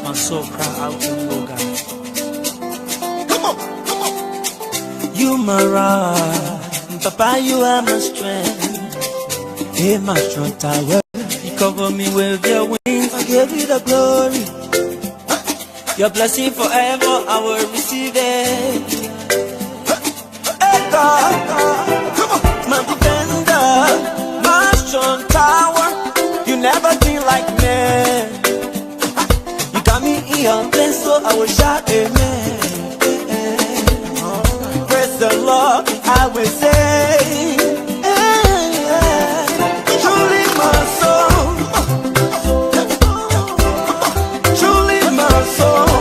my soul cry out to you, oh God. You my rock, Papa, you are my strength. Hey, my strong tower, you cover me with your wings. I give you the glory. Your blessing forever, I will receive it. Hey God, my defender, my strong tower, you never been like me. You got me in your place, so I will shout amen. Praise the Lord, I will say, truly my soul, truly my soul,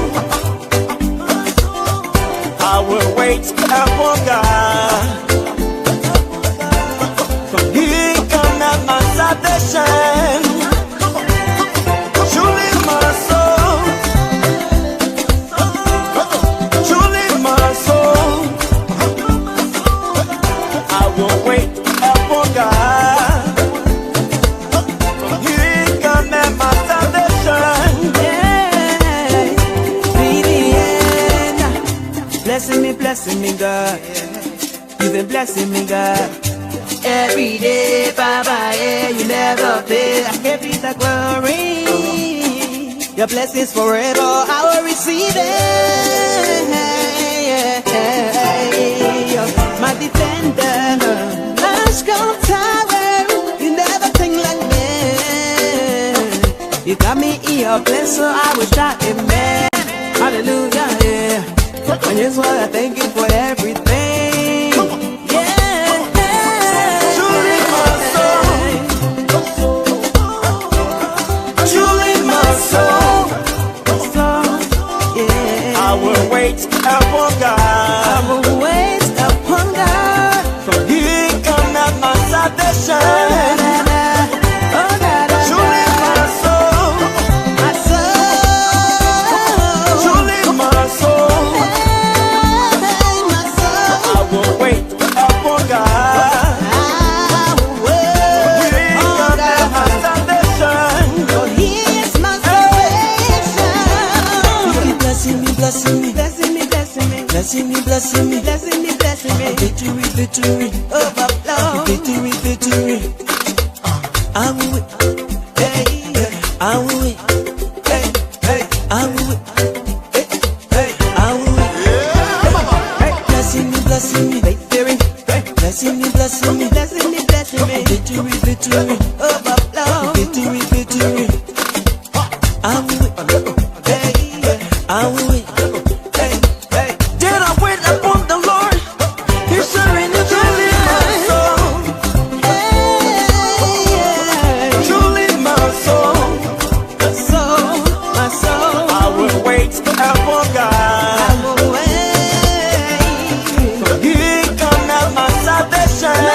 I will wait upon God, for He come at my salvation. Truly my soul, truly my soul, I will wait upon God. He come at my salvation. Yeah, blessing me, God. You've been blessing me, God. Every day, Baba, yeah, you never fail. I give you the glory. Your blessings forever, I will receive it. My defender, my strong tower, you never think like me. You got me in your place, so I will shout amen. Hallelujah, yeah. And here's why I thank you for everything. Yeah. Truly my soul, truly my soul, yeah. I will wait upon God. I will wait upon God. For He come at my salvation. Truly my soul, my soul, truly my soul, my soul. I will wait upon God. I will wait upon God. For He is my salvation. You keep blessing me, blessing me, blessing me, blessing me, blessing me, blessing me, blessing me, blessing me. Victory, victory, overflow. Victory, victory. I will wait. Hey, I will wait. Hey, hey, I will wait. Hey, hey, I will wait. Hey, blessing me, victory. Blessing me, blessing me, blessing me, blessing me. Victory, victory, overflow. Victory, victory. I will wait. Hey, I will wait. Hey, hey, did I wait upon the Lord? He surrendered to me, my soul. Truly my soul, my soul, my soul. I will wait upon God. I will wait. For He come at my salvation.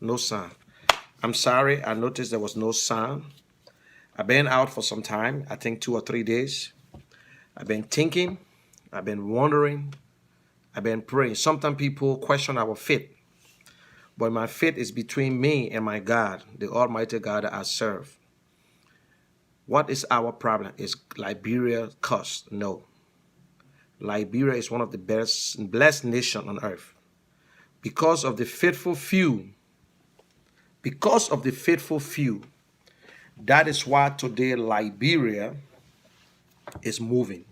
No sound. I'm sorry, I noticed there was no sound. I've been out for some time, I think 2 or 3 days. I've been thinking, I've been wondering, I've been praying. Sometimes people question our faith, but my faith is between me and my God, the Almighty God that I serve. What is our problem? Is Liberia cursed? No. Liberia is one of the best blessed nations on earth. Because of the faithful few, that is why today Liberia is moving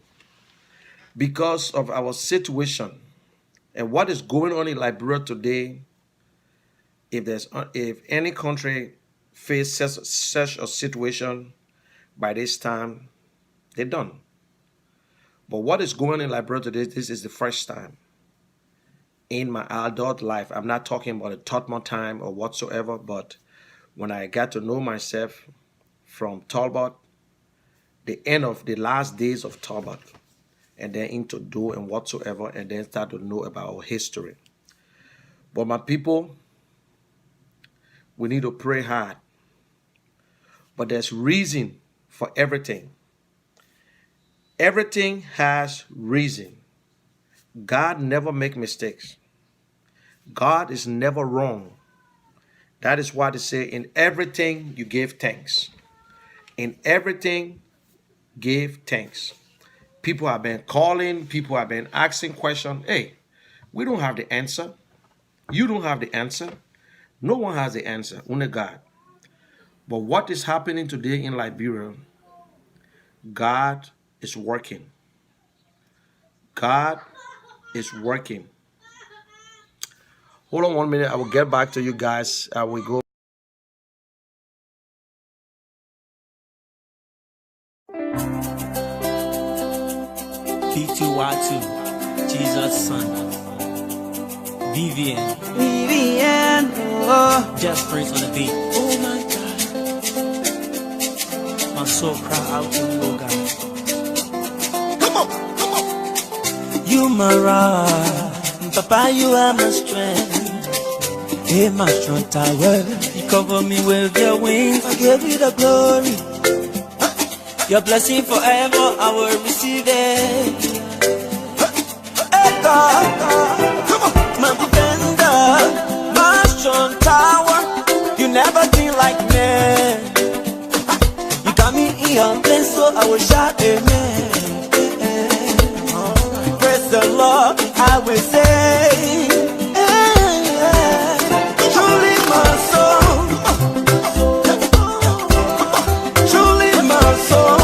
because of our situation and what is going on in Liberia today. If any country faces such a situation by this time, they're done. But what is going on in Liberia today, this is the first time in my adult life. I'm not talking about a Tottenham time or whatsoever, but when I got to know myself from Talbot, the end of the last days of Talbot, and then into Do and whatsoever, and then start to know about our history. But my people, we need to pray hard. But there's reason for everything. Everything has reason. God never makes mistakes. God is never wrong. That is why they say in everything you give thanks. In everything, give thanks. People have been calling, people have been asking questions. Hey, we don't have the answer. You don't have the answer. No one has the answer, only God. But what is happening today in Liberia, God is working. God is working. Hold on 1 minute. I will get back to you guys. I will go. P2Y2, Jesus' son. Vivian, oh. Just praise on the beat. Oh my God. My soul cry out to you, oh God. Come on. You my rock, Papa, you are my strength. Hey, my strong tower. You cover me with your wings. I give you the glory. Your blessing forever, I will receive it. Hey God, come on. My defender, my strong tower. You never been like me. You got me in your place, so I will shout amen. Praise the Lord, I will say. Truly my soul. Truly my soul.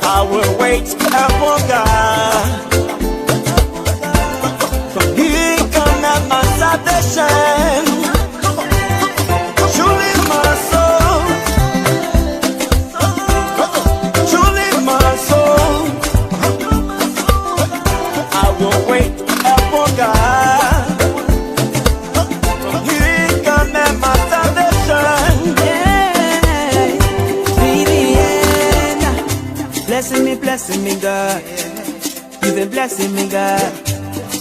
I will wait upon God. From He come at my salvation. Truly my soul. Truly my soul. I will wait upon God. From He come at my salvation. Blessing me, God. You've been blessing me, God.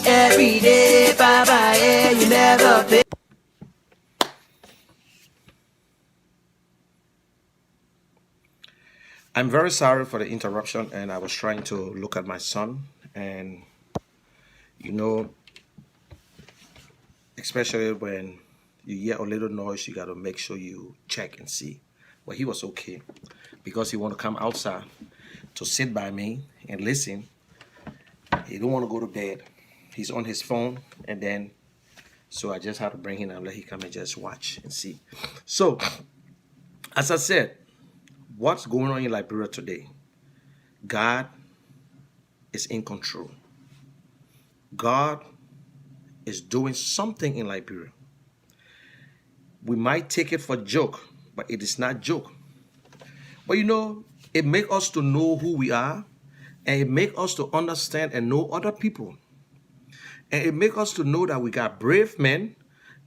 Every day, Baba, yeah, you never fail. I'm very sorry for the interruption, and I was trying to look at my son, and you know, especially when you hear a little noise, you got to make sure you check and see. Well, he was okay because he want to come outside to sit by me and listen. He don't want to go to bed. He's on his phone, and then so I just had to bring him and let him come and just watch and see. So, as I said, what's going on in Liberia today? God is in control. God is doing something in Liberia. We might take it for joke, but it is not joke. But you know, it makes us to know who we are, and it makes us to understand and know other people. And it makes us to know that we got brave men,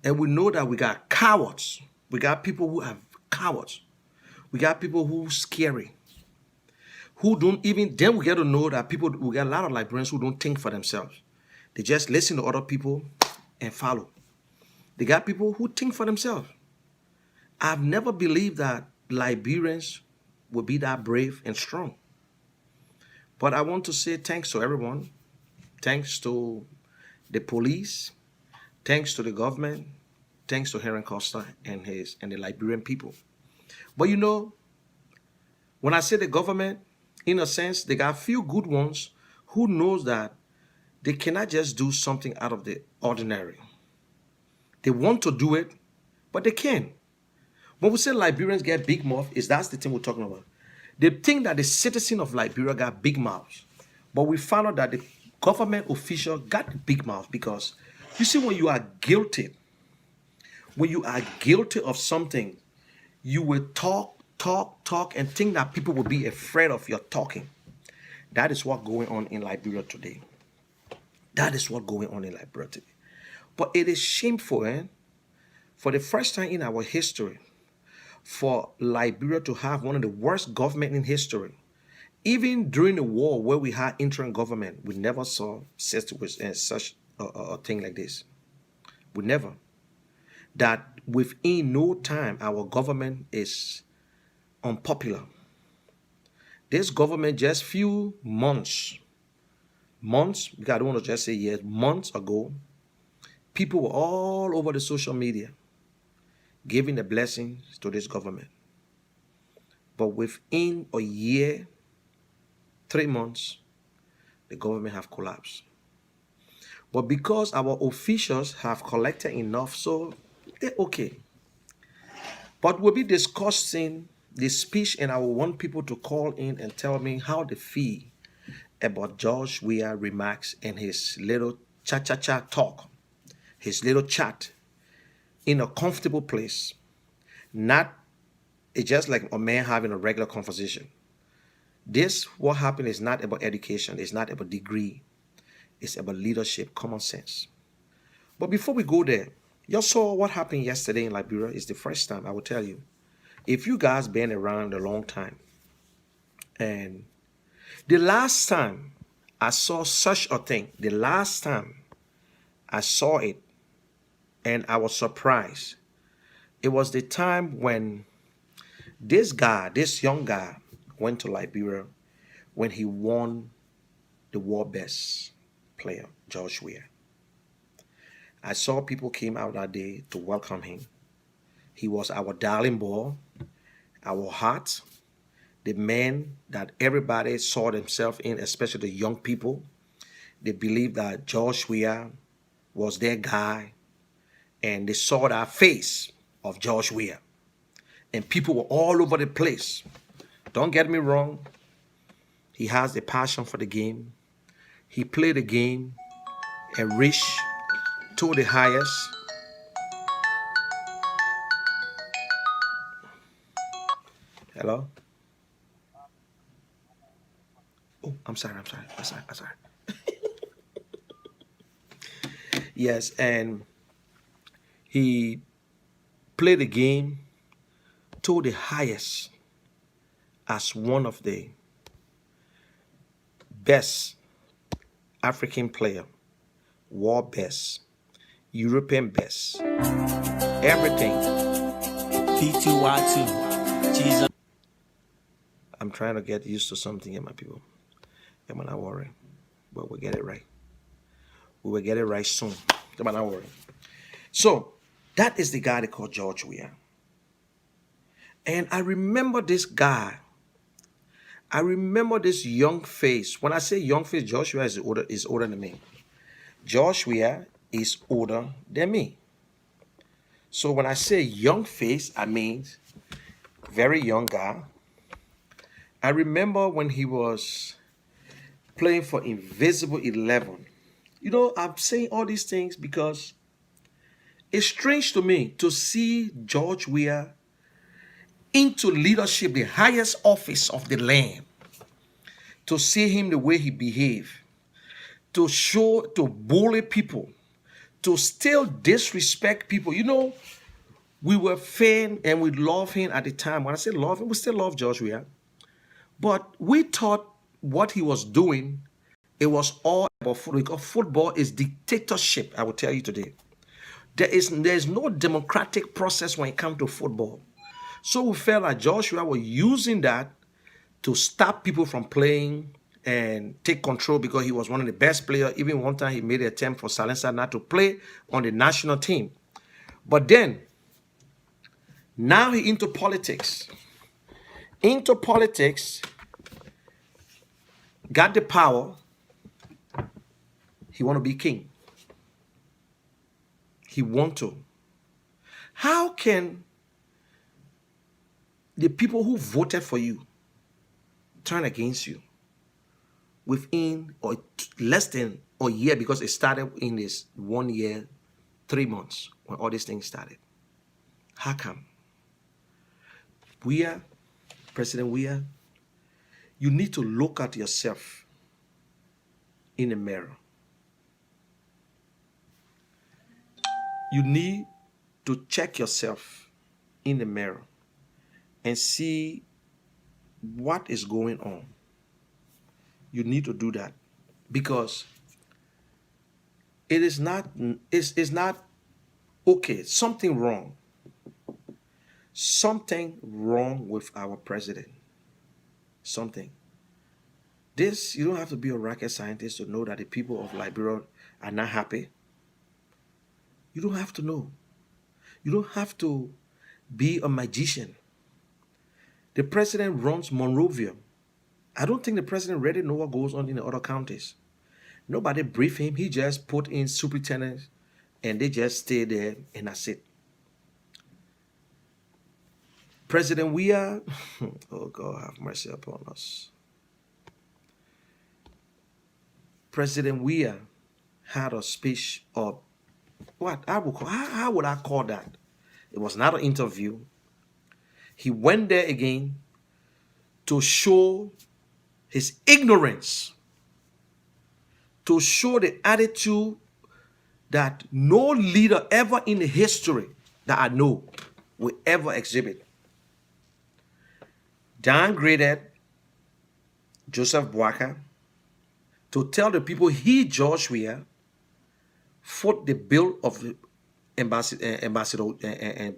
and we know that we got cowards. We got people who are cowards. We got people who are scary. Who don't even, then we get to know that people, we got a lot of Liberians who don't think for themselves. They just listen to other people and follow. They got people who think for themselves. I've never believed that Liberians would be that brave and strong. But I want to say thanks to everyone. Thanks to the police. Thanks to the government. Thanks to Heron Costa and the Liberian people. But you know, when I say the government, in a sense, they got a few good ones who knows that they cannot just do something out of the ordinary. They want to do it, but they can't. When we say Liberians get big mouth, that's the thing we're talking about. They think that the citizen of Liberia got big mouths. But we found out that the government official got the big mouth because you see, when you are guilty of something, you will talk, and think that people will be afraid of your talking. That is what's going on in Liberia today. That is what's going on in Liberia today. But it is shameful, for the first time in our history, for Liberia to have one of the worst government in history. Even during the war where we had interim government, we never saw such a thing like this. We never. That within no time, our government is unpopular. This government just few months, because I don't want to just say years, months ago, people were all over the social media giving the blessings to this government. But within a year, 3 months, the government have collapsed. But because our officials have collected enough, so they're okay. But we'll be discussing the speech, and I will want people to call in and tell me how they feel about George Weah remarks and his little cha-cha-cha talk, his little chat in a comfortable place. It's just like a man having a regular conversation. What happened is not about education. It's not about degree. It's about leadership, common sense. But before we go there, you saw what happened yesterday in Liberia. It's the first time, I will tell you. If you guys been around a long time, and the last time I saw such a thing, the last time I saw it, and I was surprised, it was the time when this young guy, went to Liberia when he won the world best player, George Weah. I saw people came out that day to welcome him. He was our darling boy, our heart, the man that everybody saw themselves in, especially the young people. They believed that George Weah was their guy, and they saw that face of George Weah. And people were all over the place. Don't get me wrong. He has the passion for the game. He played the game and reached to the highest. Hello? Oh, I'm sorry. Yes, and he played the game to the highest as one of the best African player, world best, European best, everything. P2Y2. Jesus. I'm trying to get used to something here, my people. I'm not worrying, but we'll get it right. We will get it right soon. I'm not worrying. So that is the guy they call George Weah. And I remember this guy. I remember this young face. When I say young face, George Weah is older than me. George Weah is older than me. So when I say young face, I mean very young guy. I remember when he was playing for Invisible 11. You know, I'm saying all these things because it's strange to me to see George Weah into leadership, the highest office of the land, to see him the way he behaved, to bully people, to still disrespect people. You know, we were fan and we love him at the time. When I say love him, we still love George Weah. But we thought what he was doing, it was all about football. Because football is dictatorship, I will tell you today. There is no democratic process when it comes to football. So we felt like Joshua was using that to stop people from playing and take control because he was one of the best players. Even one time he made an attempt for Silencer not to play on the national team. But then, now he into politics. Into politics, got the power. He want to be king. He want to. How can the people who voted for you, turn against you within or less than a year, because it started in this 1 year, 3 months when all these things started. How come? President Weah, you need to look at yourself in the mirror. You need to check yourself in the mirror and see what is going on. You need to do that, because it's not okay. Something wrong with our president. Something. This, you don't have to be a rocket scientist to know that the people of Liberia are not happy. You don't have to know. You don't have to be a magician. The president runs Monrovia. I don't think the president really knows what goes on in the other counties. Nobody briefed him. He just put in superintendents and they just stay there, and that's it. President Weah, oh God, have mercy upon us. President Weah had a speech of what I would call, how would I call that? It was not an interview. He went there again to show his ignorance, to show the attitude that no leader ever in the history that I know will ever exhibit. Downgraded Joseph Boakai to tell the people he, George Weah, fought the bill of Ambassador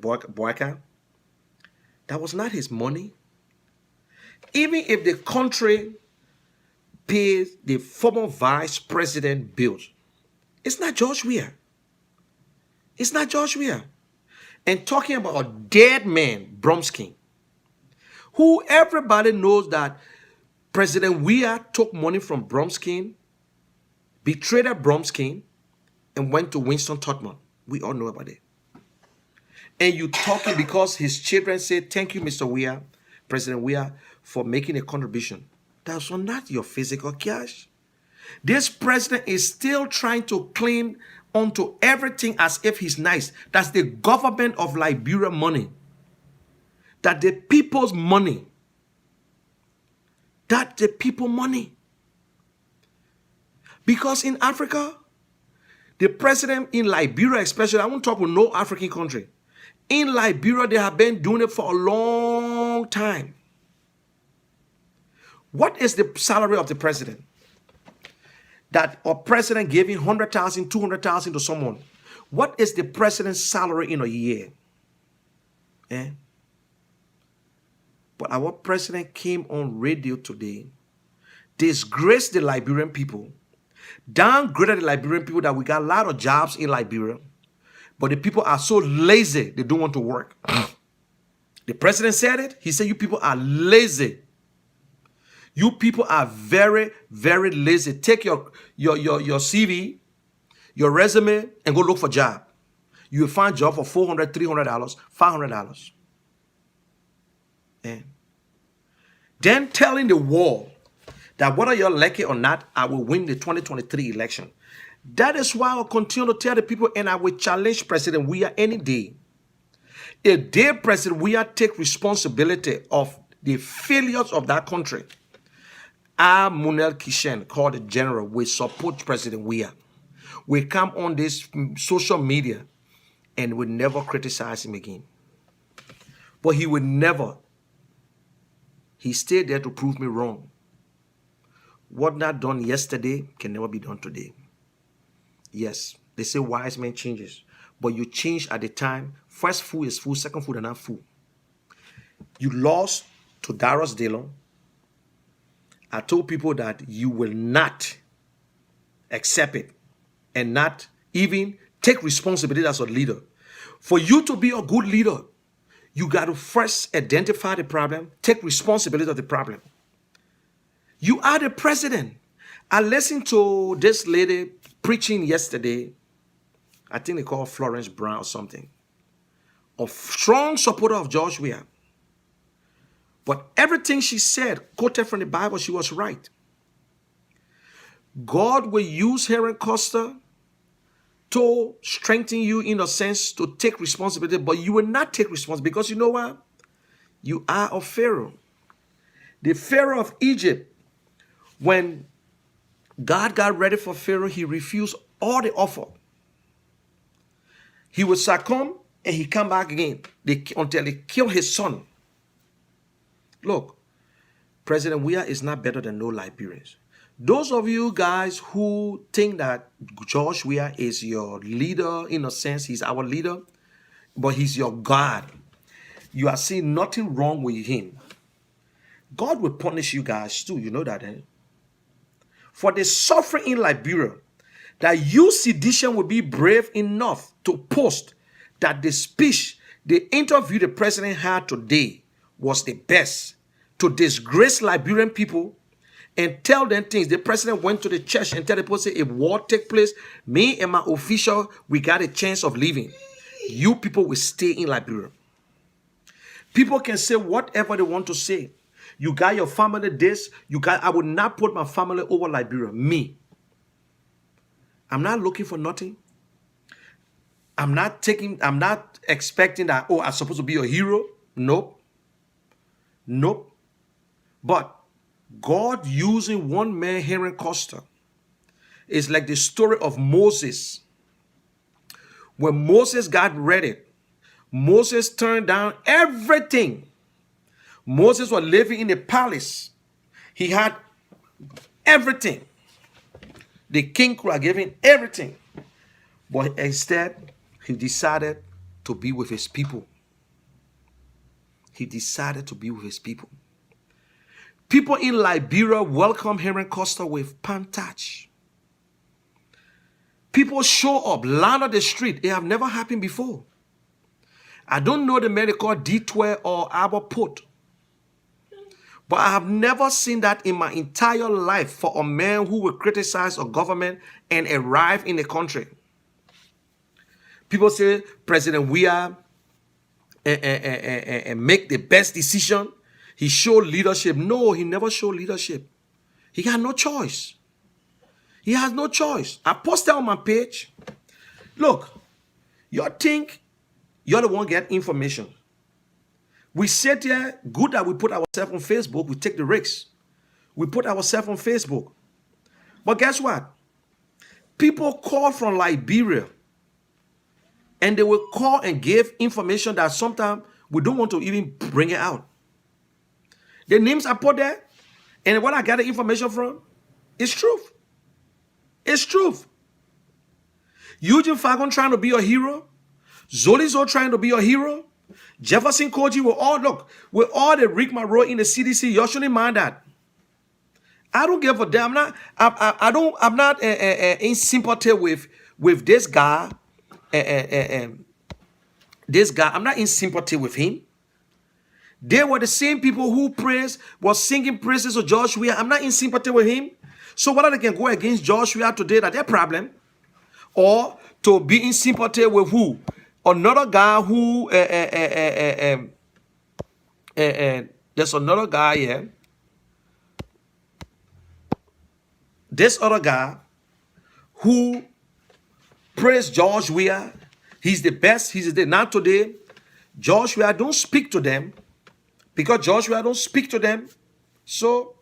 Boakai. That was not his money. Even if the country pays the former vice president bill, it's not George Weah. It's not George Weah. And talking about a dead man, Bromsky, who everybody knows that President Weah took money from Bromsky, betrayed Bromsky, and went to Winston Totman. We all know about it. And you talking because his children say, thank you, Mr. Weah, President Weah, for making a contribution. That's not your physical cash. This president is still trying to cling onto everything as if he's nice. That's the government of Liberia money. That the people's money. That the people money. Because in Africa, the president in Liberia especially, I won't talk with no African country. In Liberia, they have been doing it for a long time. What is the salary of the president? That a president giving 100,000, 200,000 to someone. What is the president's salary in a year? Eh? But our president came on radio today, disgraced the Liberian people, downgraded the Liberian people that we got a lot of jobs in Liberia, but the people are so lazy, they don't want to work. The president said it. He said, you people are lazy. You people are very, very lazy. Take your CV, your resume, and go look for a job. You will find a job for $400, $300, $500. And then telling the world that whether you're lucky or not, I will win the 2023 election. That is why I will continue to tell the people, and I will challenge President Weah any day. If they, President Weah, take responsibility of the failures of that country, I, Munel Kishen, called the general, will support President Weah. We come on this social media and will never criticize him again. But he will never. He stayed there to prove me wrong. What not done yesterday can never be done today. Yes, they say wise man changes. But you change at the time. First food is food, second food are not food. You lost to Darius Dillon. I told people that you will not accept it and not even take responsibility as a leader. For you to be a good leader, you got to first identify the problem, take responsibility of the problem. You are the president. I listened to this lady preaching yesterday. I think they call her Florence Brown or something. A strong supporter of George Weah. But everything she said, quoted from the Bible, she was right. God will use Helen Costa to strengthen you in a sense to take responsibility, but you will not take responsibility because you know what? You are a Pharaoh. The Pharaoh of Egypt, when God got ready for Pharaoh, he refused all the offer. He would succumb and he come back again until they kill his son. Look, President Weah is not better than no Liberians. Those of you guys who think that George Weah is your leader, in a sense, he's our leader, but he's your God, you are seeing nothing wrong with him. God will punish you guys too, you know that, eh? For the suffering in Liberia, that you sedition will be brave enough to post that the speech, the interview the president had today was the best, to disgrace Liberian people and tell them things. The president went to the church and tell the people, say, if war take place, me and my official, we got a chance of living. You people will stay in Liberia. People can say whatever they want to say. You got your family this, I would not put my family over Liberia. Me. I'm not looking for nothing. I'm not expecting that, oh, I'm supposed to be a hero. Nope. Nope. But God using one man, Henry Costa, is like the story of Moses. When Moses got ready, Moses turned down everything. Moses was living in the palace. He had everything. The king could have given everything. But instead, he decided to be with his people. He decided to be with his people. People in Liberia welcome Henry Costa with pantage. People show up, land on the street. It have never happened before. I don't know the medical D12 or Aberport, but I have never seen that in my entire life for a man who will criticize a government and arrive in the country. People say President Weah make the best decision. He showed leadership. No, he never showed leadership. He had no choice. He has no choice. I posted on my page. Look, you think you're the one get information. We sit here, good that we put ourselves on Facebook, we take the risks. We put ourselves on Facebook. But guess what? People call from Liberia and they will call and give information that sometimes we don't want to even bring it out. The names I put there and what I got the information from is truth. It's truth. Eugene Fagon trying to be a hero. Zolizo trying to be a hero. Jefferson Koji will all look. With all the Rick Monroe in the CDC, you shouldn't mind that. I don't give a damn. I'm not in sympathy with this guy. This guy, I'm not in sympathy with him. They were the same people who was singing praises of George Weah. I'm not in sympathy with him. So whether they can go against George Weah today, that's their problem. Or to be in sympathy with who? Another guy who, there's another guy here. This other guy who praised George Weah. He's the best. He's the not today. George Weah don't speak to them because George Weah don't speak to them. So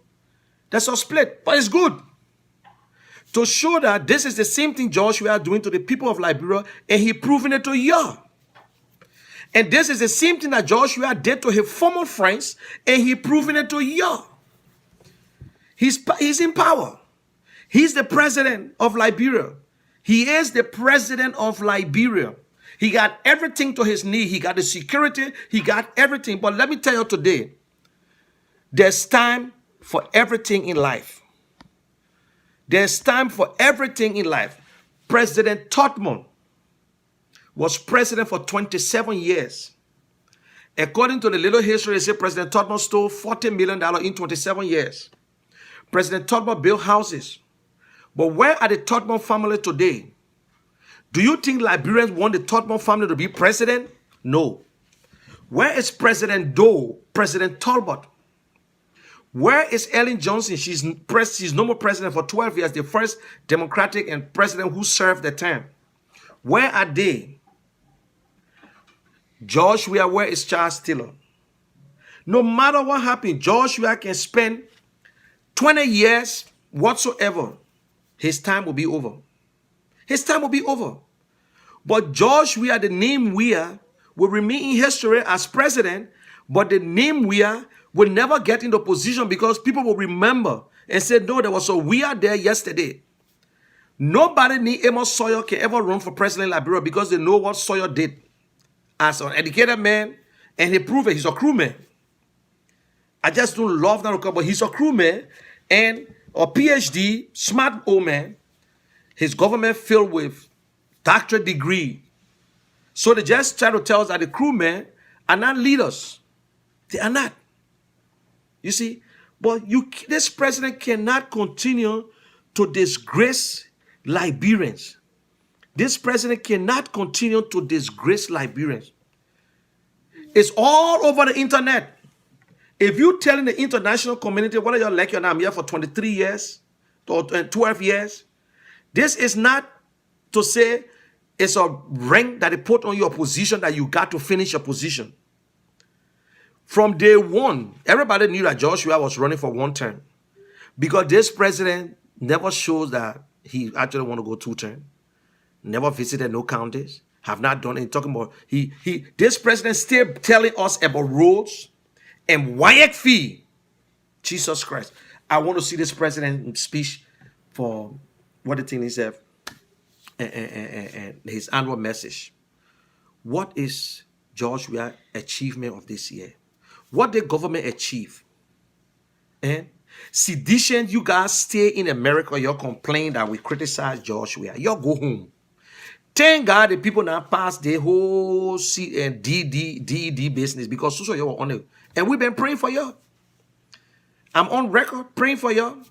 that's a split, but it's good to show that this is the same thing George Weah doing to the people of Liberia, and he proving it to you. And this is the same thing that George Weah did to his former friends, and he proving it to you. He's in power. He's the president of Liberia. He is the president of Liberia. He got everything to his knee. He got the security. He got everything. But let me tell you today, there's time for everything in life. There's time for everything in life. President Tubman was president for 27 years. According to the little history, they say President Tubman stole $40 million in 27 years. President Tubman built houses. But where are the Tubman family today? Do you think Liberians want the Tubman family to be president? No. Where is President Doe, President Talbot? Where is Ellen Johnson? She's no more president for 12 years, the first Democratic and president who served the term. Where are they? George Weah, where is Charles Taylor? No matter what happened, George Weah can spend 20 years whatsoever. His time will be over. His time will be over. But George Weah, the name Weah, will remain in history as president, but the name Weah will never get into position because people will remember and say, no, there was a Weah there yesterday. Nobody named Amos Sawyer can ever run for president in Liberia because they know what Sawyer did as an educated man, and he proved it. He's a crewman. I just don't love that, but he's a crewman and a PhD, smart old man. His government filled with doctorate degree. So they just try to tell us that the crewmen are not leaders. They are not. You see? But this president cannot continue to disgrace Liberians. This president cannot continue to disgrace Liberians. It's all over the internet. If you're telling the international community, whether you're like I'm here for 23 years or 12 years, this is not to say it's a rank that they put on your position that you got to finish your position. From day one, everybody knew that Joshua was running for one term because this president never shows that he actually want to go 2 terms. Never visited no counties, have not done any talking about this president still telling us about roads and WIAC fee. Jesus Christ. I want to see this president speech for what the thing is and his annual message. What is George Weah's achievement of this year? What the government achieve? And sedition, you guys stay in America, you complain that we criticize George Weah. You go home. Thank God the people now pass the whole DED business because so you were on it. And we've been praying for you. I'm on record praying for you,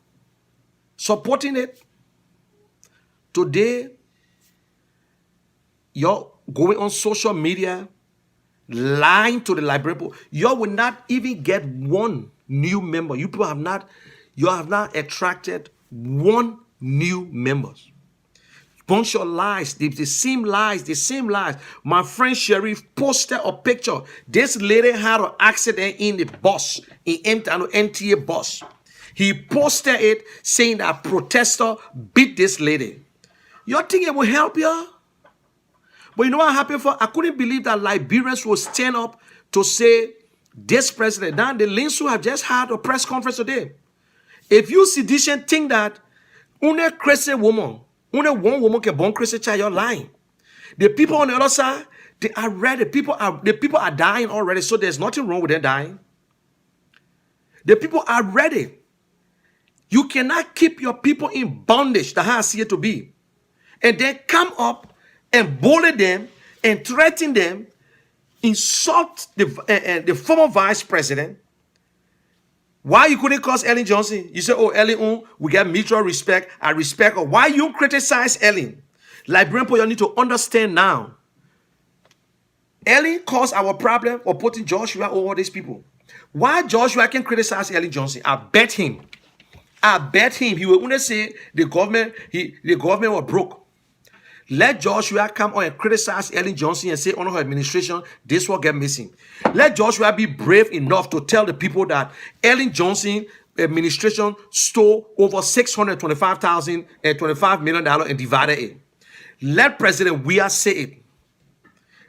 supporting it. Today, you're going on social media, lying to the Liberian. You will not even get one new member. You have not attracted one new members. Bunch of lies, the same lies. My friend Sharif posted a picture. This lady had an accident in the bus, in NTA bus. He posted it saying that protester beat this lady. You think it will help you? But you know what happened for? I couldn't believe that Liberians will stand up to say this president. Now the Linsu have just had a press conference today. If you sedition think that only crazy woman, only one woman can born crazy child, you're lying. The people on the other side, they are ready. The people are dying already, so there's nothing wrong with them dying. The people are ready. You cannot keep your people in bondage, the how I see it to be, and then come up and bully them and threaten them, insult the former vice president. Why you couldn't cause Ellen Johnson? You say, oh, Ellen, we get mutual respect. I respect her. Why you criticize Ellen? Liberian people, you need to understand now. Ellen caused our problem for putting Joshua over these people. Why Joshua can criticize Ellen Johnson? I bet him he will only say the government was broke. Let Joshua come on and criticize Ellen Johnson and say under her administration, this will get missing. Let Joshua be brave enough to tell the people that Ellen Johnson administration stole over $625 million and divided it. Let President Weah say it.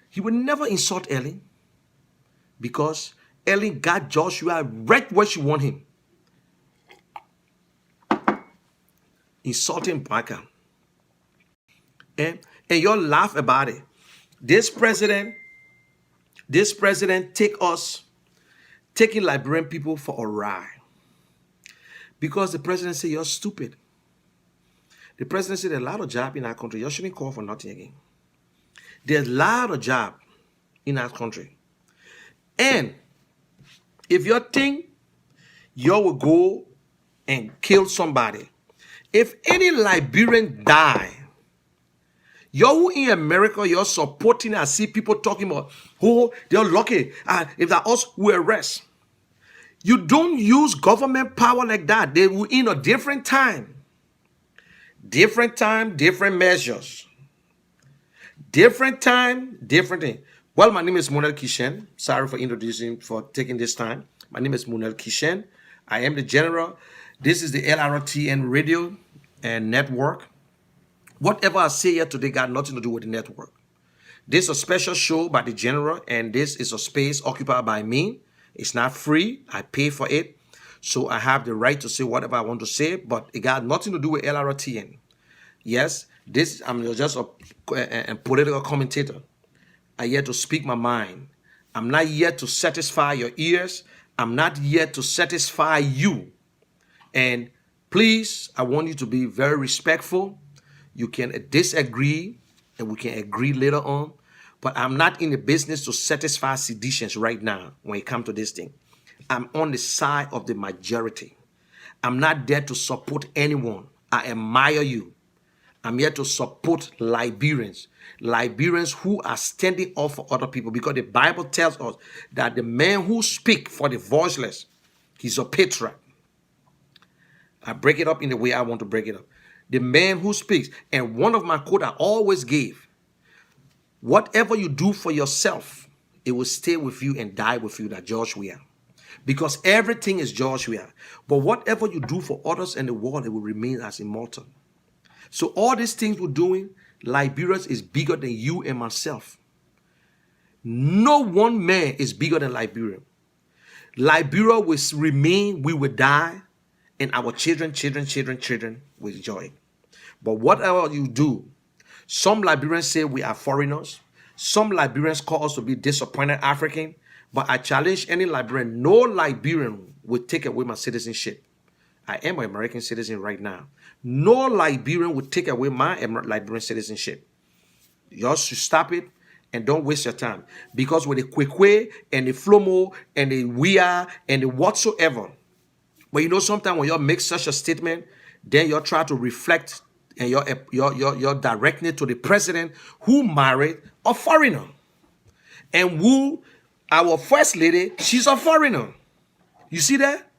He will never insult Ellen because Ellen got Joshua right where she want him. Insulting Baker. And you'll laugh about it. This president taking Liberian people for a ride. Because the president said, you're stupid. The president said, there's a lot of jobs in our country. You shouldn't call for nothing again. There's a lot of jobs in our country. And if you think you will go and kill somebody, if any Liberian die, you're in America, you're supporting. I see people talking about, oh, they're lucky. If that us, we arrest. You don't use government power like that. They were in a different time. Different time, different measures. Different time, different thing. Well, my name is Munel Kishen. Sorry for taking this time. My name is Munel Kishen. I am the general. This is the LRTN radio and network. Whatever I say here today got nothing to do with the network. This is a special show by the general, and this is a space occupied by me. It's not free. I pay for it. So I have the right to say whatever I want to say, but it got nothing to do with LRTN. Yes, I'm just a political commentator. I'm here to speak my mind. I'm not here to satisfy your ears. I'm not here to satisfy you. And please, I want you to be very respectful. You can disagree, and we can agree later on. But I'm not in the business to satisfy seditions right now when it comes to this thing. I'm on the side of the majority. I'm not there to support anyone. I admire you. I'm here to support Liberians. Liberians who are standing up for other people, because the Bible tells us that the man who speaks for the voiceless, he's a patriot. I break it up in the way I want to break it up. The man who speaks, and one of my quotes I always gave, whatever you do for yourself, it will stay with you and die with you, that George Weah. Because everything is George Weah. But whatever you do for others in the world, it will remain as immortal. So all these things we're doing, Liberia is bigger than you and myself. No one man is bigger than Liberia. Liberia will remain, we will die, and our children will enjoy it. But whatever you do, some Liberians say we are foreigners. Some Liberians call us to be disappointed African. But I challenge any Liberian, no Liberian will take away my citizenship. I am an American citizen right now. No Liberian will take away my Liberian citizenship. You should stop it and don't waste your time. Because with the Kwekwe and the Flomo and the Weah and the whatsoever, but you know, sometimes when you make such a statement, then you try to reflect and you're directing it to the president who married a foreigner. And who, our first lady, she's a foreigner. You see that?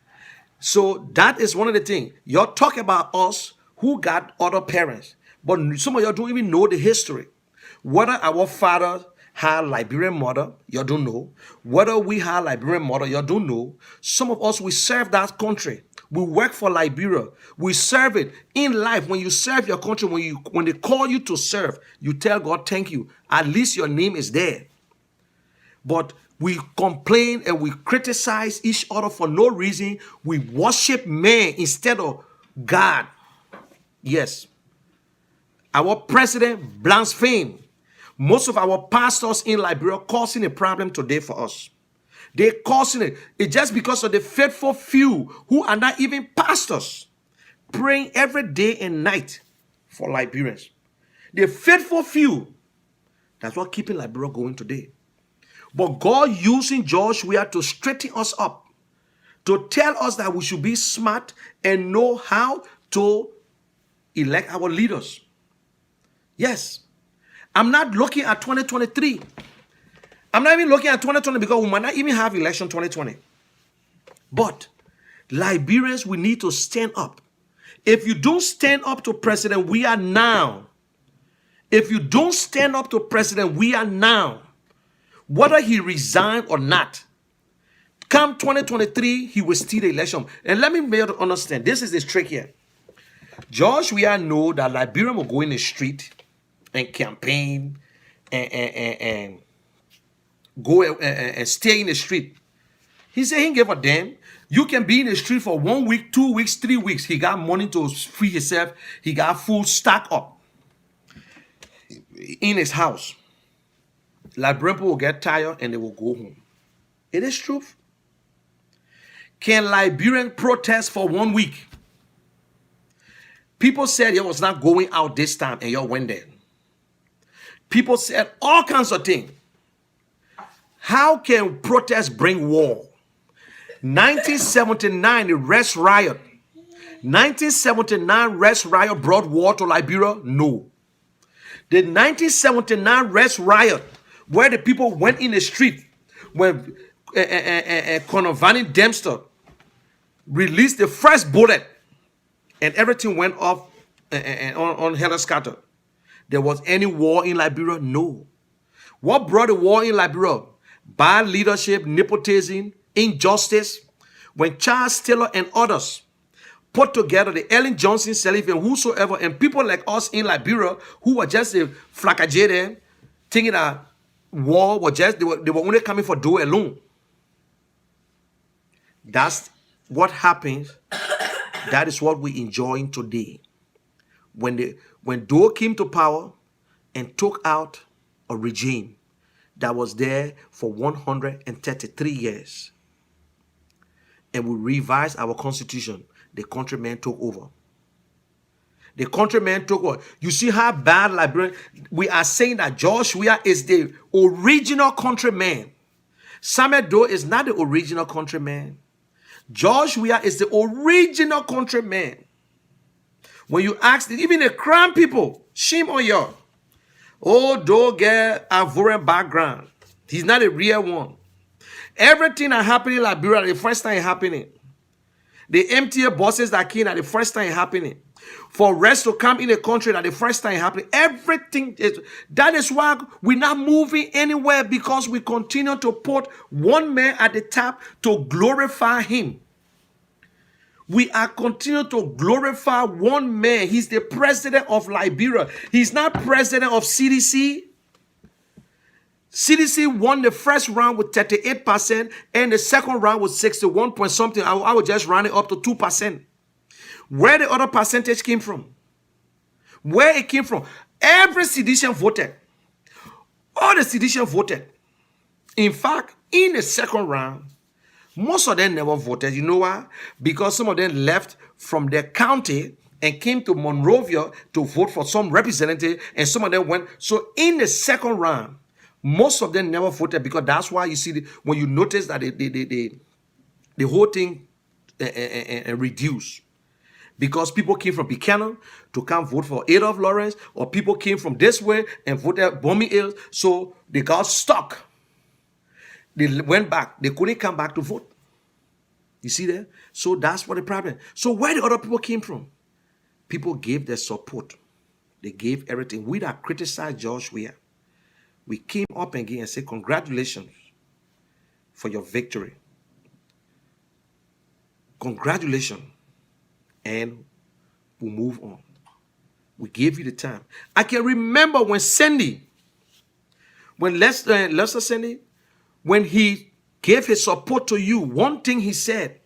So that is one of the things. Y'all talk about us who got other parents. But some of y'all don't even know the history. Whether our father had Liberian mother, y'all don't know. Whether we had Liberian mother, y'all don't know. Some of us, we serve that country. We work for Liberia. We serve it in life. When you serve your country, when they call you to serve, you tell God, thank you. At least your name is there. But we complain and we criticize each other for no reason. We worship man instead of God. Yes. Our president blasphemed. Most of our pastors in Liberia causing a problem today for us. They're causing it. It's just because of the faithful few who are not even pastors, praying every day and night for Liberians. The faithful few. That's what keeping Liberia going today. But God using George Weah to straighten us up, to tell us that we should be smart and know how to elect our leaders. Yes. I'm not looking at 2023. I'm not even looking at 2020 because we might not even have election 2020. But Liberians, we need to stand up. If you don't stand up to President Weah now, if you don't stand up to President Weah now, whether he resigned or not, come 2023, he will steal the election. And let me make you understand, this is the trick here. George Weah know that Liberian will go in the street and campaign and go and stay in the street. He said he didn't give a damn. You can be in the street for 1 week, 2 weeks, 3 weeks. He got money to free himself. He got full stock up in his house. Liberian people will get tired and they will go home. It is truth. Can Liberian protest for 1 week? People said you was not going out this time and you went there. People said all kinds of things. How can protest bring war? 1979, the Rest Riot. 1979 Rest Riot brought war to Liberia? No. The 1979 Rest Riot, where the people went in the street, when Conor Vanny Dempster released the first bullet, and everything went off on Helen Scatter. There was any war in Liberia? No. What brought the war in Liberia? Bad leadership, nepotism, injustice. When Charles Taylor and others put together, the Ellen Johnson, Sullivan, whosoever, and people like us in Liberia who were just a flaccajated, thinking that war was just, they were only coming for Doe alone. That's what happens. That is what we're enjoying today. When Doe came to power and took out a regime that was there for 133 years, and we revised our constitution, the countrymen took over. The countrymen took over. You see how bad Liberian, we are saying that George Weah is the original countryman. Samuel Doe is not the original countryman. George Weah is the original countryman. When you ask, even the crown people, shame on you. Oh, Doe get a foreign background. He's not a real one. Everything that happened in Liberia, the first time it happening. The MTA buses that came at the first time happening. For rest to come in the country that the first time happening. Everything is, that is why we're not moving anywhere, because we continue to put one man at the top to glorify him. We are continuing to glorify one man. He's the president of Liberia. He's not president of CDC. CDC won the first round with 38% and the second round with 61 point something. I would just round it up to 2%. Where the other percentage came from? Where it came from? Every sedition voted. All the sedition voted. In fact, in the second round, most of them never voted. You know why? Because some of them left from their county and came to Monrovia to vote for some representative, and some of them went. So in the second round, most of them never voted, because that's why you see when you notice that the whole thing reduced. Because people came from Buchanan to come vote for Adolph Lawrence, or people came from this way and voted Bomi Hills, so they got stuck. They went back. They couldn't come back to vote. You see there? So that's what the problem. So where the other people came from? People gave their support. They gave everything. We that criticized George Weah, we came up again and said, congratulations for your victory. Congratulations. And we'll move on. We gave you the time. I can remember when Sandy, when Lester Sandy, when he gave his support to you, one thing he said,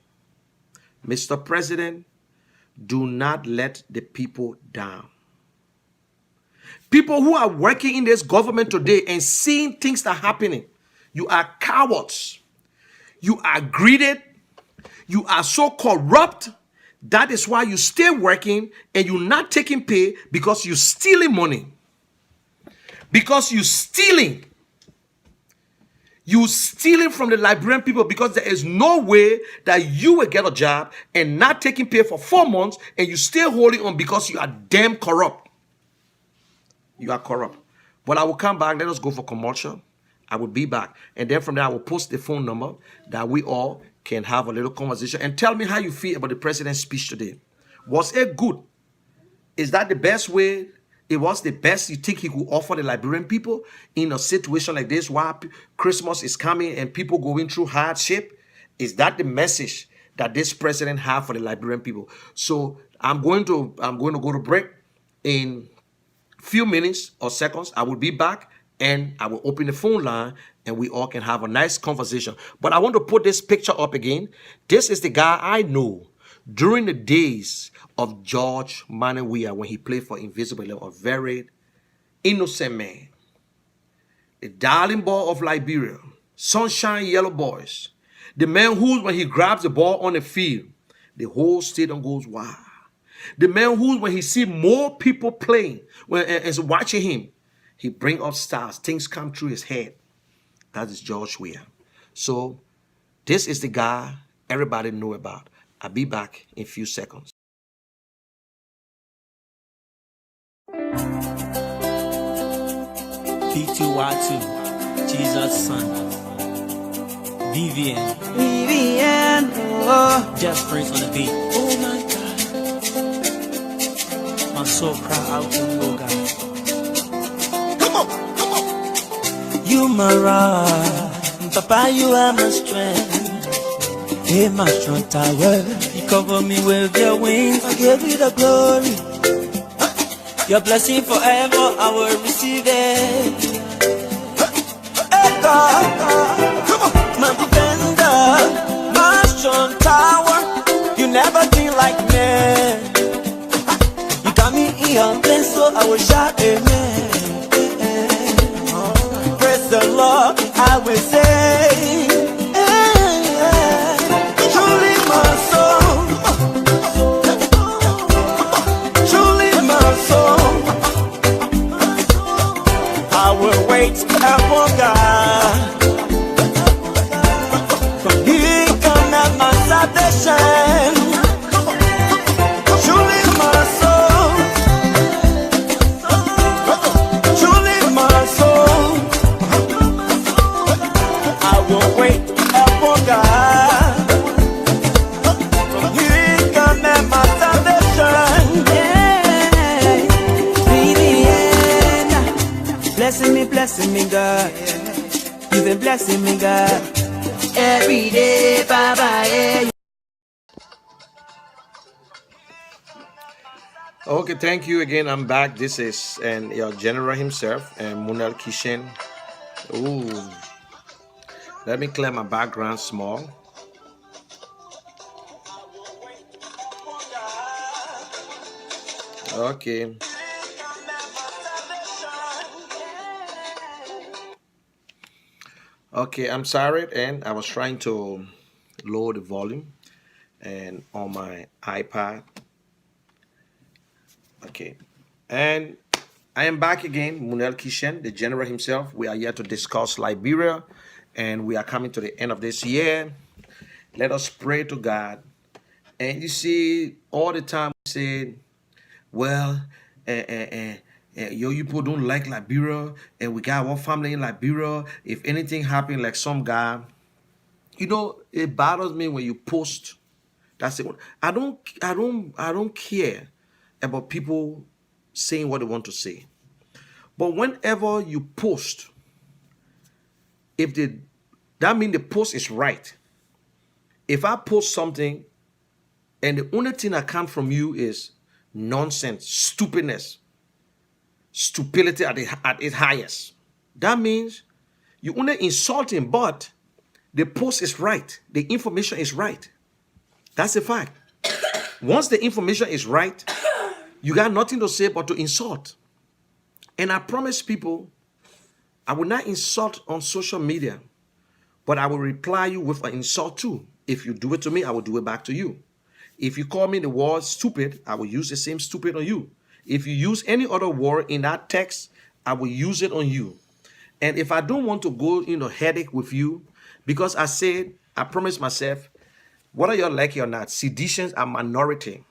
Mr. President, do not let the people down. People who are working in this government today and seeing things that are happening, you are cowards. You are greedy. You are so corrupt. That is why you stay working and you're not taking pay, because you're stealing money. Because you're stealing. You're stealing from the Liberian people, because there is no way that you will get a job and not taking pay for 4 months and you still holding on, because you are damn corrupt. You are corrupt. But I will come back. Let us go for commercial. I will be back. And then from there, I will post the phone number that we all can have a little conversation. And tell me how you feel about the president's speech today. Was it good? Is that the best way? It was the best you think he could offer the Liberian people in a situation like this, while Christmas is coming and people going through hardship? Is that the message that this president have for the Liberian people? So I'm going to go to break in a few minutes or seconds. I will be back and I will open the phone line and we all can have a nice conversation. But I want to put this picture up again. This is the guy I know during the days of George Weah, when he played for Invisible, a very innocent man. The darling boy of Liberia, Sunshine Yellow Boys. The man who, when he grabs the ball on the field, the whole stadium goes wild. The man who, when he see more people playing and watching him, he bring up stars. Things come through his head. That is George Weah. So this is the guy everybody know about. I'll be back in a few seconds. P2Y2, Jesus' son. Vivian. Vivian, oh. Just Prince on the beat. Oh my God. My soul cry out to you, oh God. You my rock, Papa, you are my strength. Hey, my strong tower. You cover me with your wings. I give you the glory. Your blessing forever, I will receive it. Hey God, my defender, my strong tower. You never been like me. You got me in your place, so I will shout amen. Praise the Lord, I will say. Truly my soul, truly my soul, I will wait upon God. From He come at my salvation. Truly my soul, truly my soul, I will wait upon God. From He come at my salvation. Blessing me, God. You've been blessing me, God. Every day, bye-bye. Okay, thank you again. I'm back. This is your general himself, and Munel Kishen. Ooh, let me clear my background small. Okay. Okay, I'm sorry, and I was trying to lower the volume and on my iPad. Okay, and I am back again, Munel Kishen, the general himself. We are here to discuss Liberia, and we are coming to the end of this year. Let us pray to God. And you see, all the time we say, well, you people don't like Liberia, and we got our family in Liberia. If anything happened, like some guy, it bothers me when you post. That's it. I don't care about people saying what they want to say. But whenever you post, that means the post is right. If I post something and the only thing I come from you is nonsense, stupidity at its highest, that means you only insulting, but the post is right. The information is right. That's a fact. Once the information is right, you got nothing to say but to insult. And I promise people, I will not insult on social media, but I will reply you with an insult too. If you do it to me, I will do it back to you. If you call me the word stupid, I will use the same stupid on you. If you use any other word in that text, I will use it on you. And if I don't want to go headache with you, because I promised myself, whether you're like it or not, seditions are minority.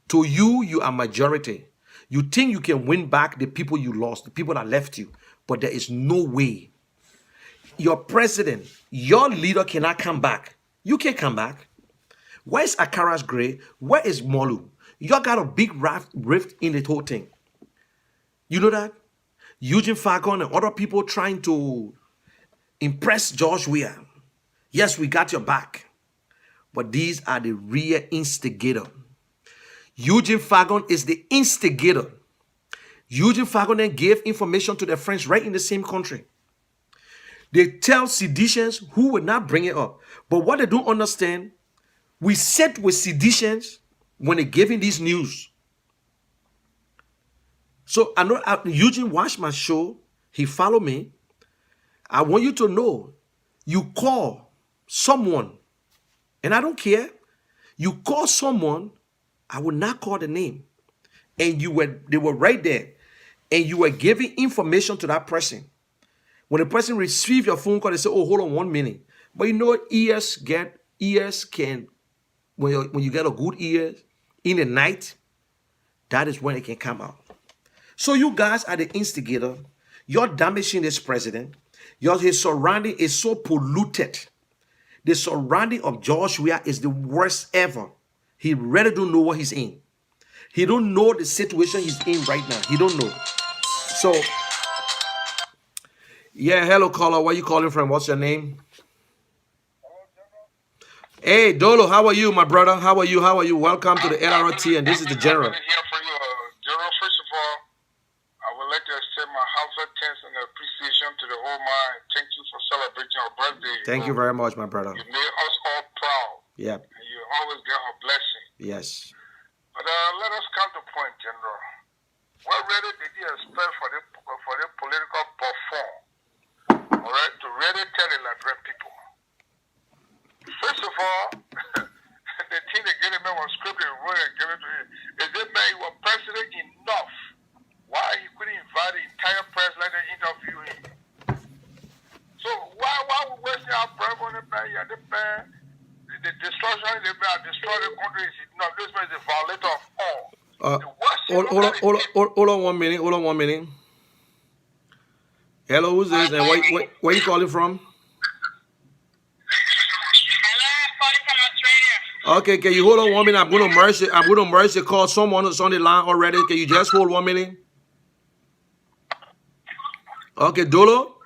To you, you are majority. You think you can win back the people you lost, the people that left you, but there is no way. Your president, your leader cannot come back. You can't come back. Where is Akara's Gray? Where is Molu? You got a big rift in the whole thing. You know that? Eugene Falcon and other people trying to impress George Weah. Yes, we got your back. But these are the real instigator. Eugene Falcon is the instigator. Eugene Falcon then gave information to their friends right in the same country. They tell seditions who would not bring it up. But what they don't understand, we sat with seditions when they gave in these news. So I know Eugene watched my show. He followed me. I want you to know, you call someone, and I don't care. You call someone, I will not call the name. And they were right there. And you were giving information to that person. When the person receives your phone call, they say, oh, hold on 1 minute. But you know what ears can, when you get a good ear in the night, that is when it can come out. So you guys are the instigator. You're damaging this president. His surrounding is so polluted. The surrounding of Joshua is the worst ever. He really don't know what he's in. He don't know the situation he's in right now. He don't know. So, yeah, hello caller. Where you calling from? What's your name? Hey, Dolo, how are you, my brother? How are you? How are you? Welcome to the LRTN, and this is the general. I'm here for you, General. First of all, I would like to extend my heartfelt thanks and appreciation to the whole mind. Thank you for celebrating our birthday. Thank you very much, my brother. You made us all proud. Yeah. And you always get our blessing. Yes. But let us come to point, General. What really did you expect for the political perform? All right, to really tell the Liberian people. First of all, the thing they gave him was scripted and wrote and gave it to him. Is it man he was president enough? Why he couldn't invite the entire press like they interview him? So why we wasting our breath on the man? Yeah, the man, the destruction the man destroy the country is enough. This man is a violator of all. Hold on 1 minute. Hold on 1 minute. Hello, who's this? And where you calling from? Okay, can you hold on 1 minute? I'm gonna merge it. I'm gonna merge the call. Someone is on the line already. Can you just hold 1 minute? Okay, Dolo.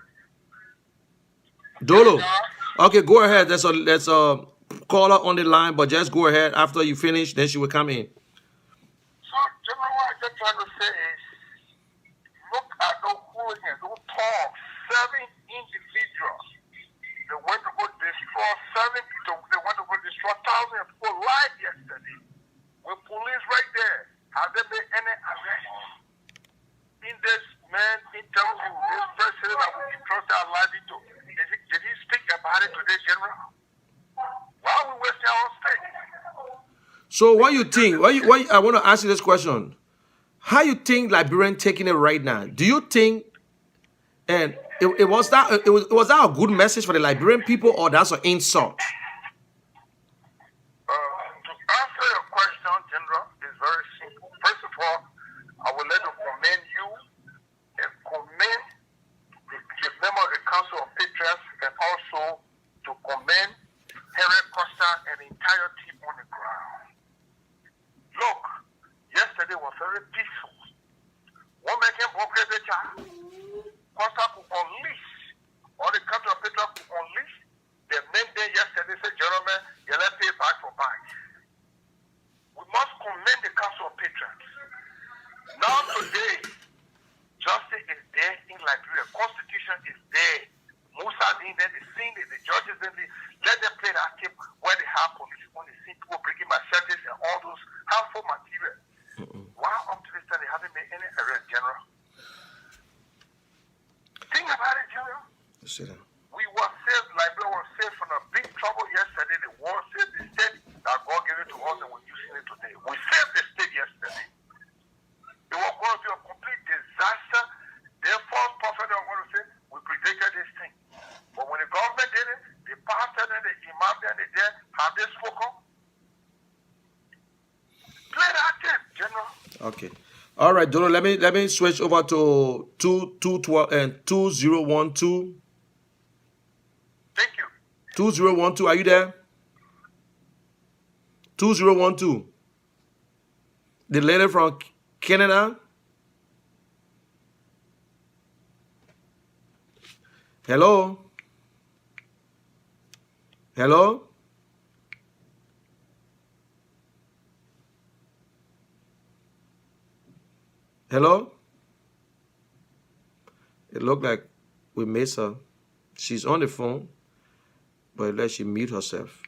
Okay, go ahead. There's a caller on the line, but just go ahead. After you finish, then she will come in. So, General, what I'm just trying to say is, look at those hooligans, those tall, 7 individuals. They went to go destroy 7 people. They went to go destroy thousands of people live yesterday. With police right there. Have they made any arrest? In this man interview, this president that we trust our life into, did he speak about it today, General? Why are we wasting our state? So what you think? I want to ask you this question. How you think Liberian taking it right now? Do you think and was that a good message for the Liberian people, or that's an insult? To answer your question, General, is very simple. First of all, I would like to commend you and commend the member of the Council of Patriots, and also to commend Harry Costa and the entire team on the ground. Look, yesterday was very peaceful. One man came up with the child. Costa could unleash, or the Council of Patriots could unleash the men there yesterday. Said, gentlemen, you let pay back for back. We must commend the Council of Patriots. Now today, justice is there in Liberia. Constitution is there. Musa didn't, then the scene, the judges, then let them play that game where they have police, when they see people breaking machetes and all those harmful material. Why up to this time they haven't made any arrest, General? Think about it, General. We were saved, Liberia was saved from a big trouble yesterday. The war saved the state that God gave it to us, and we're using it today. We saved the state yesterday. It was going to be a complete disaster. Their false prophet are going to say, we predicted this thing. But when the government did it, the pastor and the imam and the there, have they spoken? Play that tape, General. Okay. All right, Dono, let me switch over to 2012 and 2012. Thank you. 2012, are you there? 2012. The lady from Canada. Hello? Hello? Hello? It looked like we missed her. She's on the phone, but let she mute herself.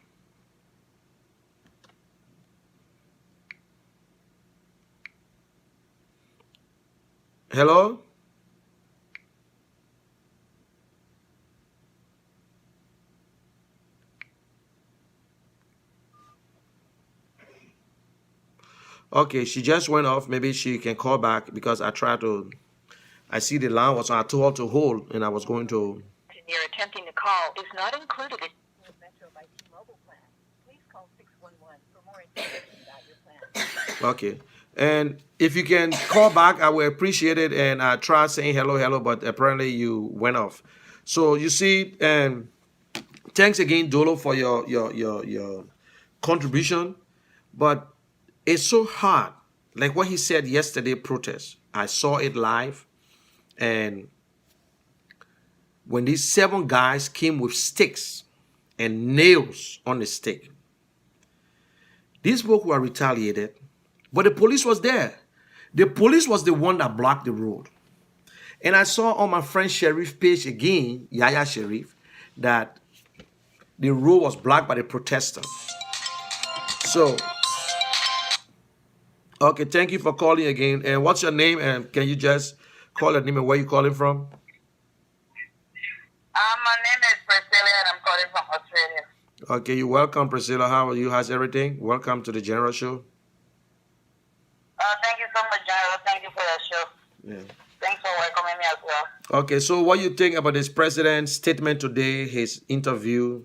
Hello? Okay, she just went off. Maybe she can call back, because I see the line was on. I told her to hold, and I was going to. You're attempting to call is not included in your Metro by T-Mobile plan. Please call 611 for more information about your plan. Okay. And if you can call back, I will appreciate it. And I tried saying hello, but apparently you went off. So you see, and thanks again, Dolo, for your contribution. But it's so hard. Like what he said yesterday, protest. I saw it live, and when these 7 guys came with sticks and nails on the stick, these people were retaliated, but the police was there. The police was the one that blocked the road. And I saw on my friend Sheriff page again, Yaya Sheriff, that the road was blocked by the protesters. So, okay, thank you for calling again. And what's your name? And can you just call your name and where you calling from? My name is Priscilla and I'm calling from Australia. Okay, you're welcome, Priscilla. How are you? How's everything? Welcome to the General Show. Thank you so much, General. Thank you for your show. Yeah. Thanks for welcoming me as well. Okay, so what you think about this president's statement today, his interview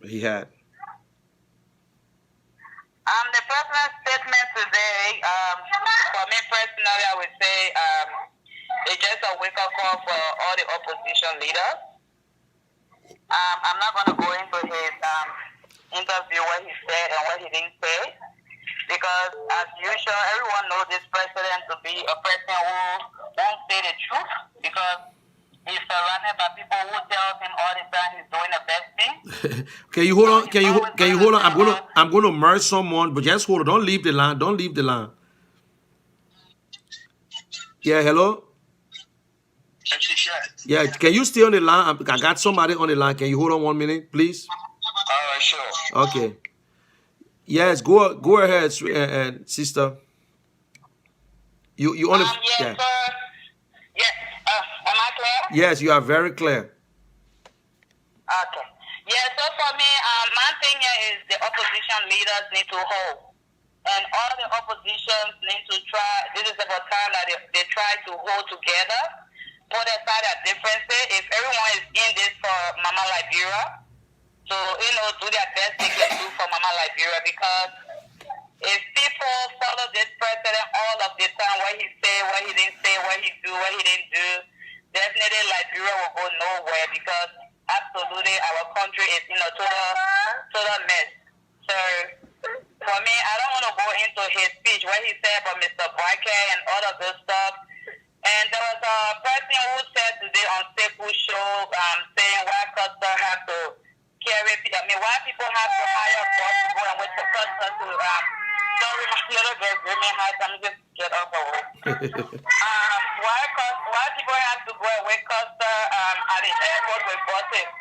he had? The president's statement today, for me personally, I would say it's just a wake-up call for all the opposition leaders. I'm not going to go into his interview, what he said and what he didn't say, because as usual, everyone knows this president to be a person who won't say the truth, because he's surrounded by people who tell him all the time he's doing the best thing. Can you hold on? Can you hold on? I'm gonna merge someone, but just hold on. Don't leave the line. Don't leave the line. Yeah, hello. Yeah, can you stay on the line? I got somebody on the line. Can you hold on 1 minute, please? All right, sure. Okay. Yes, go ahead, sister. You on the Yes, sir. Yes. Am I clear? Yes, you are very clear. Okay. Yeah, so for me, my thing is the opposition leaders need to hold. And all the oppositions need to try, this is about time that they try to hold together, put aside their differences. If everyone is in this for Mama Liberia, so, do their best they can do for Mama Liberia, because if people follow this president all of the time, what he say, what he didn't say, what he do, what he didn't do, definitely Liberia will go nowhere, because absolutely our country is in a total mess. So for me, I don't want to go into his speech, what he said about Mr. Barker and all of this stuff. And there was a person who said today on Staples Show, saying why customers have to carry, why people have to hire boss to go and wait for customers to, sorry, my little girl gave me high, so I'm just get off the way. Why people have to go and wait customers at the airport with buses?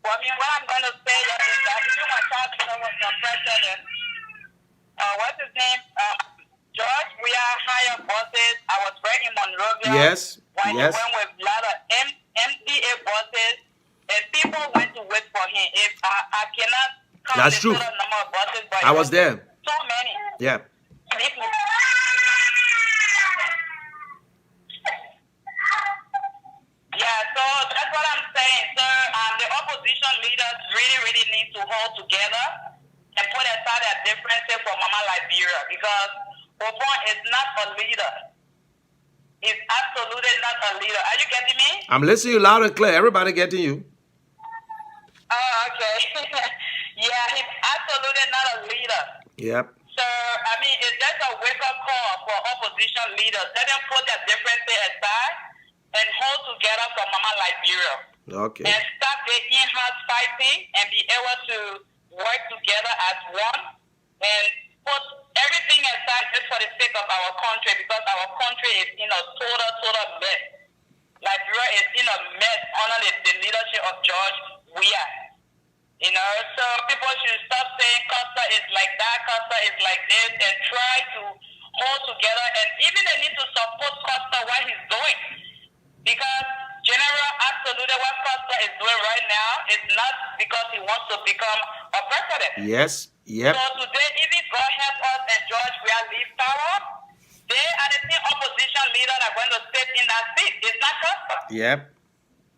Well, what I'm going to say is that you were talking about the president, what's his name? George, we are higher buses. I was right in Monrovia. Yes. When Yes. he went with a lot of MTA buses, and people went to wait for him. If I cannot count That's the true. total number of buses, but I was there. so many. Yeah. Yeah, so that's what I'm saying, sir. The opposition leaders really need to hold together and put aside their differences for Mama Liberia, because Obon is not a leader. He's absolutely not a leader. Are you getting me? I'm listening to you loud and clear. Everybody getting you. Oh, okay. Yeah, he's absolutely not a leader. Yep. So, it's just a wake-up call for opposition leaders. Let them put their differences aside and hold together for Mama Liberia. Okay. And stop the in-house fighting and be able to work together as one and put everything aside just for the sake of our country, because our country is in a total mess. Liberia is in a mess under the leadership of George Weah. So people should stop saying Costa is like that, Costa is like this, and try to hold together. And even they need to support Costa what he's doing, because General, absolutely what Costa is doing right now is not because he wants to become a president. Yes. Yep. So today, even God help us and George Weah leave power, they are the same opposition leader that are going to sit in that seat. It's not Costa. Yep.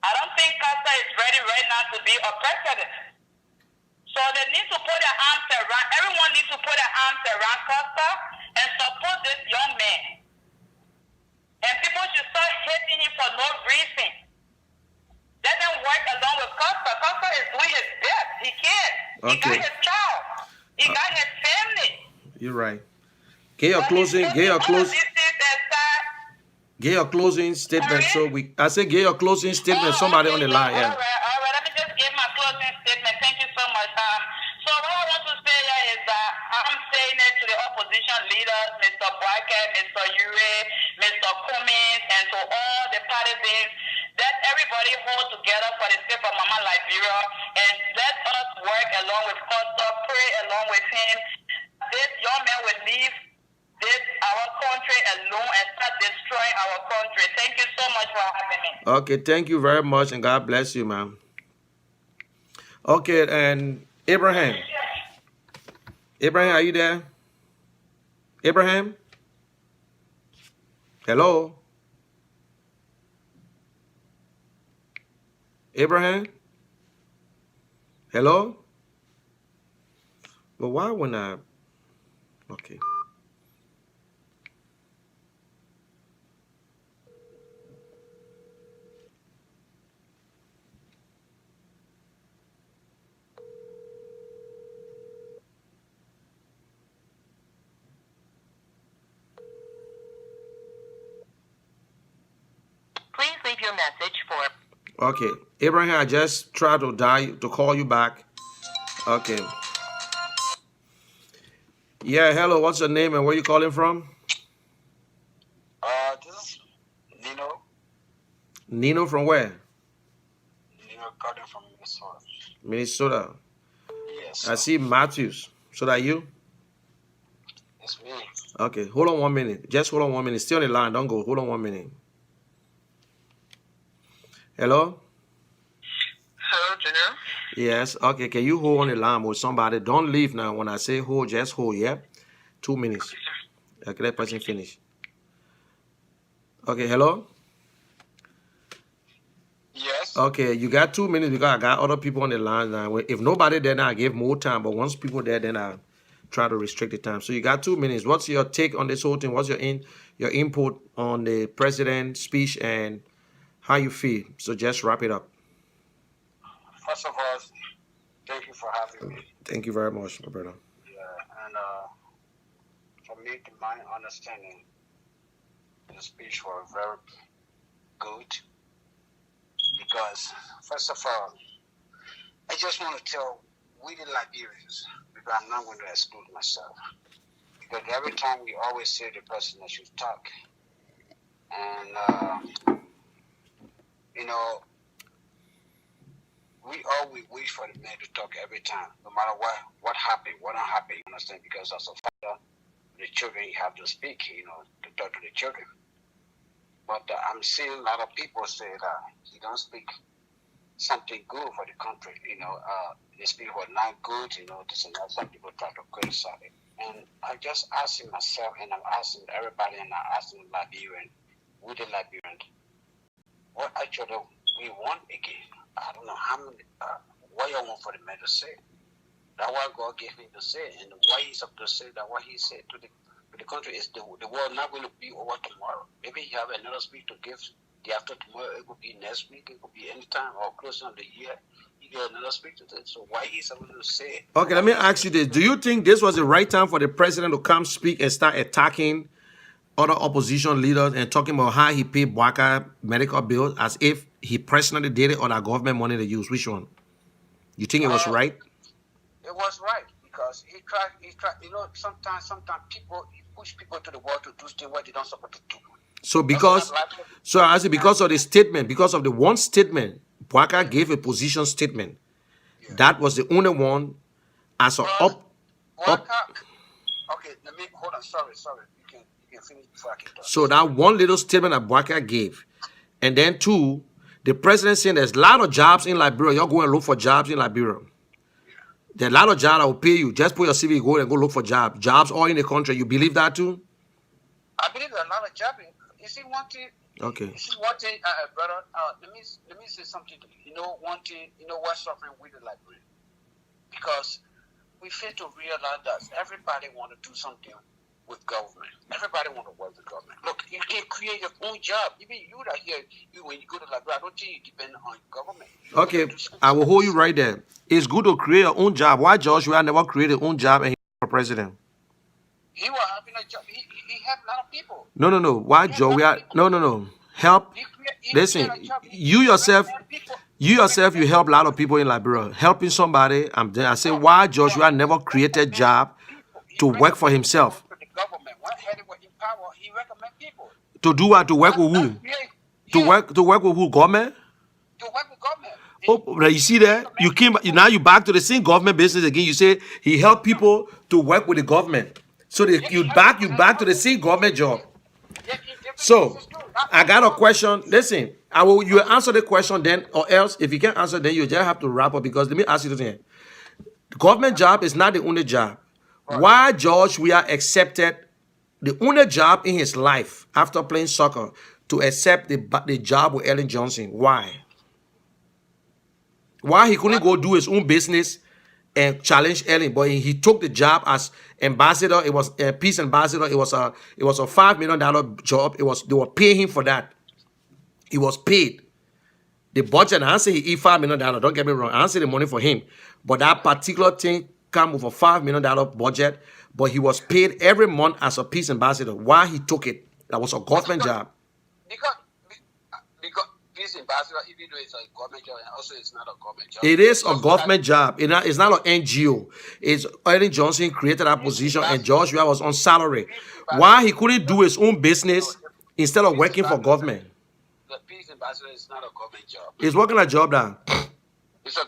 I don't think Costa is ready right now to be a president. So they need to put their arms around, everyone needs to put their arms around Costa and support this young man. And people should start hating him for no reason. Let them work along with Costa. Costa is doing his best. He can. He got Okay. his child. He got his family. You're right. Get your But closing. he's Get your putting all close. of these things aside. Get your closing statement. Sorry? So I say get your closing statement. Oh, Somebody okay, on the yeah, line. Yeah. all right. Let me just give my closing statement. Thank you so much. So what I want to say here is that I'm saying it to the opposition leaders, Mr. Brackett, Mr. Ure, Mr. Cummings, and to all the partisans, that everybody hold together for the sake of Mama Liberia, and let us work along with Costa, pray along with him. This young man will leave our country alone and start destroying our country. Thank you so much for having me. Okay. Thank you very much, and God bless you, ma'am. Okay, and Abraham. Abraham, are you there? Abraham? Hello? Abraham? Hello? But why when I... Okay. Please leave your message for... Okay. Abraham, I just tried to call you back. Okay. Yeah, hello. What's your name and where you calling from? This is Nino. Nino from where? Nino calling from Minnesota. Minnesota. Yes. I see Matthews. So that you? It's me. Okay. Hold on 1 minute. Just hold on 1 minute. Stay on the line. Don't go. Hold on 1 minute. Hello? Hello, Junior. Yes. Okay. Can you hold on the line with somebody? Don't leave now. When I say hold, just hold. Yeah. 2 minutes. Okay. Let person finish. Okay. Hello? Yes. Okay. You got 2 minutes because I got other people on the line now. If nobody there now, I give more time. But once people there, then I try to restrict the time. So you got 2 minutes. What's your take on this whole thing? What's your input on the president's speech and how you feel? So just wrap it up. First of all, thank you for having me. Thank you very much, my brother. Yeah, and for me, to my understanding, the speech was very good because, first of all, I just want to tell we the Liberians, because I'm not going to exclude myself, because every time we always say the person that should talk, and you know, we always wish for the man to talk every time, no matter what happened, what not happened, you understand? Because as a father, the children, you have to speak, you know, to talk to the children. But I'm seeing a lot of people say that he don't speak something good for the country, you know, the speech was not good, you know, this and that. Some people try to criticize it. And I'm just asking myself, and I'm asking everybody, and I'm asking Liberian, with the Liberian, what actually we want again. I don't know how many, what you want for the man to say. That's what God gave him to say, and why he's up to say that what he said to the country is the world not going to be over tomorrow. Maybe he have another speech to give the after tomorrow. It could be next week. It could be any time or close on the year. He get another speech to say. So why he's able to say? Okay, let me ask you this: do you think this was the right time for the president to come speak and start attacking other opposition leaders and talking about how he paid Bwaka medical bills as if he personally did it or that government money to use? Which one? You think it was right? It was right because he tried. You know, sometimes people push people to the wall to do things what they don't supposed to do. So because, so I say because of the statement, because of the one statement, Bwaka gave a position statement. Yeah. That was the only one as a up. Okay, let me hold on. Sorry. You can finish before I can talk. So that one little statement that Bwaka gave, and then two, the president saying there's a lot of jobs in Liberia. You're going to look for jobs in Liberia. There are a lot of jobs that will pay you. Just put your CV, go and go look for jobs. Jobs all in the country. You believe that too? I believe there are a lot of jobs. You see one thing. Okay. You see one thing, brother. Let me say something to you. You know one thing. You know what's suffering with the Liberia, because we fail to realize that everybody want to do something with government. Everybody want to work with government. Look, you can create your own job. Even you that here, when you go to Liberia, I don't think you depend on government. Okay, I will hold you right there. It's good to create your own job. Why Joshua never created his own job and he was president? He was having a job. He helped a lot of people. No. Why Joshua? No. Help. Listen, you yourself, you help a lot of people in Liberia. Helping somebody, I say, why Joshua never created job to work for himself? The government, when he was in power, he recommend people. To do what? To work with who? To work with who? Government? To work with government. Oh, you see that? Now you back to the same government business again. You say he helped people to work with the government. So you back to the same government job. So I got a question. Listen, you answer the question then, or else if you can't answer, then you just have to wrap up, because let me ask you this thing. The government job is not the only job. Why George we are accepted the only job in his life after playing soccer to accept the job with Ellen Johnson? Why? Why he couldn't go do his own business and challenge Ellen, but he took the job as ambassador. It was a peace ambassador. It was a $5 million job. They were paying him for that. He was paid. The budget, I say he eat $5 million. Don't get me wrong. I say the money for him, but that particular thing come with a $5 million budget. But he was paid every month as a peace ambassador. Why he took it? That was a government job. Because peace ambassador, even though it's a government job, and also it's not a government job. It is a government job. It's not an NGO. It's Ellen Johnson created that position, and Joshua was on salary. Why he couldn't do his own business instead of working for government? The peace ambassador is not a government job. He's working a job now. It's an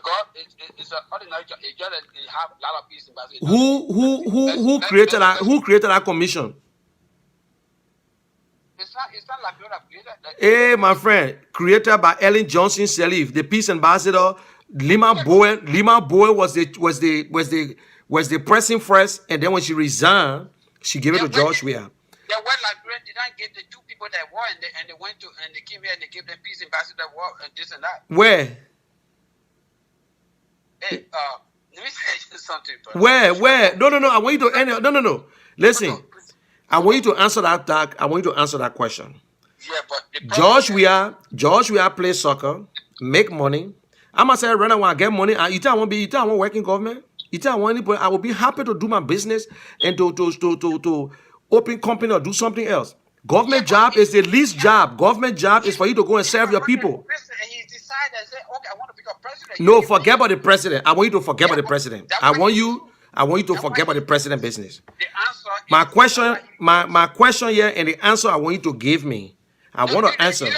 ordinary job. It's just that they have a lot of peace ambassadors. Who created that commission? It's not like you're created. Hey, my friend, created by Ellen Johnson Sirleaf, the peace ambassador. Lima Bowen was the person first, and then when she resigned, she gave it to George Weah. The one Liberian did not get the two people that were, and they went to, and they came here and they gave them peace ambassador war and this and that. Where? Hey, let me say you something. Where? No. I want you to end. No. Listen, I want you to answer that. I want you to answer that question. Yeah, but George Weah play soccer, make money. I must say, right now, when I get money, you tell I won't work in government. You tell I want anybody. I will be happy to do my business and to open company or do something else. Government job is the least job. Government job is for you to go and serve your people. And he decided and said, okay, I want to become president. No, forget about the president. I want you to forget about the president. I want you to forget about the president business. The answer my question here and the answer I want you to give me. I want to answer.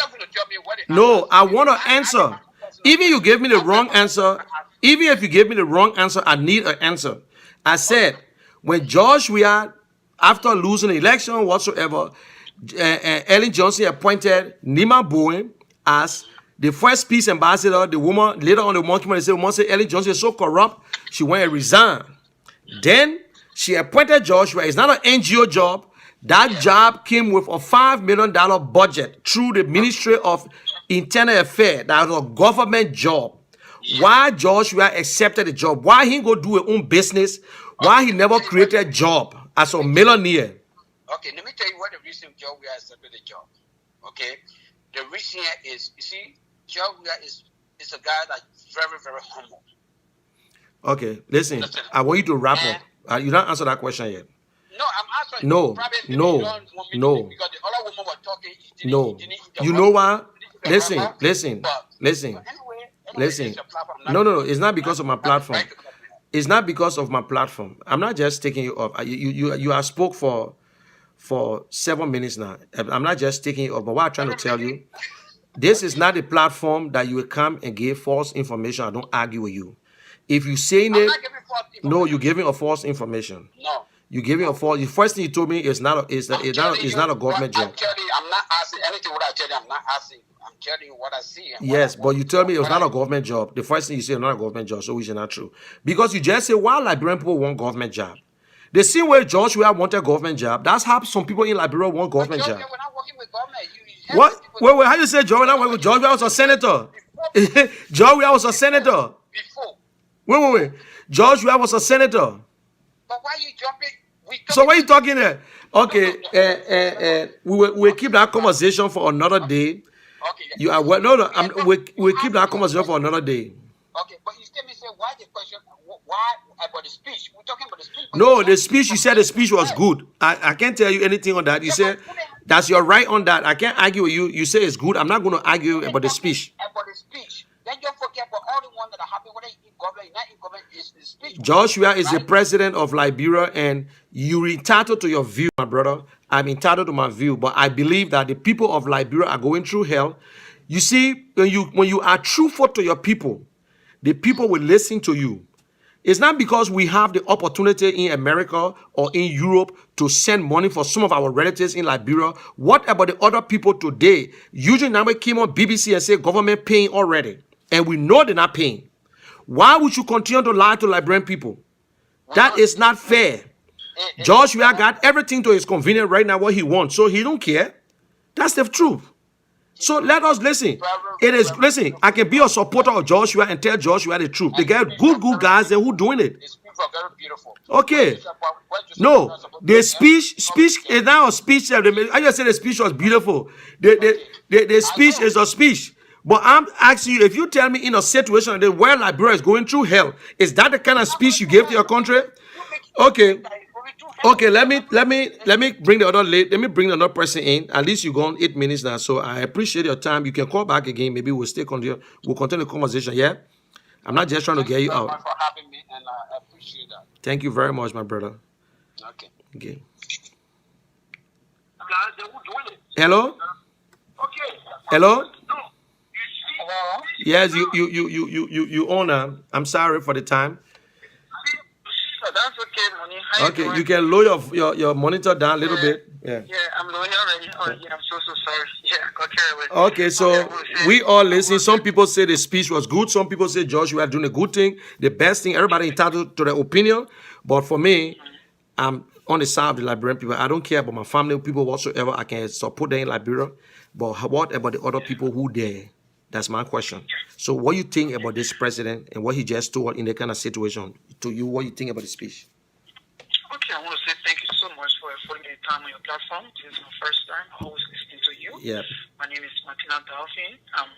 No, I want to answer. Even you give me the wrong answer, even if you give me the wrong answer, I need an answer. I said, when George Weah, after losing the election whatsoever, Ellen Johnson appointed Nima Bowen as the first peace ambassador. The woman, later on the woman said Ellen Johnson is so corrupt, she went and resigned. Then she appointed George Weah. It's not an NGO job. That job came with a $5 million budget through the Ministry of Internal Affairs. That was a government job. Why George Weah accepted the job? Why he go do his own business? Why he never created a job as a millionaire? Okay, let me tell you what the reason George Weah accepted the job. Okay, the reason is, you see, George Weah is a guy that's very, very humble. Okay, listen, I want you to wrap up. You don't answer that question yet. No, I'm answering. No. Because the other woman was talking. You know what? Listen. No. It's not because of my platform. It's not because of my platform. I'm not just taking you off. You have spoke for 7 minutes now. I'm not just taking you off. But what I'm trying to tell you, this is not a platform that you will come and give false information. I don't argue with you. If you're saying it, no, you're giving a false information. No. You're giving a false. The first thing you told me is not a government job. I'm telling you, I'm not asking anything. What I tell you, I'm not asking. I'm telling you what I see. Yes, but you tell me it was not a government job. The first thing you say is not a government job, so which is not true. Because you just say, why Liberian people want government job? The same way George Weah wanted a government job, that's how some people in Liberia want government job. We're not working with government. What? Wait, how you say George Weah working with George Weah was a senator? George Weah was a senator. Before. Wait. George Weah was a senator. But why you jumping? So what are you talking there? Okay, we'll keep that conversation for another day. Okay. You are well. No, we'll keep that conversation for another day. Okay, but you still may say why the question? Why about the speech? We're talking about the speech. No, the speech. You said the speech was good. I can't tell you anything on that. You said that's your right on that. I can't argue with you. You say it's good. I'm not going to argue about the speech. About the speech. Then don't forget about all the ones that are happening, whether in government, not in government, is the speech. Joshua is the president of Liberia, and you're entitled to your view, my brother. I'm entitled to my view, but I believe that the people of Liberia are going through hell. You see, when you are truthful to your people, the people will listen to you. It's not because we have the opportunity in America or in Europe to send money for some of our relatives in Liberia. What about the other people today? Usually now we came on BBC and say government paying already, and we know they're not paying. Why would you continue to lie to Liberian people? That is not fair. Joshua got everything to his convenience right now, what he wants, so he don't care. That's the truth. So let us listen. It is, listen, I can be a supporter of Joshua and tell Joshua the truth. They got good guys there who doing it. Okay. No, the speech is now a speech. I just said the speech was beautiful. The speech is a speech. But I'm asking you, if you tell me in a situation that where Liberia is going through hell, is that the kind of speech you give to your country? Okay. Okay, let me bring the other let me bring another person in. At least you gone 8 minutes now, so I appreciate your time. You can call back again. Maybe we'll continue the conversation. Yeah, I'm not just trying to get you out. For having me, and I appreciate that. Thank you very much, my brother. Okay. Okay. Okay. Hello. Hello. Hello. Yes, you owner. I'm sorry for the time. That's okay, money. How Okay, doing? you can lower your monitor down a little bit. Yeah. Yeah, I'm lowering already. Oh, yeah, I'm so sorry. Yeah, got carried away. Okay, so we all listen. Some people say the speech was good. Some people say Joshua doing a good thing, the best thing. Everybody entitled to their opinion. But for me, I'm on the side of the Liberian people. I don't care about my family, people whatsoever. I can support them in Liberia. But what about the other people who there? That's my question. So what you think about this president and what he just told in the kind of situation? To you, what you think about the speech? Okay, I want to say thank you so much for affording me time on your platform. This is my first time always listening to you. Yeah. My name is Martina Dolphin. I'm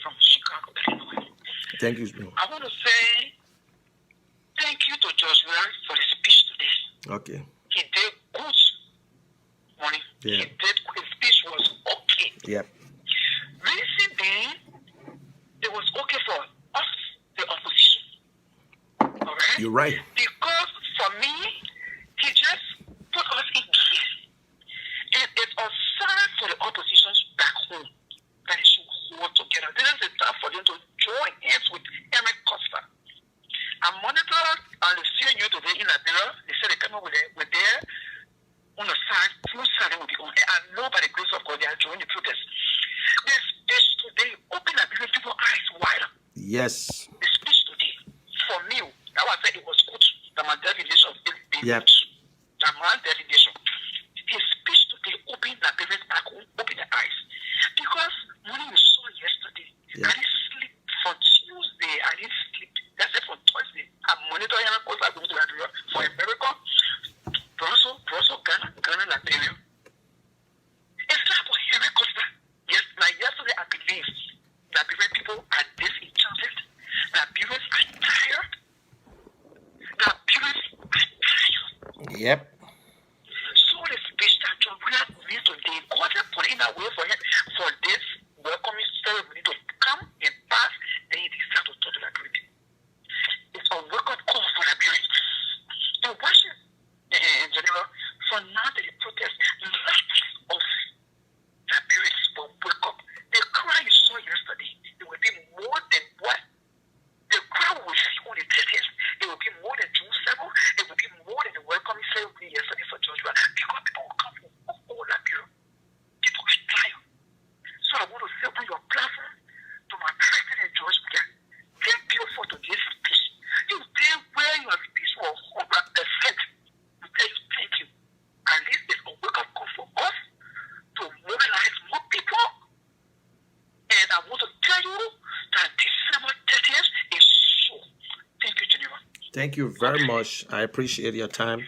from Chicago, Illinois. Thank you. I want to say thank you to Joshua for the speech today. Okay. He did good money. Yeah. His speech was okay. Yeah. Reason being, it was okay for us, the opposition. All right? You're right. Because for me, he just put us in gear. And it's a sign for the oppositions back home that they should hold together. This is the time for them to join hands with Eric Costa. I monitored on the CNU today in Liberia. They said they came up with their on the side, full side will be on. And I know by the grace of God they are joining the protest. The speech today opened Liberian people's eyes wider. Yes. The speech today, for me, I would say it was good. The man definition is the Yep. The man definition. His speech today opened Liberians back home, opened their eyes. Because when we saw yesterday, Yeah. I didn't sleep from Tuesday, I didn't sleep. That's it from Thursday. I'm monitoring because I'm going to Liberia for America, Brussels, Ghana, Liberia. It's not for Henry Costa. Yes, like yesterday, I believe Liberian people are disenchanted. Liberians are tired. Liberians are tired. Yep. So the speech that John Willard made today, God has put in a way for him for this welcoming ceremony to come and pass, then he decided to talk to Liberian people. It's a wake-up call for Liberians. And Washington, in general, for now the protest, lots of Liberians will wake up. The cry you saw yesterday, it will be more than what the crowd will see on the 30th. It will be more than June 7th. It will be more than the welcoming ceremony yesterday for Joshua. Because people will come from all Liberia. People are tired. So I want to say on your platform to my president, George Bush, thank you for today's speech. You tell where your speech was 100%. We tell you thank you. At least it's a wake-up call for us to mobilize more people. And I want to tell you that December 30th is so. Thank you, Geneva. Thank you very much. I appreciate your time.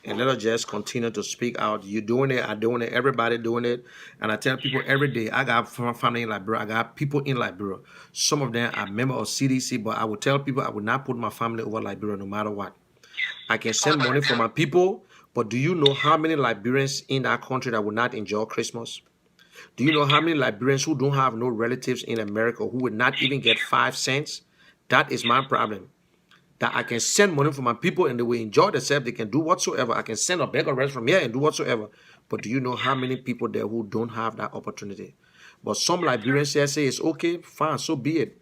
And let us just continue to speak out. You doing it, I doing it, everybody doing it. And I tell people every day, I got family in Liberia, I got people in Liberia. Some of them are members of CDC, but I will tell people I will not put my family over Liberia no matter what. I can send money for my people, but do you know how many Liberians in that country that will not enjoy Christmas? Do you know how many Liberians who don't have no relatives in America who will not even get 5 cents? That is my problem. That I can send money for my people and they will enjoy themselves. They can do whatsoever. I can send a bag of rice from here and do whatsoever. But do you know how many people there who don't have that opportunity? But some Liberians here say it's okay, fine, so be it.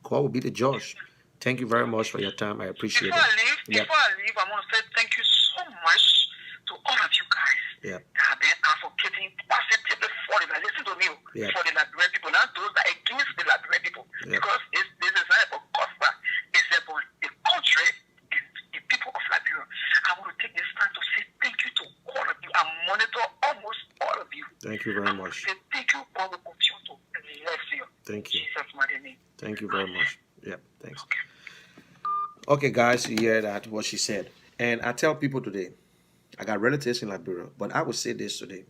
God will be the judge. Thank you very much for your time. I appreciate Before it. before I leave, I want to say thank you so much to all of you guys Yeah. that have been advocating positively for the, listen to me, Yeah. for the Liberian people, not those that are against the Liberian people. Yeah. Because this is not about Costa, it's about the country and the people of Liberia. I want to take this time to say thank you to all of you. I monitor almost all of you. Thank you very much. Say thank you. God will continue to bless you. Thank you. Jesus' mighty name. Thank you very much. Yeah, thanks. Okay, guys, you hear that, what she said. And I tell people today, I got relatives in Liberia, but I would say this today.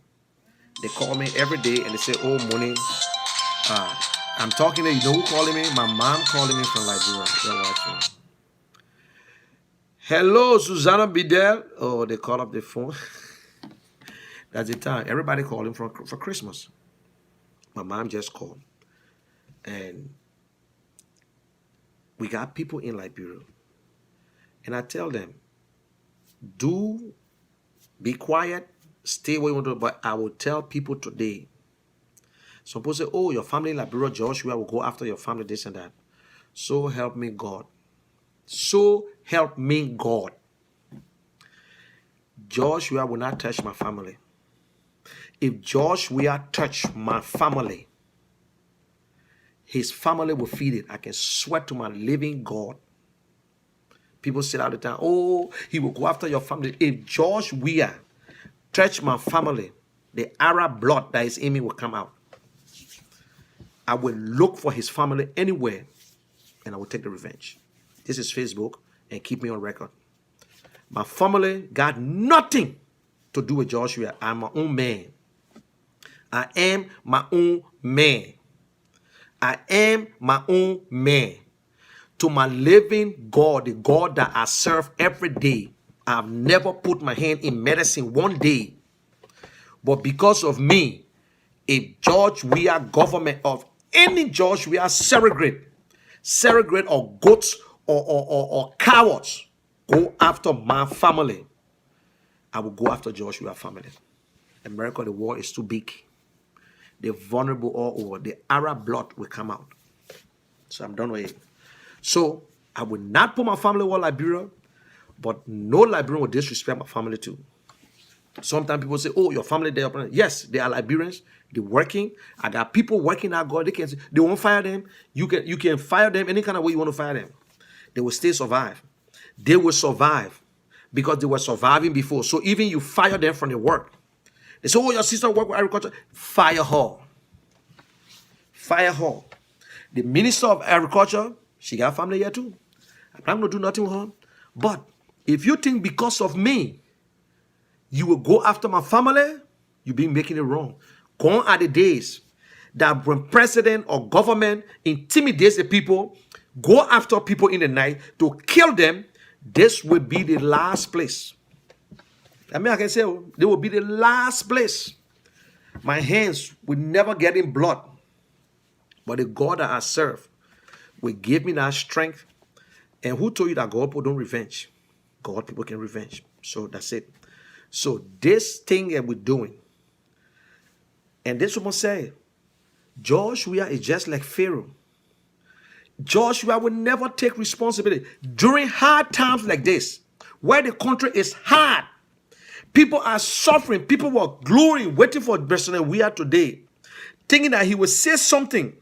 They call me every day and they say, oh, morning. I'm talking to you know who calling me? My mom calling me from Liberia. They're watching. Hello, Susanna Bidel. Oh, they call up the phone. That's the time. Everybody calling for Christmas. My mom just called. And we got people in Liberia. And I tell them, do be quiet, stay where you want to, but I will tell people today. Some people say, oh, your family in Liberia, Joshua will go after your family, this and that. So help me God. So help me God. Joshua will not touch my family. If Joshua touch my family, his family will feed it. I can swear to my living God. People say all the time, oh, he will go after your family. If George Weah touch my family, the Arab blood that is in me will come out. I will look for his family anywhere and I will take the revenge. This is Facebook and keep me on record. My family got nothing to do with Joshua. I'm my own man. I am my own man. I am my own man. To my living God, the God that I serve every day, I've never put my hand in medicine one day. But because of me, if George Weah government of any George Weah surrogate or goats or cowards go after my family, I will go after George Weah family. America, the war is too big. They're vulnerable all over. The Arab blood will come out. So I'm done with it. So I will not put my family over Liberia, but no Liberian will disrespect my family too. Sometimes people say, oh, your family there. Yes, they are Liberians. They're working. I got people working at God. They won't fire them. You can fire them any kind of way you want to fire them. They will still survive. They will survive because they were surviving before. So even you fire them from their work. They say, oh, your sister work with agriculture. Fire her. Fire her. The Minister of Agriculture, she got family here too. I'm not doing nothing with her. But if you think because of me, you will go after my family, you've been making it wrong. Gone are the days that when president or government intimidates the people, go after people in the night to kill them, this will be the last place. I mean, I can say, they will be the last place. My hands will never get in blood. But the God that I serve will give me that strength. And who told you that God people don't revenge? God people can revenge. So that's it. So this thing that we're doing, and this woman say, Joshua is just like Pharaoh. Joshua will never take responsibility. During hard times like this, where the country is hard, people are suffering, people were glorying, waiting for President Weah today, thinking that he would say something.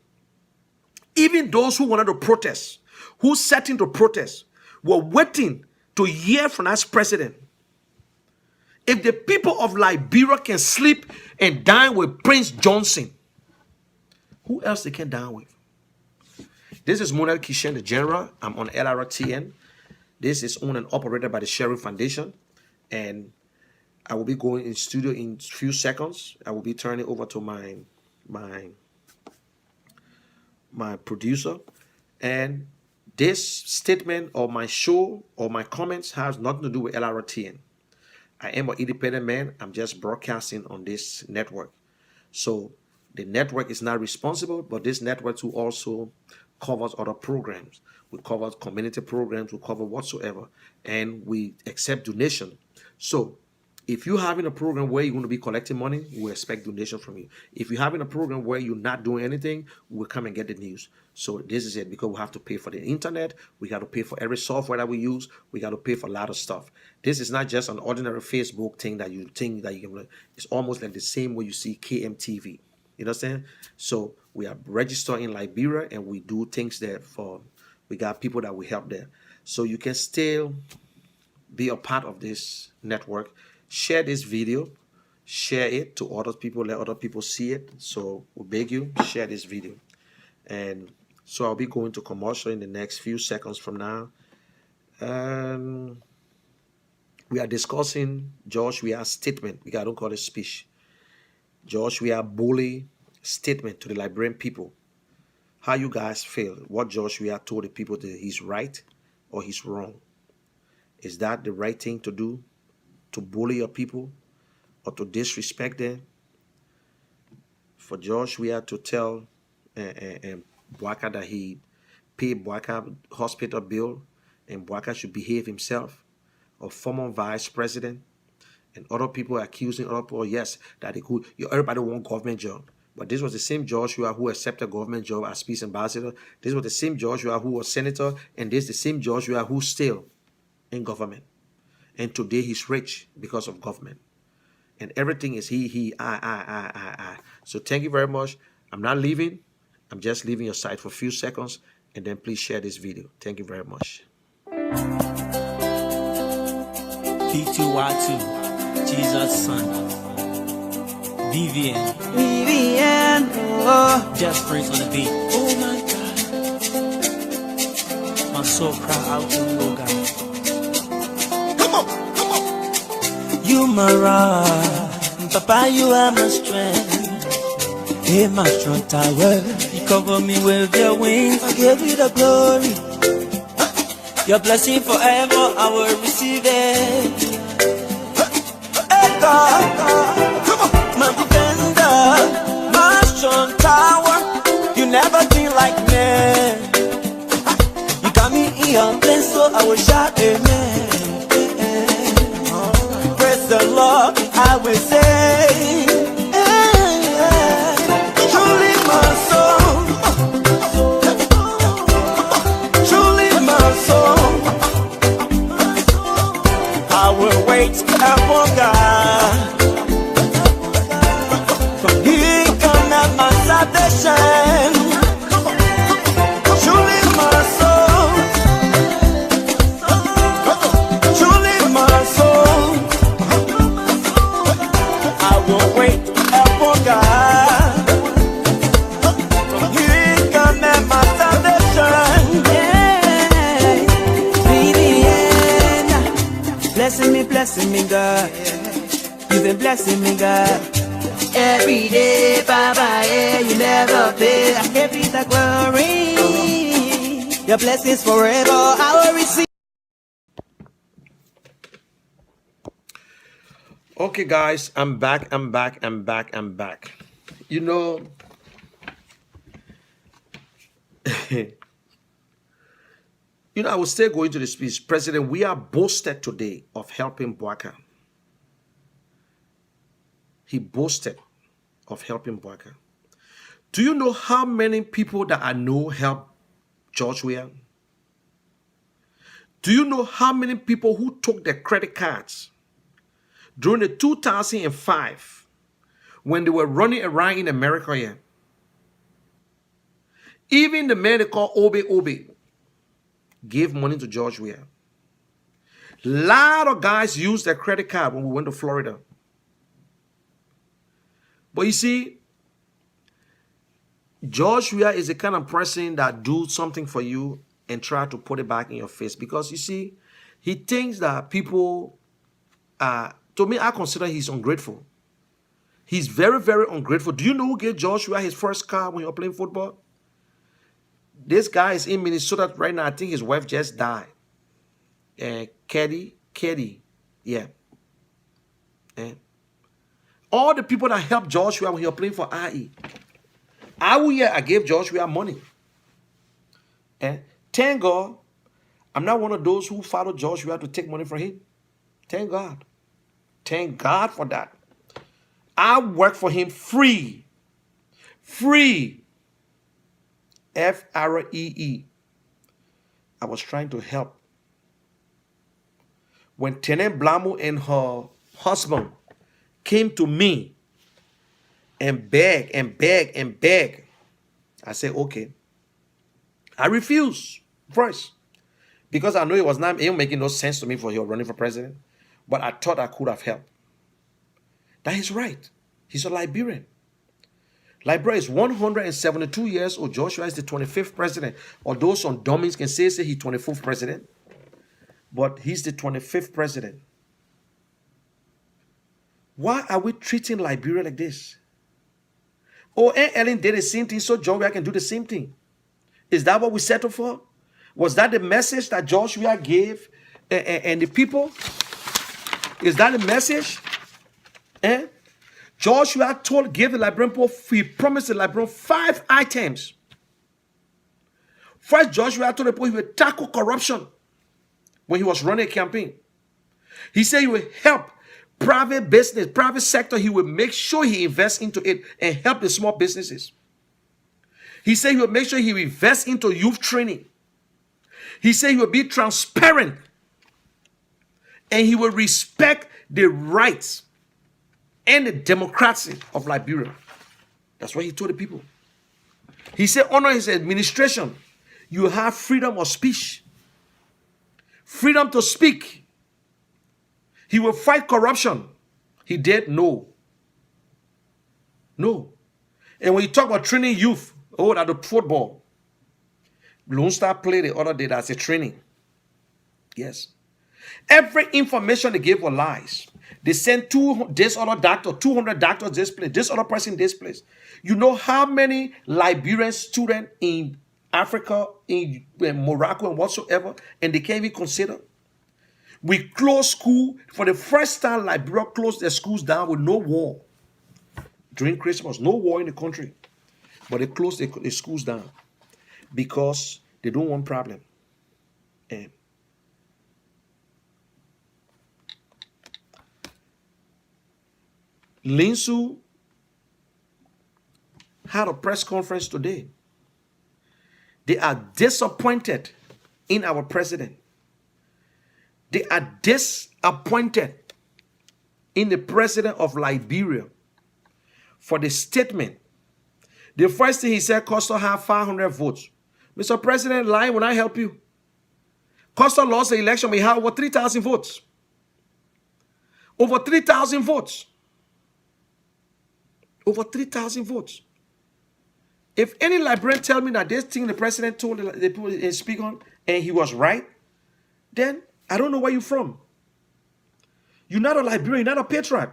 Even those who wanted to protest, who set into protest, were waiting to hear from us president. If the people of Liberia can sleep and dine with Prince Johnson, who else they can dine with? This is Monel Kishen, the general. I'm on LRTN. This is owned and operated by the Sheriff Foundation. And I will be going in studio in a few seconds. I will be turning over to my producer, and this statement or my show or my comments has nothing to do with LRTN. I am an independent man. I'm just broadcasting on this network. So the network is not responsible, but this network too also covers other programs. We cover community programs, we cover whatsoever, and we accept donation. So if you're having a program where you're going to be collecting money, we expect donation from you. If you're having a program where you're not doing anything, we'll come and get the news. So this is it, because we have to pay for the internet. We got to pay for every software that we use. We got to pay for a lot of stuff. This is not just an ordinary Facebook thing that you think that you can. It's almost like the same way you see KMTV. You understand? So we are registered in Liberia, and we do things there for. We got people that we help there. So you can still be a part of this network. Share this video, share it to other people, let other people see it. So we beg you, share this video. And so I'll be going to commercial in the next few seconds from now. We are discussing George Weah's statement. I don't call it speech. George Weah bully statement to the Liberian people. How you guys feel? What George Weah told the people, that he's right or he's wrong? Is that the right thing to do? To bully your people or to disrespect them? For George Weah to tell Bouaka that he paid Bouaka hospital bill and Bouaka should behave himself, or former vice president, and other people accusing other people, yes, that they could, everybody want government job. But this was the same George Weah who accepted government job as peace ambassador. This was the same George Weah who was senator, and this is the same George Weah who's still in government. And today he's rich because of government. And everything is he, I. So thank you very much. I'm not leaving. I'm just leaving your side for a few seconds. And then please share this video. Thank you very much. P2Y2, Jesus' son. Vivian, oh, just praise on the beat. oh my God. My soul cry out to you, oh God. You my rock, Papa, you are my strength. Hey, my strong tower. You cover me with your wings. I give you the glory. Your blessing forever, I will receive it. Hey, God, come on, my defender, my strong tower. You never been like me. You got me in your place, so I will shout amen. Praise the Lord, I will say, truly my soul, truly my soul, I will wait upon God, from He come at my salvation. Truly my soul, truly my soul, I will wait upon God, from He come at my salvation. Yeah, blessing me, God. You've been blessing me, God. Every day, Baba, yeah, you never fail. I give you the glory. Your blessings forever, I will receive. Okay, guys, I'm back. You know, I was still going to the speech. President, we are boasted today of helping Bouaka. He boasted of helping Bouaka. Do you know how many people that I know help George Weah? Do you know how many people who took their credit cards during the 2005 when they were running around in America here? Even the man they call Obe gave money to George Weah. A lot of guys used their credit card when we went to Florida. But you see, George Weah is the kind of person that do something for you and try to put it back in your face. Because you see, he thinks that people To me, I consider he's ungrateful. He's very, very ungrateful. Do you know who gave Joshua his first car when he was playing football? This guy is in Minnesota right now. I think his wife just died. Katie. Yeah. All the people that helped Joshua when he was playing for IE. I gave Joshua money. Thank God, I'm not one of those who follow Joshua to take money from him. Thank God. Thank God for that. I work for him free. Free. Free. I was trying to help. When Tene Blamo and her husband came to me and beg, I said, okay. I refused first because I know it was not even making no sense to me for him running for president, but I thought I could have helped. That is right. He's a Liberian. Liberia is 172 years old. Joshua is the 25th president. Although some dummies can say he's 24th president, but he's the 25th president. Why are we treating Liberia like this? Oh, Aunt Ellen did the same thing, so Joshua can do the same thing. Is that what we settled for? Was that the message that Joshua gave and the people? Is that the message? Joshua gave the Liberian people, he promised the Liberian 5 items. First, Joshua told the people he would tackle corruption when he was running a campaign. He said he would help private business, private sector. He would make sure he invests into it and help the small businesses. He said he would make sure he would invest into youth training. He said he would be transparent and he would respect the rights and the democracy of Liberia. That's what he told the people. He said, under his administration, you have freedom of speech. Freedom to speak. He will fight corruption. He did no. No. And when you talk about training youth, that the football. Lone Star played the other day, that's a training. Yes. Every information they gave were lies. They sent this other doctor, 200 doctors this place, this other person this place. You know how many Liberian students in Africa, in Morocco and whatsoever, and they can't even consider? We closed school. For the first time, Liberia closed their schools down with no war. During Christmas, no war in the country. But they closed the schools down because they don't want problem. Linsu had a press conference today. They are disappointed in our president. They are disappointed in the president of Liberia for the statement. The first thing he said, Costa have 500 votes. Mr. President, lie when I help you. Costa lost the election. We have over 3,000 votes. Over 3,000 votes. Over 3,000 votes. If any Liberian tell me that this thing the president told the people speak on and he was right, then I don't know where you're from. You're not a Liberian, you're not a patriot.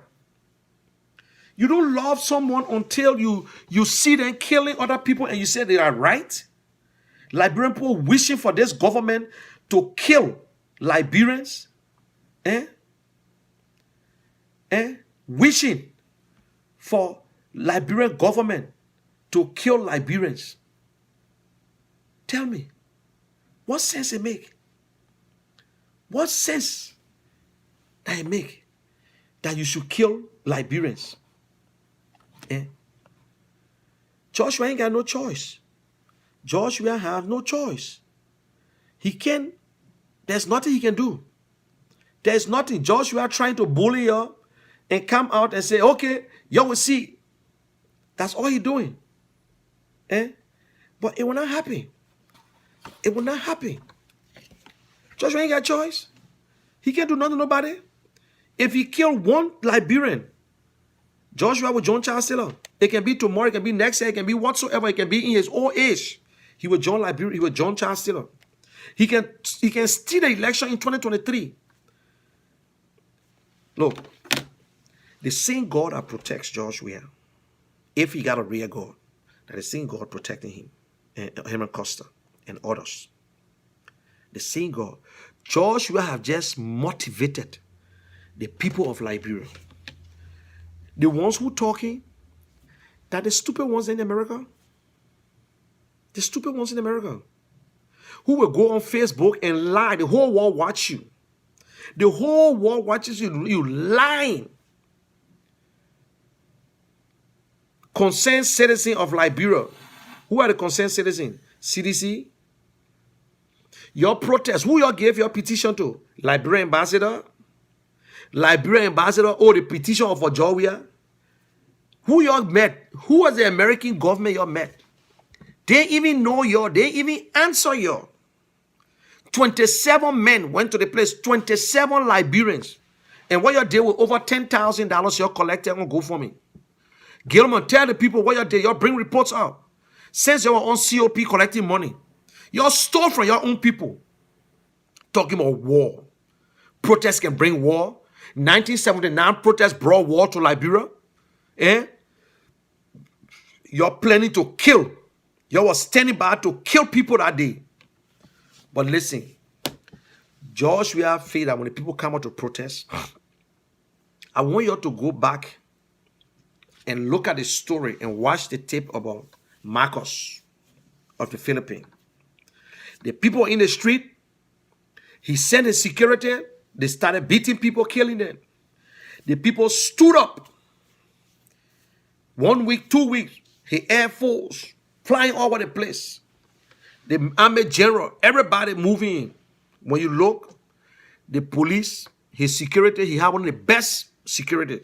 You don't love someone until you see them killing other people and you say they are right. Liberian people wishing for this government to kill Liberians. Wishing for Liberian government to kill Liberians. Tell me, what sense it make? What sense does it make that you should kill Liberians? Joshua ain't got no choice. Joshua have no choice. There's nothing he can do. There's nothing. Joshua trying to bully you and come out and say, okay, you will see. That's all he's doing. But it will not happen. It will not happen. Joshua ain't got a choice. He can't do nothing to nobody. If he killed one Liberian, Joshua will join Charles Taylor. It can be tomorrow, it can be next year, it can be whatsoever, it can be in his old age. He will join Liberia, he will join Charles Taylor. He can steal the election in 2023. Look, The same God that protects George Weah, if he got a real God, that the same God protecting him, and Herman Costa and others. The same God. George Weah have just motivated the people of Liberia. The ones who talking, that the stupid ones in America, the stupid ones in America, who will go on Facebook and lie. The whole world watch you. The whole world watches you. You lying. Concerned citizen of Liberia. Who are the concerned citizens? CDC. Your protest. Who you gave your petition to? Liberia ambassador. Liberia ambassador. Oh, the petition of Georgia. Who you met? Who was the American government you met? They even know you. They even answer you. 27 men went to the place. 27 Liberians. And what you did with over $10,000 you collected on GoFundMe. Gilman, tell the people what you did. You bring reports out. Since you were on COP collecting money, you stole from your own people. Talking about war. Protests can bring war. 1979 protests brought war to Liberia. Eh? You're planning to kill. You were standing by to kill people that day. But listen, George, we have faith that when the people come out to protest, I want you to go back and look at the story and watch the tape about Marcos of the Philippines. The people in the street, he sent his security, they started beating people, killing them. The people stood up. 1 week, 2 weeks, the Air Force flying all over the place. The Army General, everybody moving in. When you look, the police, his security, he had one of the best security.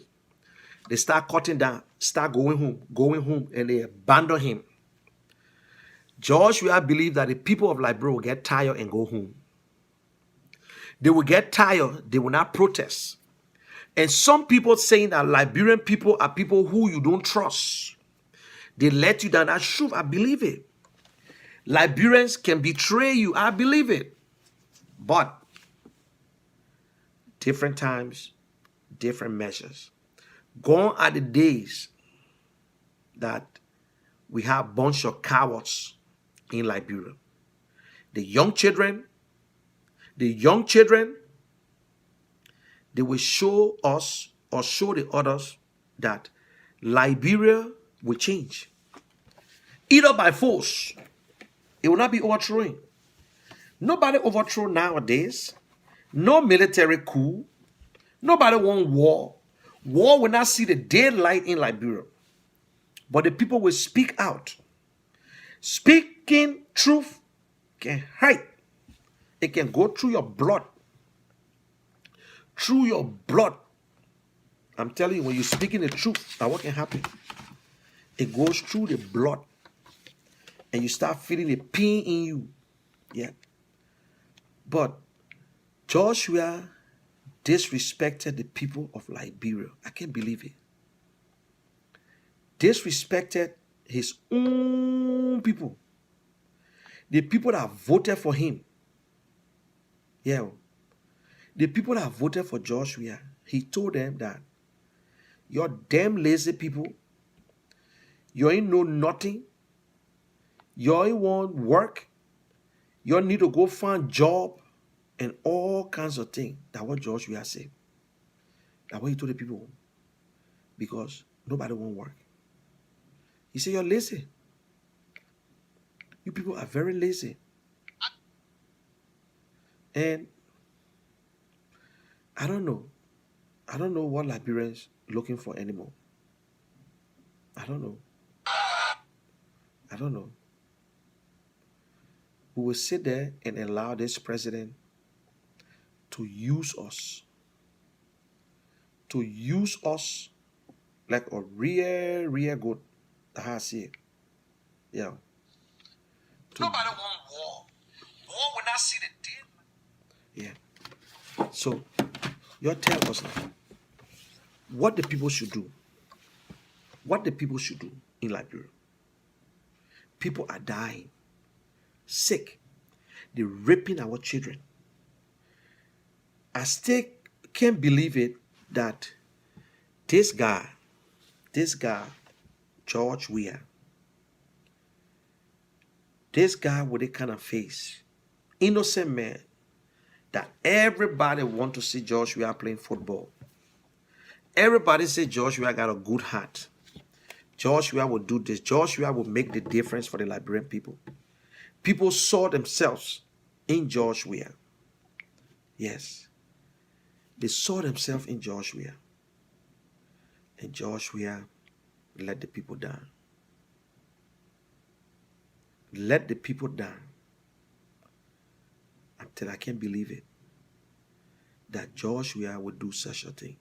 They start cutting down, start going home, and they abandon him. George, I believe that the people of Liberia will get tired and go home. They will get tired, they will not protest. And some people saying that Liberian people are people who you don't trust. They let you down. That's true, I believe it. Liberians can betray you, I believe it. But different times, different measures. Gone are the days that we have a bunch of cowards in Liberia. The young children, they will show us or show the others that Liberia will change. Either by force, it will not be overthrown. Nobody overthrown nowadays. No military coup. Nobody want war. War will not see the daylight in Liberia. But the people will speak out. Speaking truth can hurt. It can go through your blood. Through your blood. I'm telling you, when you're speaking the truth, now what can happen? It goes through the blood. And you start feeling the pain in you. Yeah. But Joshua disrespected the people of Liberia. I can't believe it. Disrespected his own people. The people that voted for him. Yeah. The people that voted for Joshua, he told them that you're damn lazy people. You ain't know nothing. You ain't want work. You need to go find job and all kinds of things. That's what Joshua said. That's what he told the people. Because nobody want work. He said, you're lazy. You people are very lazy. And I don't know. I don't know what Liberians looking for anymore. I don't know. I don't know. We will sit there and allow this president to use us. To use us like a real good. How I see it. Yeah. Nobody want war. War will not see the deal. Yeah. So, you tell us now what the people should do. What the people should do in Liberia. People are dying. Sick. They're raping our children. I still can't believe it that This guy, George Weah, this guy with a kind of face, innocent man, that everybody want to see George Weah playing football. Everybody say George Weah got a good heart. George Weah will do this. George Weah will make the difference for the Liberian people. People saw themselves in George Weah. Yes. They saw themselves in George Weah. And George Weah let the people down. Let the people down. Until I can't believe it. That George Weah would do such a thing.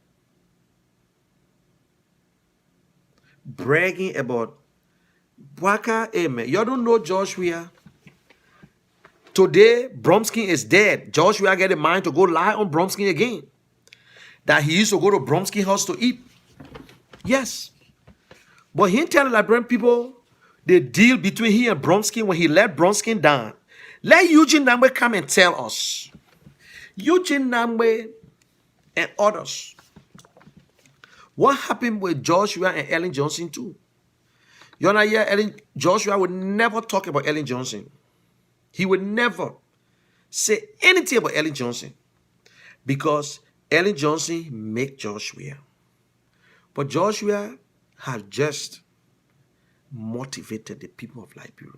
Bragging about Waka, amen. You don't know George Weah. Today, Bromsky is dead. George Weah get a mind to go lie on Bromsky again. That he used to go to Bromsky house to eat. Yes. But he tell the Liberian people the deal between he and Bromsky when he let Bromsky down. Let Eugene Namwe come and tell us. Eugene Namwe and others. What happened with Joshua and Ellen Johnson too? You know, Joshua would never talk about Ellen Johnson. He would never say anything about Ellen Johnson. Because Ellen Johnson make Joshua. But Joshua had just motivated the people of Liberia.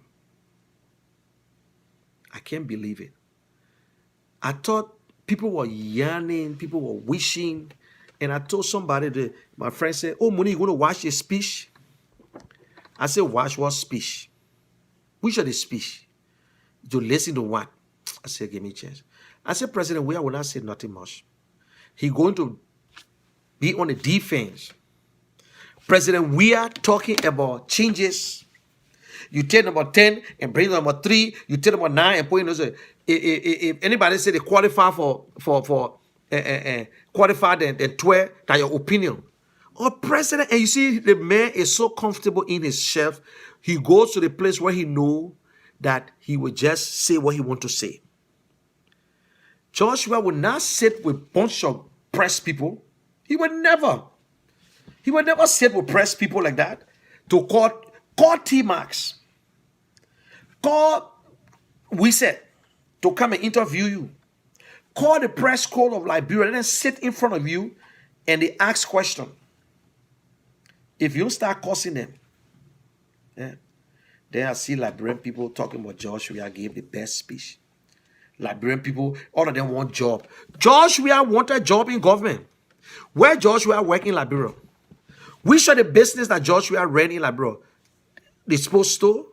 I can't believe it. I thought people were yearning, people were wishing. And I told somebody, my friend said, oh, Moni, you going to watch your speech? I said, watch what speech? Which of the speech? To listen to what? I said, give me a chance. I said, President Weah will not say nothing much. He's going to be on the defense. President Weah talking about changes. You take number 10 and bring number 3. You take number 9 and put in. If anybody say they qualify for qualified and 12, that's your opinion. Or president, and you see the man is so comfortable in his shelf, he goes to the place where he knows that he will just say what he wants to say. Joshua will not sit with a bunch of press people. He would never sit with press people like that to call T-Max. Call Wise to come and interview you. Call the press corps of Liberia and then sit in front of you and they ask questions. If you start cursing them, then I see Liberian people talking about Joshua gave the best speech. Liberian people, all of them want job. Joshua wanted a job in government. Where Joshua work in Liberia? Which are the business that Joshua ran in Liberia? The sports store?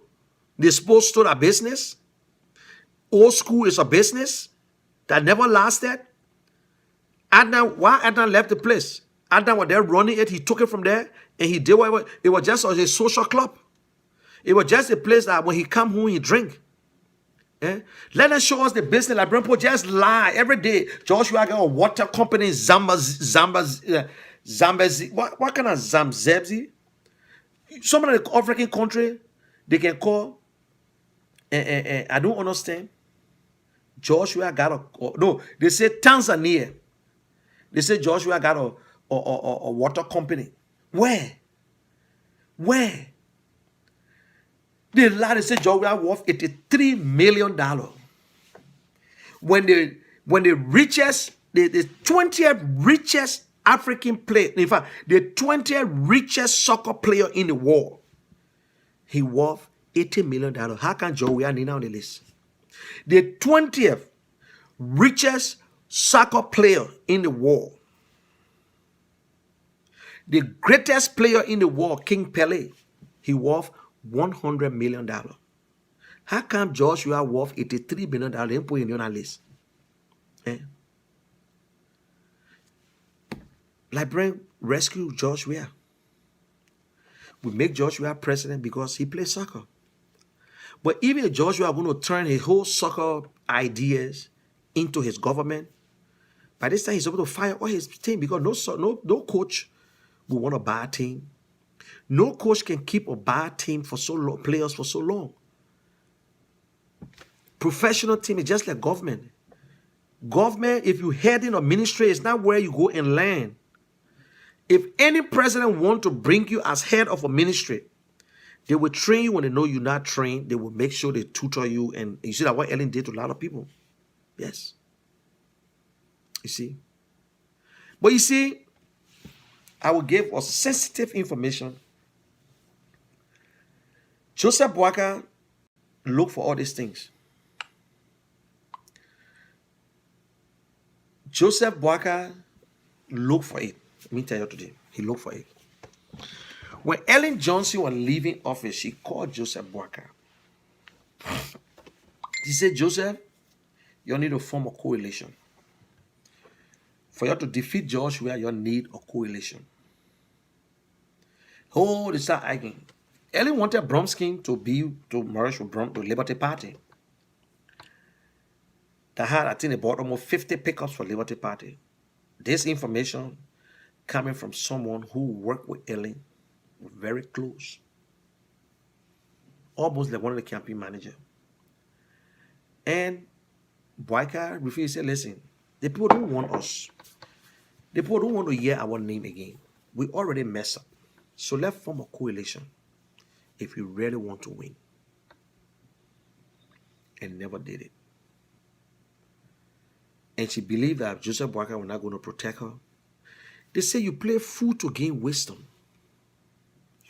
The sports store a business? Old school is a business that never lasted. Adnan, why Adnan left the place? Adnan was there running it. He took it from there and he did whatever. It was just a social club. It was just a place that when he come home, he drink. Let us show us the business. Liberian people just lie every day. Joshua got a water company, Zambezi. What kind of Zambezi? Some of the African country, they can call, I don't understand. Joshua got no, they say Tanzania. They say Joshua got a water company. Where? The lad said Joshua worth $83 million. When the richest, the 20th richest African player, in fact, the 20th richest soccer player in the world, he worth $80 million. How can Joshua be on the list? The 20th richest soccer player in the world, the greatest player in the world, King Pele, he worth $100 million. How come Joshua worth $83 million and put in your list? Liberian rescue Joshua. We make Joshua president because he plays soccer. But even if Joshua is going to turn his whole soccer ideas into his government, by this time he's able to fire all his team because no coach will want a bad team. No coach can keep a bad team for so long, players for so long. Professional team is just like government. Government, if you head in a ministry, it's not where you go and learn. If any president want to bring you as head of a ministry, they will train you when they know you're not trained. They will make sure they tutor you. And you see that what Ellen did to a lot of people. Yes. You see. But you see, I will give us sensitive information. Joseph Boakai looked for all these things. Joseph Boakai looked for it. Let me tell you today. He looked for it. When Ellen Johnson was leaving office, she called Joseph Boakai. She said, Joseph, you need to form a coalition. For you to defeat George Weah, you need a coalition. Oh, they start arguing. Ellen wanted Bromskin to merge with the Liberty Party. That had, I think, they bought almost 50 pickups for Liberty Party. This information coming from someone who worked with Ellen very close. Almost like one of the campaign manager. And Boakai refused to say, listen, the people don't want us. The people don't want to hear our name again. We already messed up. So let's form a coalition if we really want to win. And never did it. And she believed that Joseph Boakai was not going to protect her. They say you play fool to gain wisdom.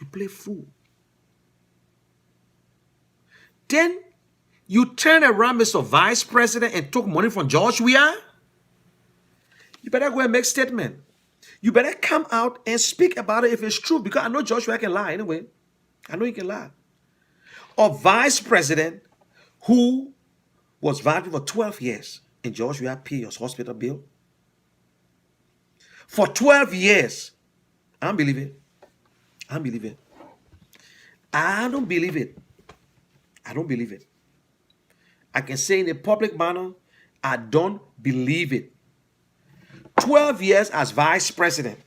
You play fool. Then you turn around, Mr. Vice President, and took money from George Weah. You better go and make statement. You better come out and speak about it if it's true, because I know George Weah can lie anyway. I know he can lie. A vice president who was valued for 12 years and George Weah paid his hospital bill. For 12 years. I don't believe it. I don't believe it. I don't believe it. I don't believe it. I can say in a public manner, I don't believe it. 12 years as vice president.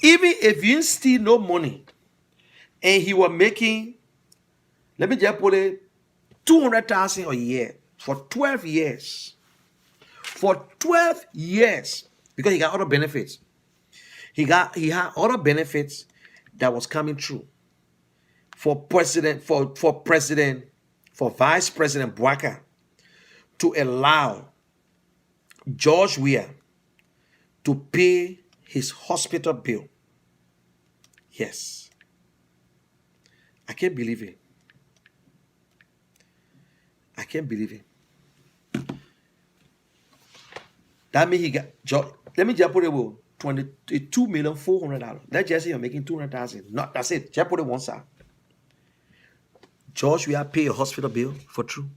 Even if you didn't steal no money and he was making, let me just put it, 200,000 a year for 12 years. For 12 years. Because he got other benefits. He had other benefits that was coming through. For Vice President Boakai to allow George Weah to pay his hospital bill. Yes. I can't believe it. I can't believe it. That means he got, let me just put it with $22,400,000. Let's just say you're making $200,000. Not, that's it. Just put it one side. George, we have paid a hospital bill for true.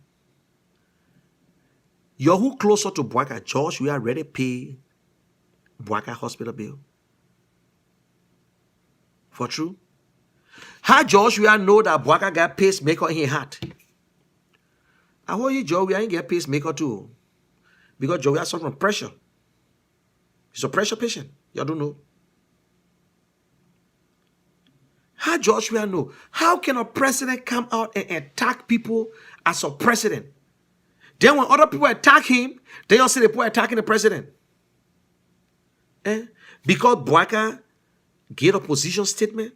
You're who closer to Boakai? George, we already pay Boakai hospital bill. For true. How George, we know that Boakai got pacemaker in his heart? I hold you, George, we ain't get pacemaker too. Because George, we are suffering from pressure. He's a pressure patient. You don't know. How George we know? How can a president come out and attack people as a president? Then when other people attack him, they all say the people attacking the president. Because Boakai gave a position statement.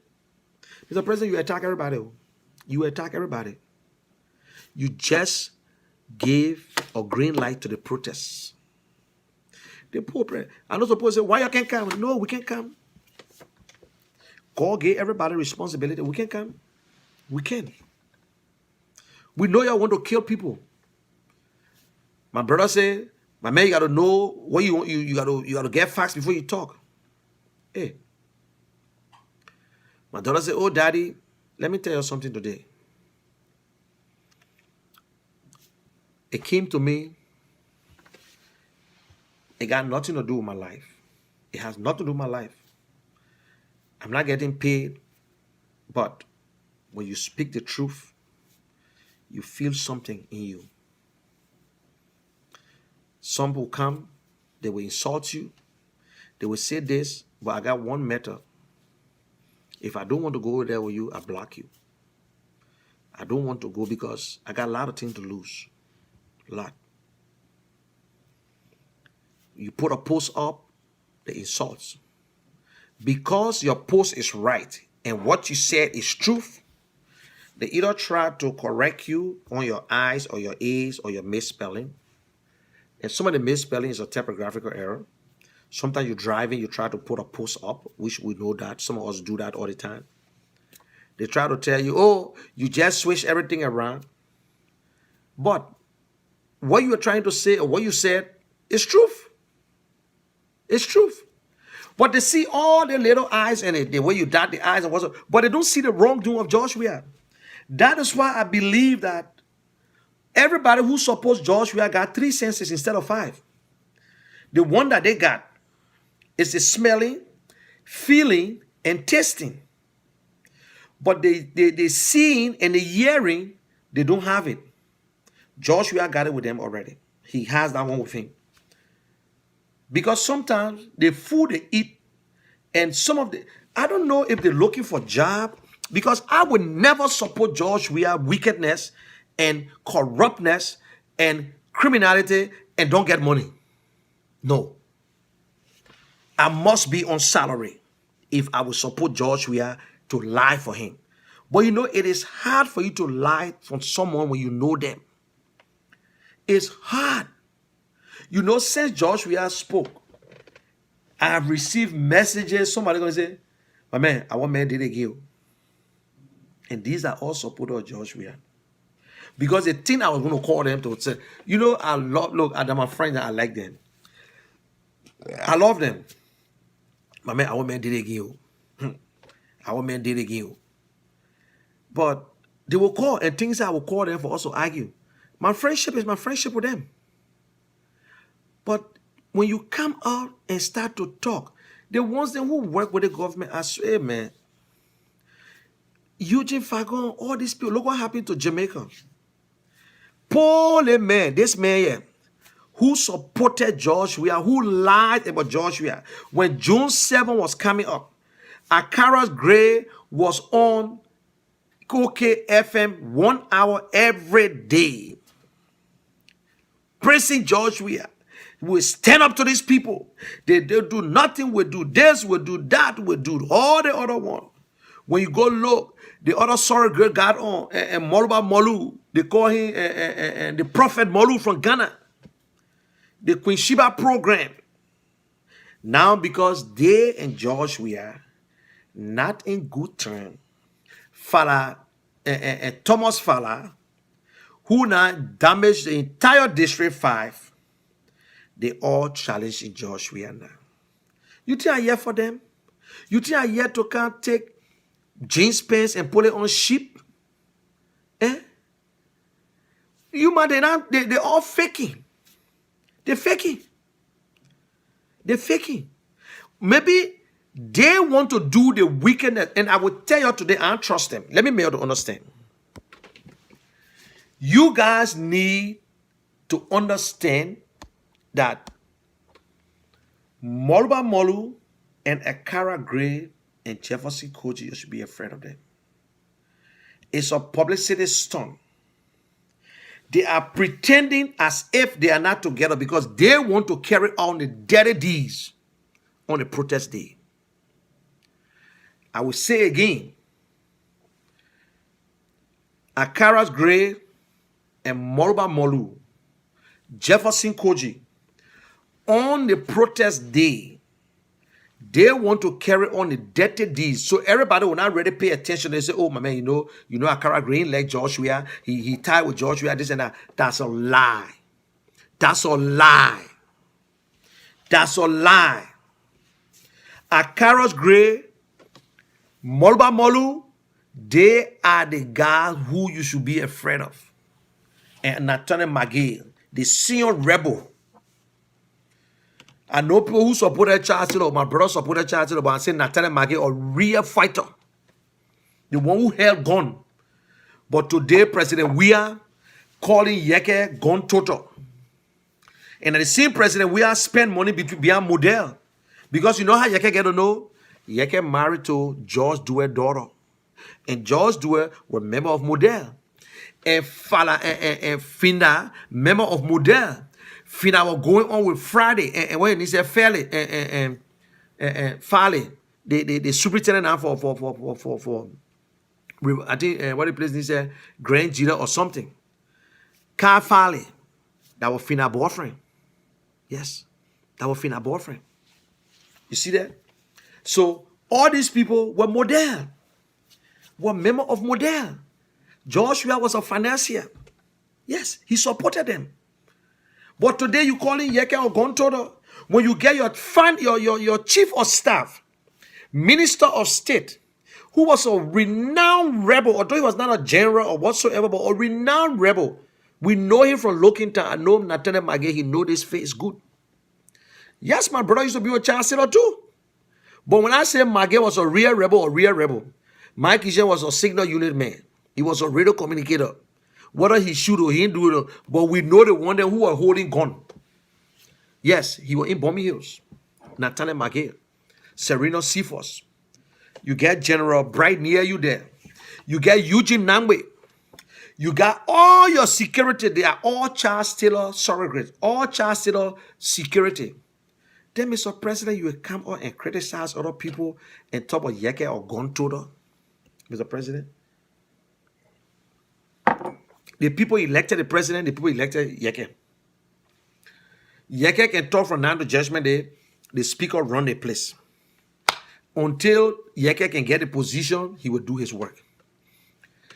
Mr. President, you attack everybody. You attack everybody. You just gave a green light to the protests. The poor president. I know supposed to say, why you can't come? No, we can't come. God gave everybody responsibility. We can come. We can. We know y'all want to kill people. My brother said, my man, you gotta know what you want. You gotta get facts before you talk. Hey. My daughter said, oh daddy, let me tell you something today. It came to me. It got nothing to do with my life. It has nothing to do with my life. I'm not getting paid, but when you speak the truth, you feel something in you. Some will come, they will insult you, they will say this, but I got one method. If I don't want to go there with you, I block you. I don't want to go because I got a lot of things to lose. A lot. You put a post up, the insults. because your post is right and what you said is truth, they either try to correct you on your I's or your A's or your misspelling. And some of the misspelling is a typographical error. Sometimes you're driving, you try to put a post up, which we know that. Some of us do that all the time. They try to tell you, oh, you just switch everything around. But what you are trying to say or what you said is truth. It's truth. But they see all the little I's in it, the way you dot the I's and what's up, but they don't see the wrongdoing of Joshua. That is why I believe that everybody who supports Joshua got 3 senses instead of 5. The one that they got is the smelling, feeling, and tasting. But the seeing and the hearing, they don't have it. Joshua got it with them already. He has that one with him. Because sometimes the food they eat and some of the, I don't know if they're looking for job, because I would never support Joshua wickedness and corruptness and criminality and don't get money. No. I must be on salary if I will support Joshua to lie for him. But you know, it is hard for you to lie for someone when you know them. It's hard. You know, since Joshua spoke, I have received messages. Somebody going to say, my man, our man did it again. And these are all supporters of Joshua. Because the thing I was going to call them to say, you know, I love, look, they're my friends, I like them. I love them. My man, our man did it again. Our man did it again. But they will call, and things I will call them for us to argue. My friendship is my friendship with them. But when you come out and start to talk, the ones that who work with the government, I swear, man, Eugene Fagon, all these people, look what happened to Jamaica. Paul, man, this man here, who supported Joshua, who lied about Joshua. When June 7 was coming up, Akara's Gray was on Koke FM 1 hour every day. Praising Joshua. We stand up to these people. They do nothing. We do this, we do that, we do all the other one. When you go look, the other sorry girl got on, and Moluba Molu, they call him the Prophet Molu from Ghana. The Queen Sheba program. Now because they and Joshua not in good term, Fala and Thomas Fala, who now damaged the entire District 5, they all challenging Joshua now. You think I'm here for them? You think I'm here to come take jeans pants and put it on sheep? Eh? You man, they're all faking. They're faking. They're faking. Maybe they want to do the wickedness. And I will tell you today, I don't trust them. Let me make you understand. You guys need to understand that Moluba Molu and Akara Gray and Jefferson Koji, you should be afraid of them. It's a publicity stunt. They are pretending as if they are not together because they want to carry on the dirty deeds on the protest day. I will say again, Akara's Gray and Moluba Molu, Jefferson Koji, on the protest day, they want to carry on the dirty deeds. So everybody will not really pay attention. They say, oh, my man, you know, Akara Green like Joshua. He tied with Joshua, this and that. That's a lie. That's a lie. That's a lie. Akara's Gray, Moluba Molu, they are the guys who you should be afraid of. And Nathaniel McGill, the senior rebel. I know people who supported Charles Taylor, my brother supported Charles Taylor, but I say Nathaniel McGill, a real fighter. The one who held gun. But today, President Weah calling Yeke gun total. And at the same President Weah spend money behind model. Because you know how Yeke get to know? Yeke married to George Dewey's daughter. And George Dewey was a member of model. And Fala and Finda, member of model. Finna was going on with Friday and when he said Fairly and Farley, the superintendent now for I think what the place is Grand Gila or something. Car Farley, that was Fina boyfriend. Yes, that was Fina boyfriend. You see that? So all these people were model, were member of model. Joshua was a financier. Yes, he supported them. But today you call him Yeke or Gontodo. When you get your chief of staff, minister of state, who was a renowned rebel, although he was not a general or whatsoever, but a renowned rebel. We know him from Lokinta. I know Nathaniel Magay. He know this face good. Yes, my brother used to be a chancellor too. But when I say Magay was a real rebel, Mike Ishen was a signal unit man. He was a radio communicator. Whether he shoot or he didn't do it, but we know the one who were holding gun. Yes, he was in Bombi Hills. Nathaniel Magay, Sereno Cephas. You get General Bright near you there. You get Eugene Nangwe. You got all your security. They are all Charles Taylor surrogates. All Charles Taylor security. Then, Mr. President, you will come out and criticize other people and talk about Yeke or Gontodo, Mr. President. The people elected the president, the people elected Yeke. Yeke can talk from now to Judgment Day. The speaker run the place. Until Yeke can get a position, he will do his work.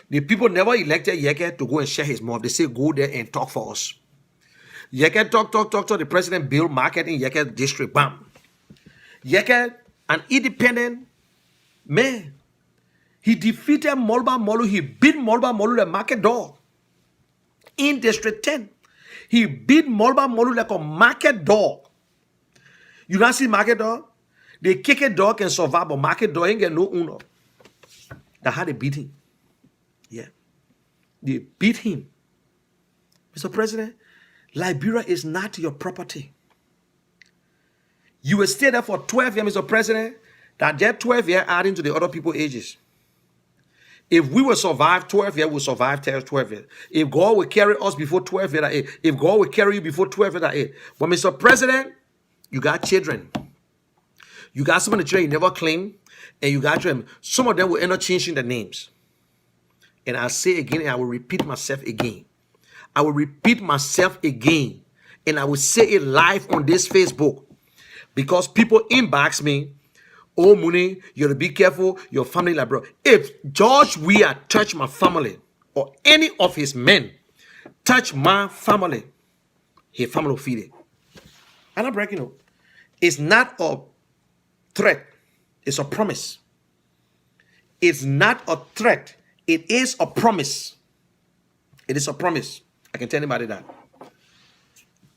The people never elected Yeke to go and share his mouth. They say, go there and talk for us. Yeke talk to the president, build market in Yeke district. Bam. Yeke, an independent man. He defeated Molba Molu. He beat Molba Molu, the market dog. In District 10. He beat Molba Molu like a market dog. You don't see market dog? The kick dog can survive, but market dog ain't get no owner. That's how they beat him. Yeah. They beat him. Mr. President, Liberia is not your property. You will stay there for 12 years, Mr. President. That get 12 years adding to the other people's ages. If we will survive 12 years, we'll survive 12 years. If God will carry us before 12 years, if God will carry you before 12 years, but Mr. President, you got children. You got some of the children you never claimed, and you got them. Some of them will end up changing the names. And I'll say again, and I will repeat myself again. I will repeat myself again, and I will say it live on this Facebook, because people inbox me, oh, Mooney, you have to be careful, your family, like, bro. If George Weah touch my family, or any of his men touch my family, his family will feed it. I'm not breaking up. It's not a threat. It's a promise. It's not a threat. It is a promise. It is a promise. I can tell anybody that.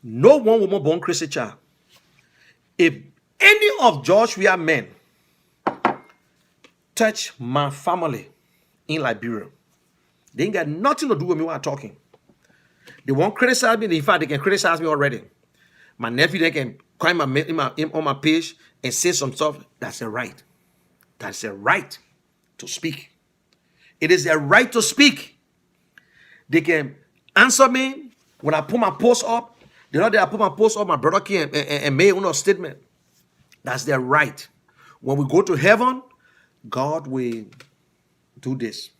No one will born Christian child. If any of George Weah men touch my family in Liberia, they ain't got nothing to do with me when I'm talking. They won't criticize me. In fact, they can criticize me already. My nephew, they can climb on my page and say some stuff. That's a right. That's a right to speak. It is a right to speak. They can answer me when I put my post up. The other day I put my post up, my brother came and made a statement. That's their right. When we go to heaven, God will do this.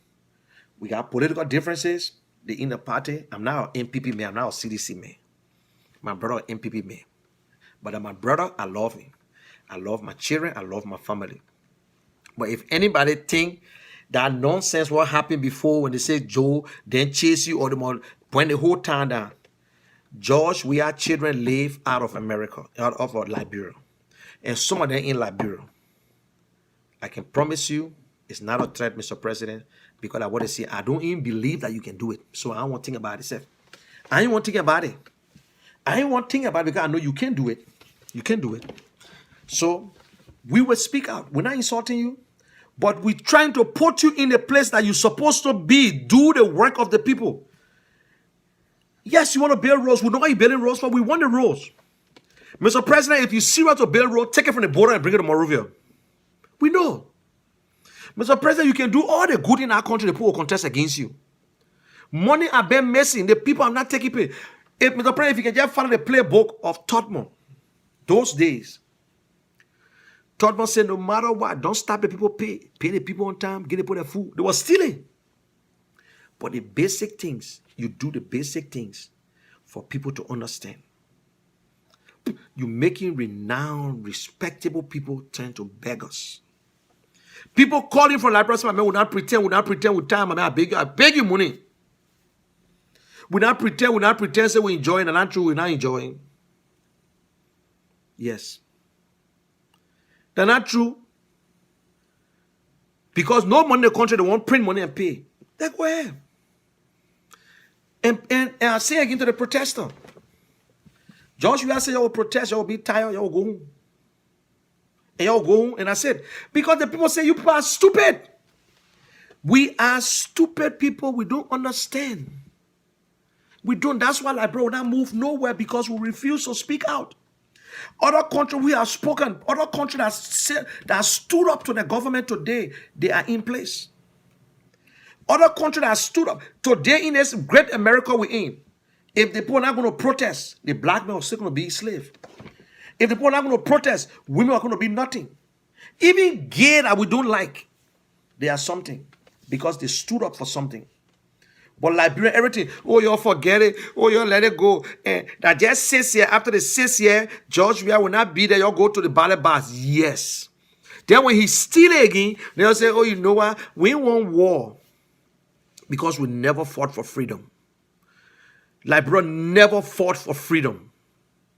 We got political differences. The inner party. I'm now an MPP man. I'm now a CDC man. My brother, MPP man. But my brother, I love him. I love my children. I love my family. But if anybody think that nonsense what happened before when they say Joe then chase you or the more point the whole town down. George, we are children live out of America, out of Liberia. And some of them in Liberia. I can promise you it's not a threat, Mr. President, because I want to say I don't even believe that you can do it. So I don't want to think about it, sir. I ain't want to think about it. I ain't want to think about it because I know you can do it. You can do it. So we will speak out. We're not insulting you, but we're trying to put you in the place that you're supposed to be. Do the work of the people. Yes, you want to build roads. We know why you're building roads, but we want the roads. Mr. President, if you're serious to build roads, take it from the border and bring it to Monrovia. We know. Mr. President, you can do all the good in our country, the people will contest against you. Money are being missing. The people are not taking pay. If, Mr. President, if you can just follow the playbook of Tottenham, those days, Third one said, no matter what, don't stop the people pay. Pay the people on time, get the people their food. They were stealing. But the basic things, you do the basic things for people to understand. You're making renowned, respectable people turn to beggars. People calling from Liberia, man, will not pretend with time. I beg you money. We not pretend, say we're enjoying, and not true, we're not enjoying. Yes. They're not true. Because no money in the country, they won't print money and pay. They go ahead. And I say again to the protester, Josh, you say you will protest, you will be tired, you will go home. And you will go home. And I said, because the people say you people are stupid. We are stupid people. We don't understand. We don't. That's why Liberia will not move nowhere, because we refuse to speak out. Other countries we have spoken, other countries that stood up to the government today, they are in place. Other countries that stood up today in this great America we're in, if the people are not going to protest, the black men are still going to be slaves. If the people are not going to protest, women are going to be nothing. Even gay that we don't like, they are something, because they stood up for something. But Liberia, everything, oh, you forget it, oh, you let it go. And that just 6 years, after the 6 years, George Weah will not be there, you'll go to the ballot box. Yes. Then when he's still again, they'll say, oh, you know what? We want war because we never fought for freedom. Liberia never fought for freedom.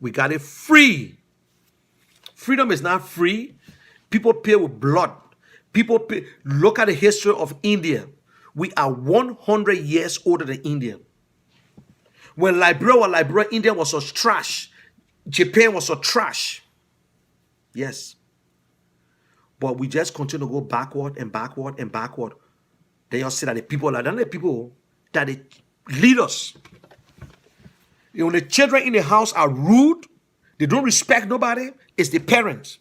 We got it free. Freedom is not free. People pay with blood. People pay. Look at the history of India. We are 100 years older than India. When Liberia was Liberia, India was so trash. Japan was so trash. Yes. But we just continue to go backward and backward and backward. Then you see that the people are not the people that they lead us. You know, the children in the house are rude. They don't respect nobody. It's the parents.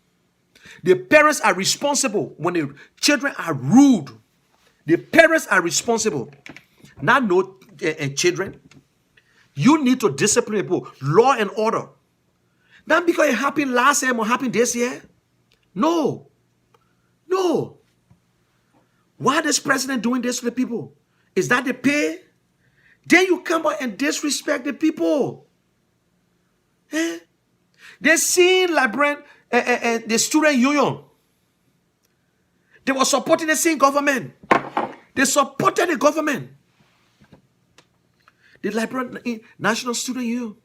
The parents are responsible when the children are rude. The parents are responsible. Not no children. You need to discipline people. Law and order. Not because it happened last year or happened this year. No. No. Why is this president doing this to the people? Is that the pay? Then you come out and disrespect the people. Eh? They seen Liberian, the student union. They were supporting the same government. They supported the government. The Liberian National Student Union.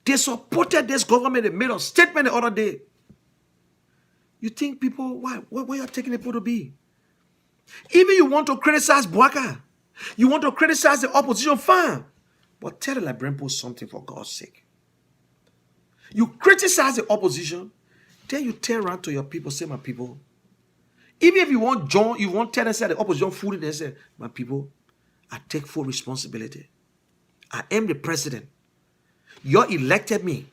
They supported this government. They made a statement the other day. You think people, why are you taking people to be? Even you want to criticize Bwaka. You want to criticize the opposition, fine. But tell the Liberian people something, for God's sake. You criticize the opposition, then you turn around to your people, say, my people, even if you want John, you want tell them, say the opposition food, they say, my people, I take full responsibility. I am the president. You elected me.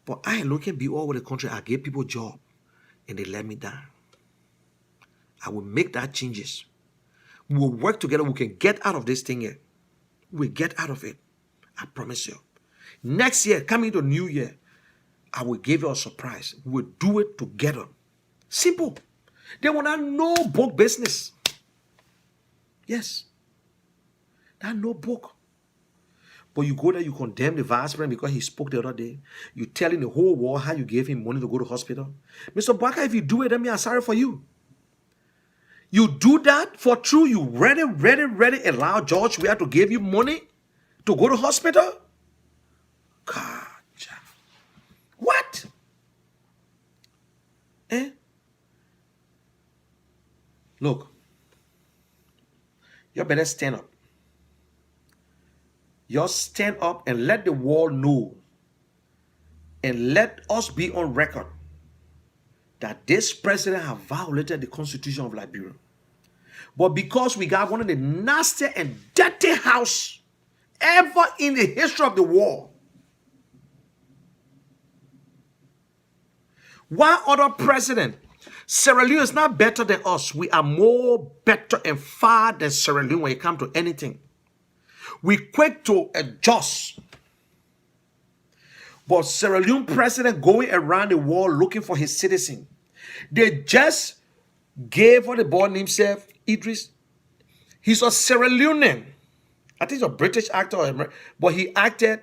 But I am looking be all over the country. I gave people job and they let me down. I will make that changes. We will work together. We can get out of this thing here. We'll get out of it. I promise you. Next year, coming to New Year, I will give you a surprise. We'll do it together. Simple. They will not know book business. Yes. Not no book. But you go there, you condemn the vice president because he spoke the other day. You telling the whole world how you gave him money to go to hospital. Mr. Baka, if you do it, then me, I'm sorry for you. You do that for true. You ready allow George Weah to give you money to go to hospital? God. What? Eh? Look. You better stand up. You stand up and let the world know. And let us be on record that this president have violated the Constitution of Liberia. But because we got one of the nastiest and dirty house ever in the history of the world, why other president? Sierra Leone is not better than us. We are more better and far than Sierra Leone when it comes to anything. We quick to adjust. But Sierra Leone president going around the world looking for his citizen. They just gave what the boy named himself Idris. He's a Sierra Leonean. I think he's a British actor, but he acted.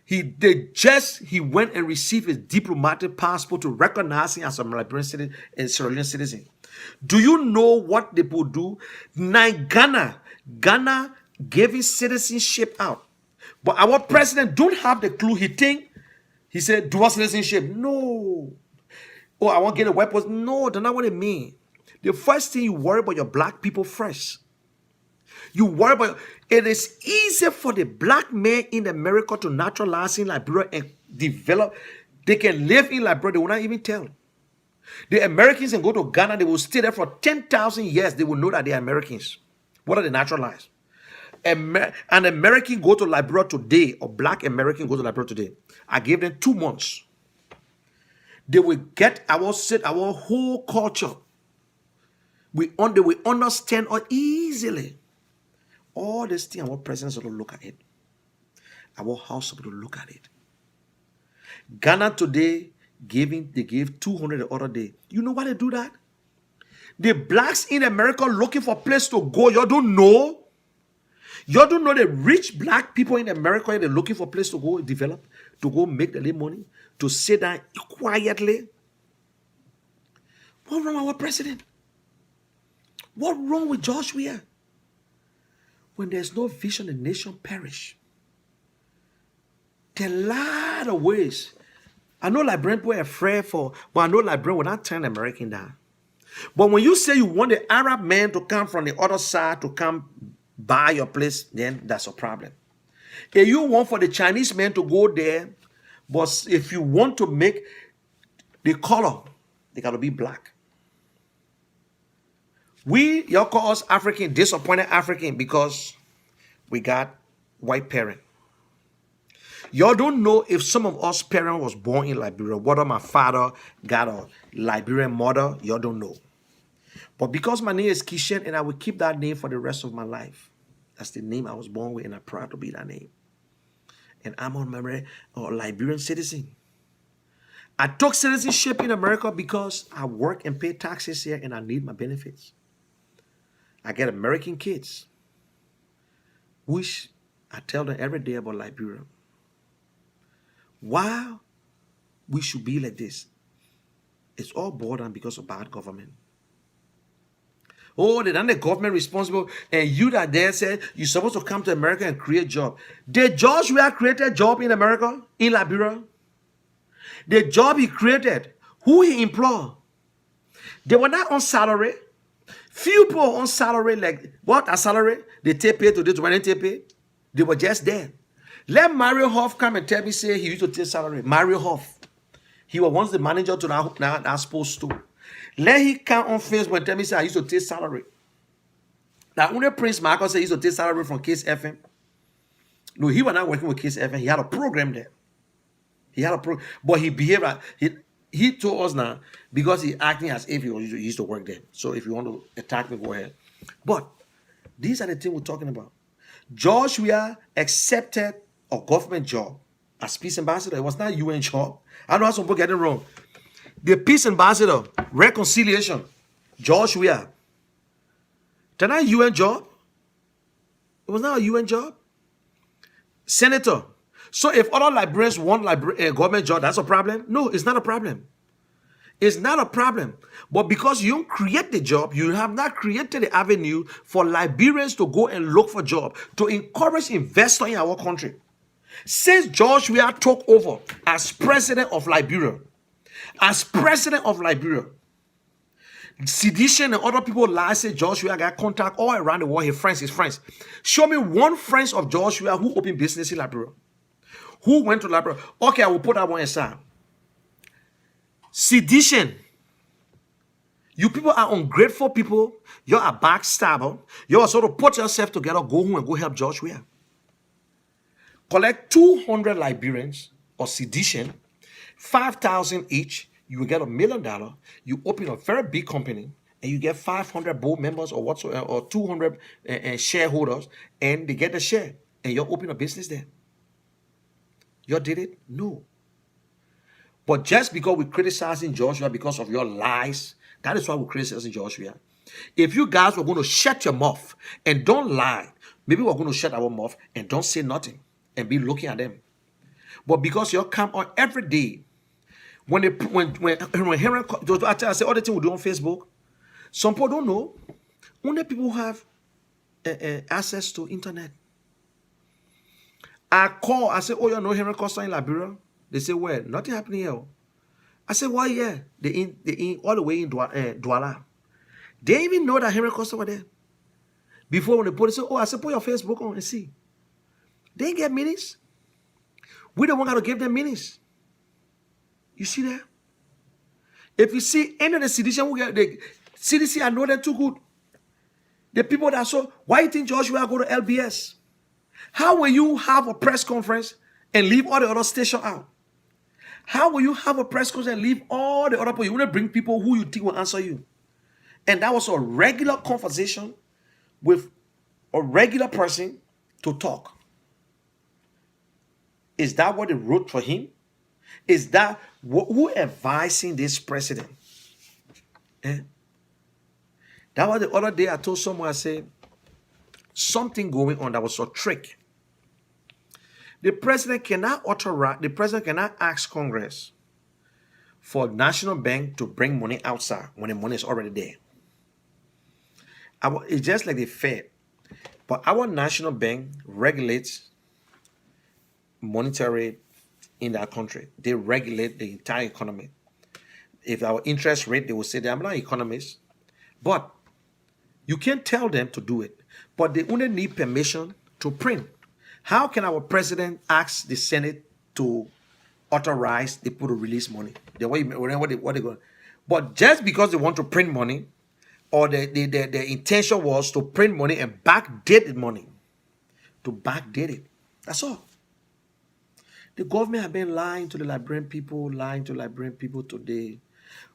He went and received his diplomatic passport to recognize him as a Liberian citizen and Sierra Leone citizen. Do you know what they would do? Now Ghana gave his citizenship out, but our president don't have the clue. He said dual citizenship. No. Oh, I want to get a weapons. No, that's not what it means. The first thing you worry about your black people first. You worry about it is easier for the black man in America to naturalize in Liberia and develop. They can live in Liberia, they will not even tell. The Americans can go to Ghana, they will stay there for 10,000 years. They will know that they are Americans. What are they naturalized? An American go to Liberia today, or black American go to Liberia today. I gave them 2 months. They will get our whole culture. They will understand it easily. All this thing, our presidents will look at it. Our house will look at it. Ghana today, they gave 200 the other day. You know why they do that? The blacks in America looking for a place to go. You don't know. You don't know the rich black people in America, they're looking for a place to go develop, to go make the little money, to sit down quietly. What's wrong with our president? What's wrong with Joshua? When there's no vision, the nation perish. There are a lot of ways. I know Liberian people are afraid but I know Liberian will not turn American down. But when you say you want the Arab man to come from the other side to come buy your place, then that's a problem. If you want for the Chinese man to go there, but if you want to make the color, they got to be black. Y'all call us African, disappointed African because we got white parents. Y'all don't know if some of us parents was born in Liberia, whether my father got a Liberian mother, y'all don't know. But because my name is Kishan and I will keep that name for the rest of my life. That's the name I was born with and I'm proud to be that name. And I'm a Liberian citizen. I took citizenship in America because I work and pay taxes here and I need my benefits. I get American kids, which I tell them every day about Liberia. Why we should be like this? It's all boiled down because of bad government. Oh, they done the government responsible, and you that there said you're supposed to come to America and create job. The Joshua created job in America, in Liberia. The job he created, who he employed, they were not on salary. Few people on salary, like what a salary? They take pay to this, when they take pay, they were just there. Let Mario Huff come and tell me, say he used to take salary. Mario Huff, he was once the manager to that sports store. Let he come on Facebook and tell me, say I used to take salary. Now, only Prince Marcus said he used to take salary from Case FM. No, he was not working with Case FM. He had a program there. He had a program, but he behaved like he told us now because he acting as if he used to work there. So if you want to attack me, go ahead. But these are the things we're talking about. Joshua accepted a government job as peace ambassador. It was not a UN job. I know how some people get it wrong. The peace ambassador, reconciliation, Joshua. That's not a UN job. It was not a UN job. Senator. So if other Liberians want a government job, that's a problem? No, it's not a problem. It's not a problem. But because you don't create the job, you have not created the avenue for Liberians to go and look for jobs, to encourage investors in our country. Since Joshua took over as president of Liberia, Sedition and other people lie, say Joshua got contact all around the world, his friends. Show me one friend of Joshua who opened business in Liberia. Who went to Liberia? Okay, I will put that one aside. Sedition. You people are ungrateful people. You are backstabber. You are sort of put yourself together, go home and go help Joshua. Collect 200 Liberians or sedition, 5,000 each. You will get $1 million. You open a very big company and you get 500 board members or whatsoever, or 200 shareholders, and they get the share. And you open a business there. You did it? No. But just because we're criticizing Joshua because of your lies, that is why we're criticizing Joshua. If you guys were going to shut your mouth and don't lie, maybe we're going to shut our mouth and don't say nothing and be looking at them. But because you come on every day, when Henry, I say all the thing we do on Facebook, some people don't know. Only people have access to internet. I call, I say, oh, you know Henry Costa in Liberia? They say, well, nothing happening here. I say, why, yeah? They in all the way in Douala. They even know that Henry Costa was there. Before when the police say, oh, I said, put your Facebook on and see. They ain't get minutes. We don't want to give them minutes. You see that? If you see any of the CDC, the CDC, I know them too good. The people that saw, why you think Joshua go to LBS? How will you have a press conference and leave all the other stations out? How will you have a press conference and leave all the other people? You want to bring people who you think will answer you. And that was a regular conversation with a regular person to talk. Is that what they wrote for him? Is that who advising this president? Eh? That was the other day I told someone, I said, something going on that was a trick. The president cannot ask Congress for National Bank to bring money outside when the money is already there. It's just like the Fed. But our National Bank regulates monetary in that country. They regulate the entire economy. If our interest rate, they will say that I'm not an economist. But you can't tell them to do it. But they only need permission to print. How can our president ask the Senate to authorize the people to release money? But just because they want to print money, or the intention was to print money and backdate the money, to backdate it. That's all. The government have been lying to the Liberian people today.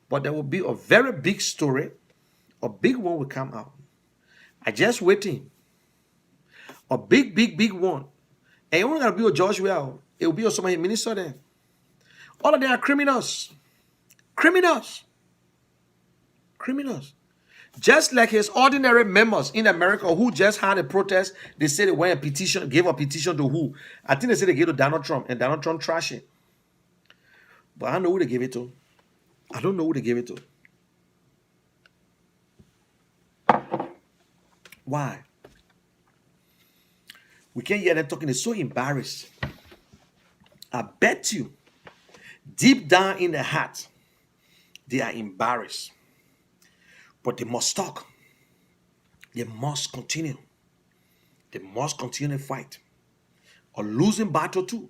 But there will be a very big story. A big one will come out. I just waiting. A big one. And it won't gonna be a Joshua. It will be a somebody minister there. All of them are criminals. Criminals. Just like his ordinary members in America who just had a protest, they said they went a petition, gave a petition to who? I think they said they gave to Donald Trump, and Donald Trump trashed it. But I don't know who they gave it to. I don't know who they gave it to. Why? We can't hear them talking. They're so embarrassed. I bet you, deep down in their heart, they are embarrassed. But they must talk. They must continue. They must continue to fight. A losing battle too.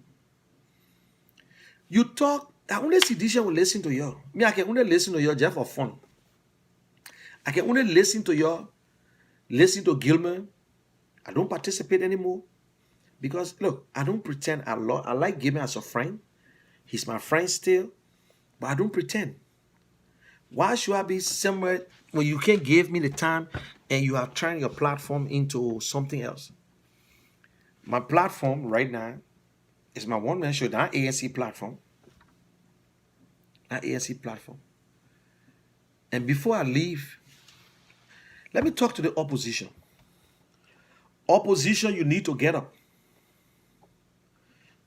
You talk, I only see this will listen to you. Me, I can only listen to you just for fun. I can only listen to you, listen to Gilman. I don't participate anymore. Because, look, I don't pretend I like Gilman as a friend. He's my friend still. But I don't pretend. Why should I be somewhere when you can't give me the time and you are turning your platform into something else? My platform right now is my one-man show, not ANC platform. Not ANC platform. And before I leave, let me talk to the opposition. Opposition, you need to get up.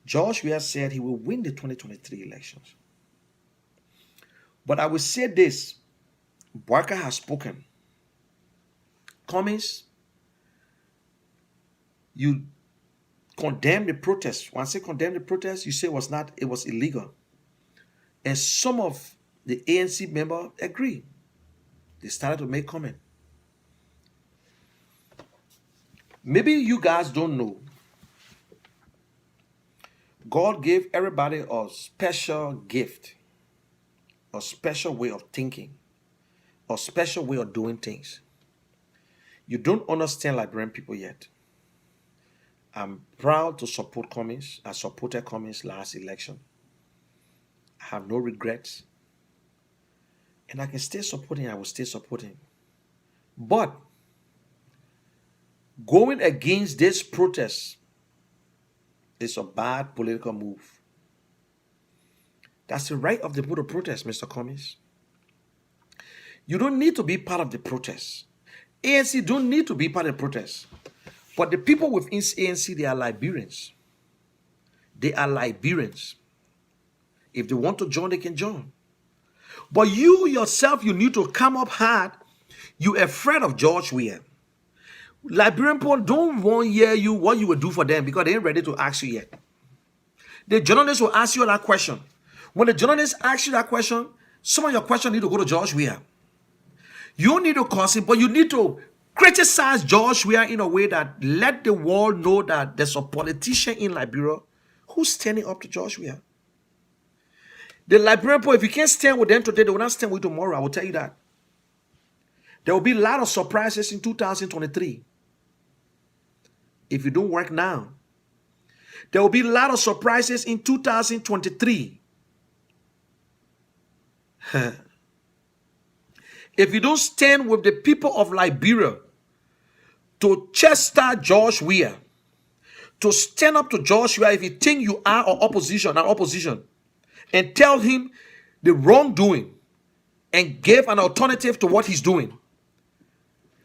Joshua said he will win the 2023 elections. But I will say this, Barker has spoken. Cummings, you condemn the protest. Once you condemn the protest, you say it was illegal. And some of the ANC members agree. They started to make comment. Maybe you guys don't know. God gave everybody a special gift, a special way of thinking, a special way of doing things. You don't understand Liberian people yet. I'm proud to support Cummings. I supported Cummings last election. I have no regrets. And I can stay supporting, I will stay supporting. But going against this protest is a bad political move. That's the right of the people to protest, Mr. Cummings. You don't need to be part of the protest. ANC don't need to be part of the protest. But the people within ANC, they are Liberians. They are Liberians. If they want to join, they can join. But you yourself, you need to come up hard. You're afraid of George Weah. Liberian people don't want to hear you what you will do for them because they ain't ready to ask you yet. The journalists will ask you that question. When the journalists ask you that question, some of your questions need to go to George Weah. You don't need to cause him, but you need to criticize George Weah in a way that let the world know that there's a politician in Liberia who's standing up to George Weah. The Liberian people, if you can't stand with them today, they will not stand with you tomorrow. I will tell you that. There will be a lot of surprises in 2023. If you don't work now, there will be a lot of surprises in 2023. If you don't stand with the people of Liberia to chester George Weah, to stand up to George Weah if you think you are an opposition, and tell him the wrongdoing and give an alternative to what he's doing,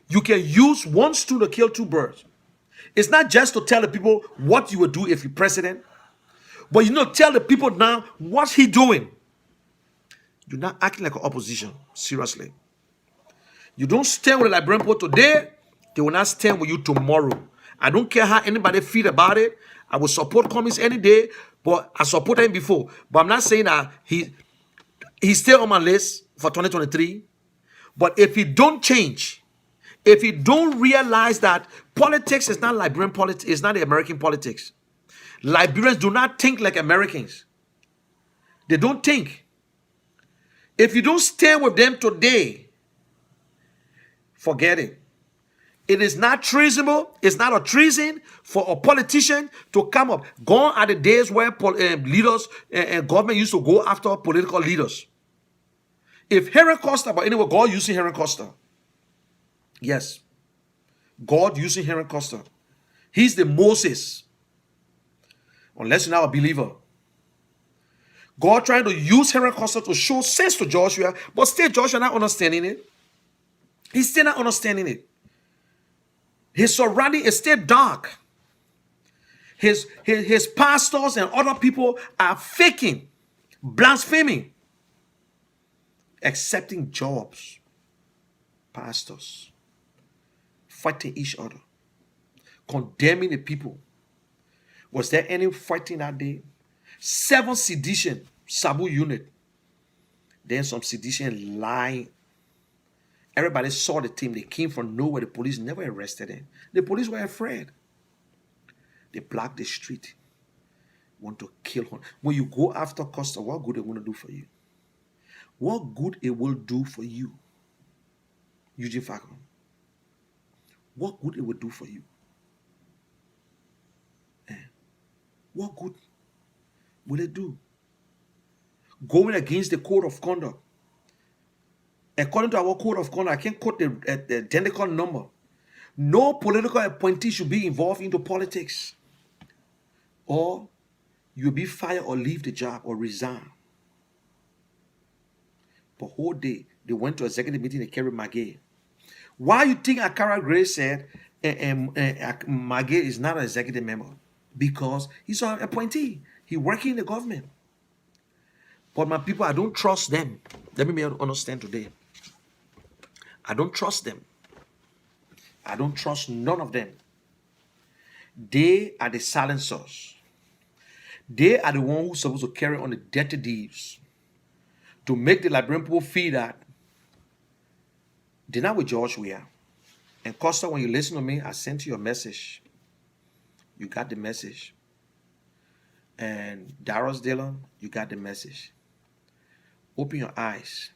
you can use one stone to kill two birds. It's not just to tell the people what you would do if you're president, but you know, tell the people now what he's doing. You're not acting like an opposition, seriously. You don't stand with the Liberian people today, they will not stand with you tomorrow. I don't care how anybody feel about it. I will support Cummings any day, but I supported him before. But I'm not saying that he's still on my list for 2023. But if he don't change, if he don't realize that politics is not Liberian politics, it's not the American politics. Liberians do not think like Americans. They don't think. If you don't stand with them today, forget it. It is not treasonable. It's not a treason for a politician to come up. Gone are the days where leaders and government used to go after political leaders. If Henry Costa, but anyway, God using Henry Costa. Yes. God using Henry Costa. He's the Moses. Unless you're not a believer. God trying to use Henry Costa to show sense to Joshua, but still Joshua not understanding it. He's still not understanding it. His surrounding is still dark. His pastors and other people are faking, blaspheming, accepting jobs, pastors, fighting each other, condemning the people. Was there any fighting that day? 7 sedition, Sabu unit. Then some sedition lying. Everybody saw the team. They came from nowhere. The police never arrested them. The police were afraid. They blocked the street. Want to kill him. When you go after Costa, what good it want to do for you? What good it will do for you? Eugene Falcon. What good it will do for you? What good will it do? Going against the code of conduct. According to our code of conduct, I can't quote the identical number. No political appointee should be involved into politics. Or you'll be fired or leave the job or resign. But whole day, they went to executive meeting and carried Magay. Why you think Akara Gray said Magay is not an executive member? Because he's an appointee. He working in the government. But my people, I don't trust them. Let me understand today. I don't trust them. I don't trust none of them. They are the silencers. They are the ones who are supposed to carry on the dirty deeds to make the Liberian people feel that they're not with George Weah. And Costa, when you listen to me, I sent you a message. You got the message. And Darius Dillon, you got the message. Open your eyes.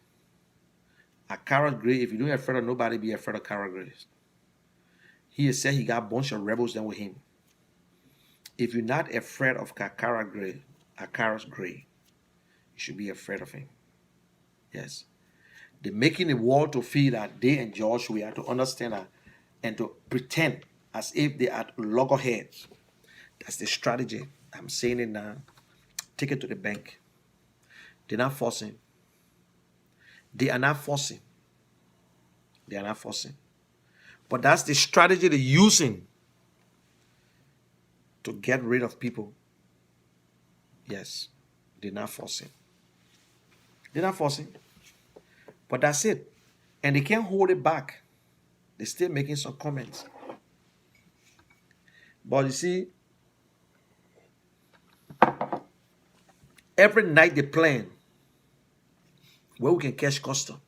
Akara Gray, if you don't afraid of nobody, be afraid of Akara Gray. He has said he got a bunch of rebels done with him. If you're not afraid of Akara Gray, you should be afraid of him. Yes. They're making the world to feel that they and George Weah to understand that and to pretend as if they are loggerheads. That's the strategy. I'm saying it now. Take it to the bank. They're not forcing. They are not forcing. They are not forcing. But that's the strategy they're using to get rid of people. Yes, they're not forcing. They're not forcing. But that's it. And they can't hold it back. They're still making some comments. But you see, every night they plan where we can catch custom.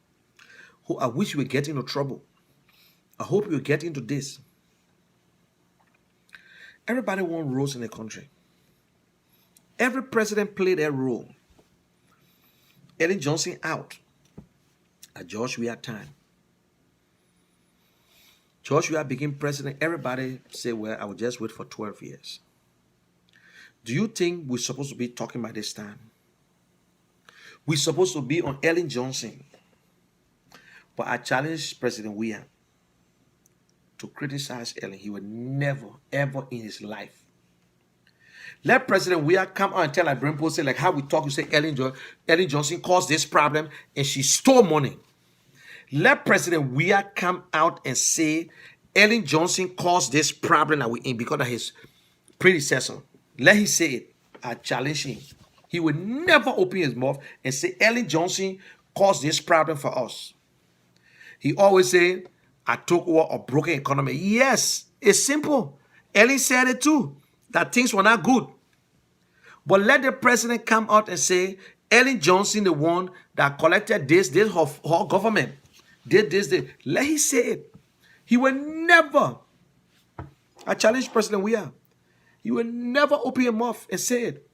Who I wish we would get into trouble. I hope you get into this. Everybody wants roles in the country. Every president played their role. Ellen Johnson out at George Weah time. George Weah became president. Everybody said, well, I will just wait for 12 years. Do you think we're supposed to be talking by this time? We're supposed to be on Ellen Johnson. But I challenge President Weah to criticize Ellen. He would never, ever in his life. Let President Weah come out and tell Liberian people, say, like how we talk, you say Ellen Johnson caused this problem and she stole money. Let President Weah come out and say Ellen Johnson caused this problem that we're in because of his predecessor. Let him say it. I challenge him. He will never open his mouth and say Ellen Johnson caused this problem for us. He always say, I took over a broken economy. Yes, it's simple. Ellen said it too, that things were not good. But let the president come out and say, Ellen Johnson, the one that collected this her government, did this. Let him say it. He will never, I challenge President Weah, he will never open his mouth and say it.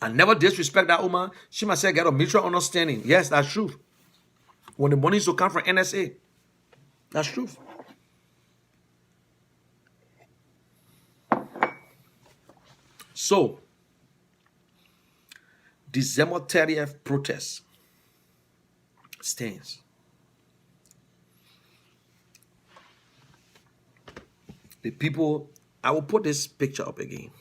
I never disrespect that woman. She must say get a mutual understanding. Yes, that's true. When the money is to come from NSA, that's true. So, December 30th protest stands. The people, I will put this picture up again.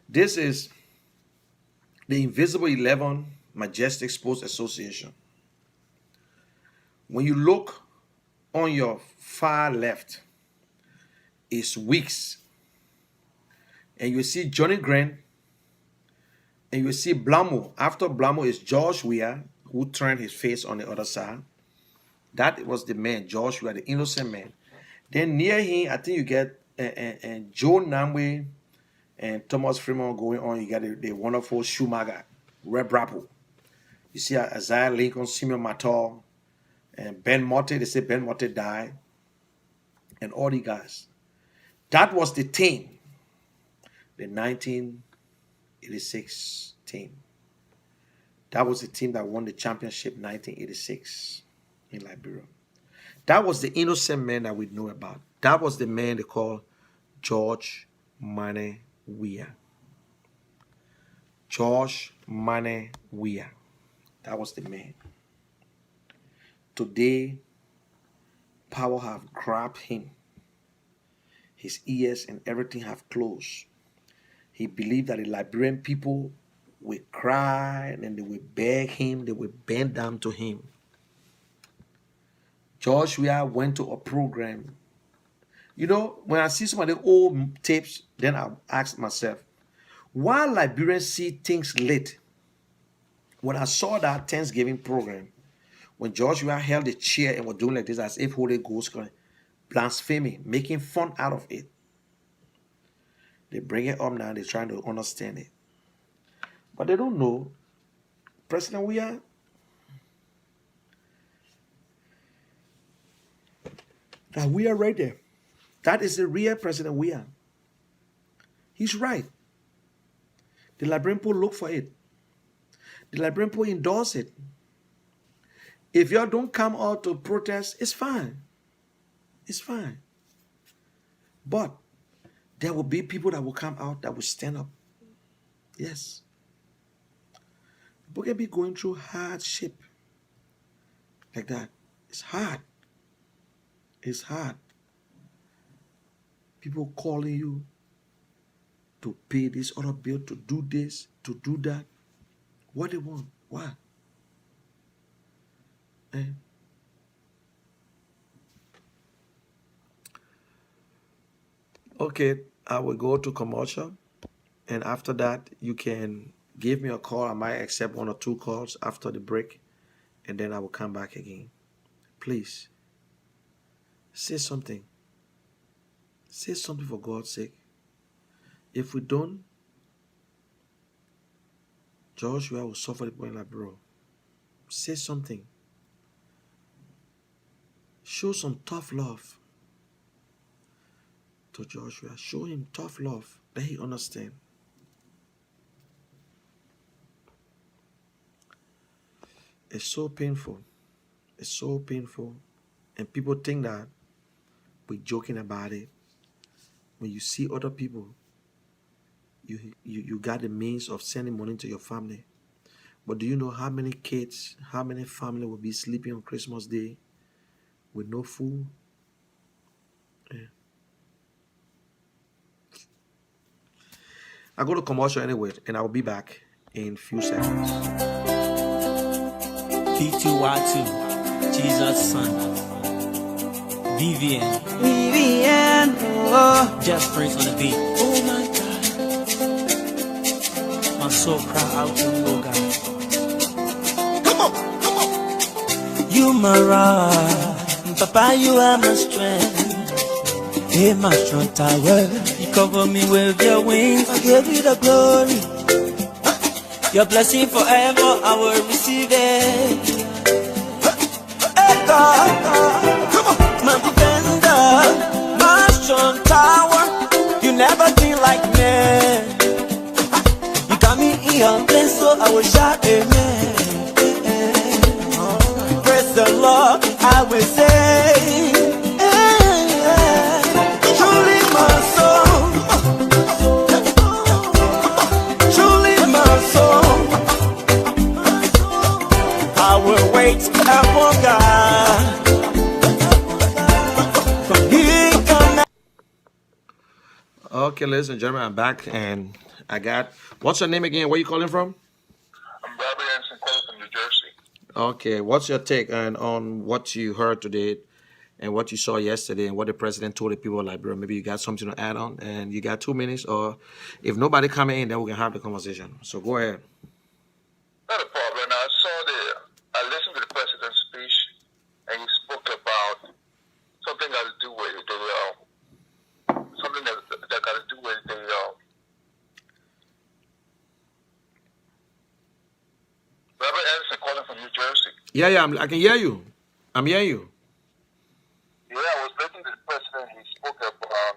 This is the Invisible 11 Majestic Sports Association. When you look on your far left, it's Weeks. And you see Johnny Grant. And you see Blamo. After Blamo is George Weah, who turned his face on the other side. That was the man, George Weah, the innocent man. Then near him, I think you get Joe Namwe and Thomas Freeman going on. You got the wonderful Schumacher, Reb Rappo. You see Isaiah Lincoln, Simeon Matar, and Ben Motte. They say Ben Motte died. And all the guys. That was the team. The 1986 team. That was the team that won the championship 1986 in Liberia. That was the innocent man that we know about. That was the man they call George Mane Weah. George Mane Weah. That was the man. Today, power have grabbed him. His ears and everything have closed. He believed that the Liberian people will cry and they will beg him, they will bend down to him. George Weah went to a program. You know, when I see some of the old tapes, then I ask myself, why Liberians see things late? When I saw that Thanksgiving program, when George Weah held the chair and was doing like this as if Holy Ghost going blaspheming, making fun out of it. They bring it up now, they're trying to understand it. But they don't know President Weah. That we are right there. That is the real President Weah. He's right. The Liberian people look for it. The Liberian people endorse it. If y'all don't come out to protest, it's fine. It's fine. But there will be people that will come out that will stand up. Yes. People can be going through hardship like that. It's hard. It's hard. People calling you to pay this other bill, to do this, to do that. What they want? Why? Eh? Okay, I will go to commercial, and after that, you can give me a call. I might accept 1 or 2 calls after the break, and then I will come back again. Please, say something. Say something for God's sake. If we don't, Joshua will suffer the point like, bro. Say something. Show some tough love to Joshua. Show him tough love that he understand. It's so painful. It's so painful. And people think that we're joking about it. When you see other people, you got the means of sending money to your family. But do you know how many kids, how many family will be sleeping on Christmas Day with no food? Yeah. I go to commercial anyway, and I will be back in a few seconds. P2Y2, Jesus' son. Vivian, oh, just praise on the beat. Oh my God, my soul cry out to you, oh God. Come on. You my rock, Papa, you are my strength. Hey, my strong tower, you cover me with your wings. I give you the glory. Your blessing forever, I will receive it. Hey God, come on. My defender, my strong tower, you never been like me. You got me in your place, so I will shout amen. Praise the Lord, I will say, truly my soul, truly my soul, I will wait upon God. Okay, ladies and gentlemen, I'm back, and I got, what's your name again? Where you calling from? I'm Bobby Anderson calling from New Jersey. Okay, what's your take on what you heard today and what you saw yesterday and what the president told the people like, bro, maybe you got something to add on, and you got 2 minutes, or if nobody coming in, then we can have the conversation. So go ahead. Not a problem. I listened to the president's speech, and he spoke about something got to do with something that got to do with Robert Anderson calling from New Jersey. Yeah, I can hear you. I'm hearing you. Yeah, I was listening to the president. He spoke about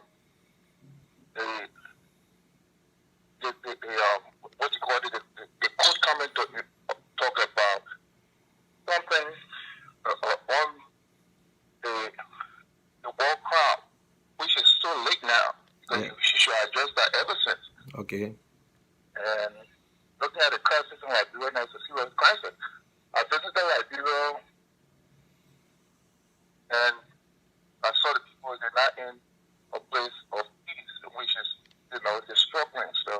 what you call it, the court coming to talk about something on the war crime, which is so late now, because she should address that ever since. Okay. And looking at the crisis in Liberia now, it's a serious crisis. I visited Liberia, and I saw the people, they're not in a place of peace, which is, they're struggling. So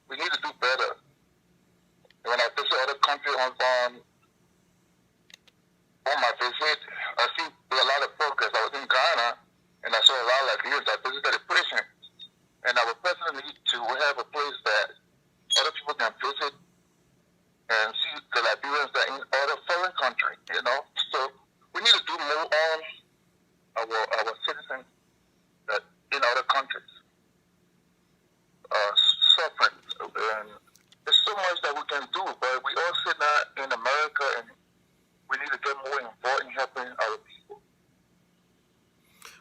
we need to do better. And when I visit other countries on my visit, I see a lot of progress. I was in Ghana, and I saw a lot of Liberians. I visited a prison, and our president needs to have a place that other people can visit and see the Liberians that are in other foreign countries, So we need to do more on our citizens that in other countries suffering. And there's so much that we can do, but we all sit now in America, and we need to get more involved in helping our people.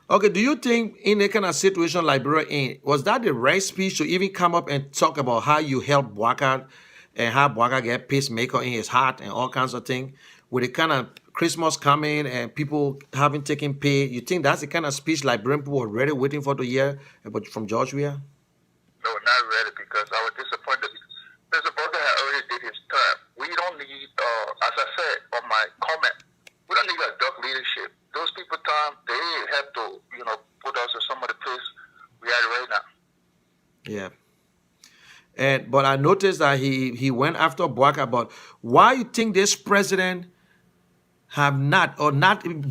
Okay, do you think in a kind of situation like Liberia, was that the right speech to even come up and talk about how you help Bwaka and how Bwaka get pacemaker in his heart and all kinds of things? With the kind of Christmas coming and people having taken pay, you think that's the kind of speech Liberian people were already waiting for to hear about from George Weah? No, not really, because I was disappointed. Mr. Bwaka had already did his term. We don't need, as I said on my comment, we don't need a dark leadership. Those people time, they have to, put us in some of the place we are right now. Yeah. But I noticed that he went after Bouaka. But why you think this president have not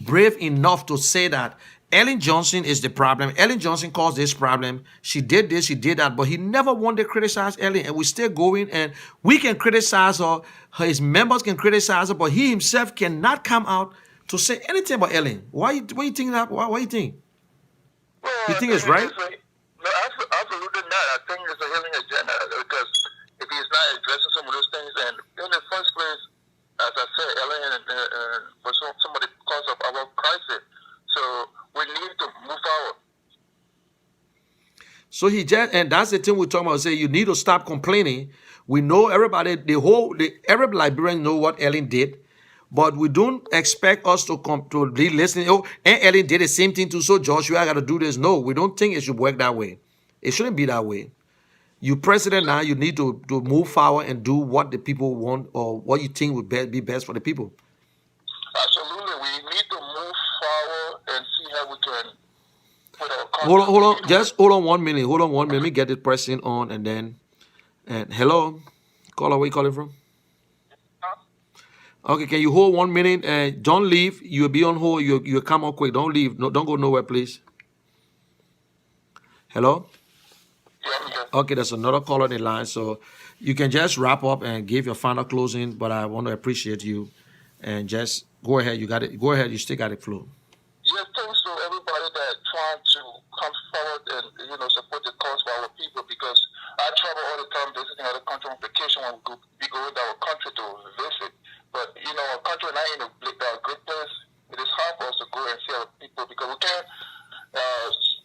brave enough to say that Ellen Johnson is the problem? Ellen Johnson caused this problem. She did this, she did that, but he never wanted to criticize Ellen, and we're still going, and we can criticize her, his members can criticize her, but he himself cannot come out to say anything about Ellen. Why you think that? Why you think? Well, You think it's right? No, absolutely not. I think it's a healing agenda because if he's not addressing some of those things, and in the first place, as I said, Ellen was some of the cause of our crisis. So we need to move forward. So he just, and that's the thing we're talking about. Say you need to stop complaining. We know everybody, the Arab Liberians know what Ellen did, but we don't expect us to come to be listening. Oh, and Ellen did the same thing too. So Joshua got to do this. No, we don't think it should work that way. It shouldn't be that way. You president now, you need to move forward and do what the people want or what you think would be best for the people. Absolutely, we need to move forward and see how we can put our country. Hold on, just hold on 1 minute. Hold on 1 minute. Let me get this person on and then. And hello, caller, where you calling from? Okay, can you hold 1 minute? Don't leave. You'll be on hold. You come on quick. Don't leave. No, don't go nowhere, please. Hello. Okay, there's another caller on the line, so you can just wrap up and give your final closing. But I want to appreciate you, and just go ahead. You got it. Go ahead. You still got it, flow. Yeah, thanks to everybody that trying to come forward and support the cause for our people. Because I travel all the time visiting other countries on vacation when we go with our country to visit. But our country not in a good place. It is hard for us to go and see our people because we can't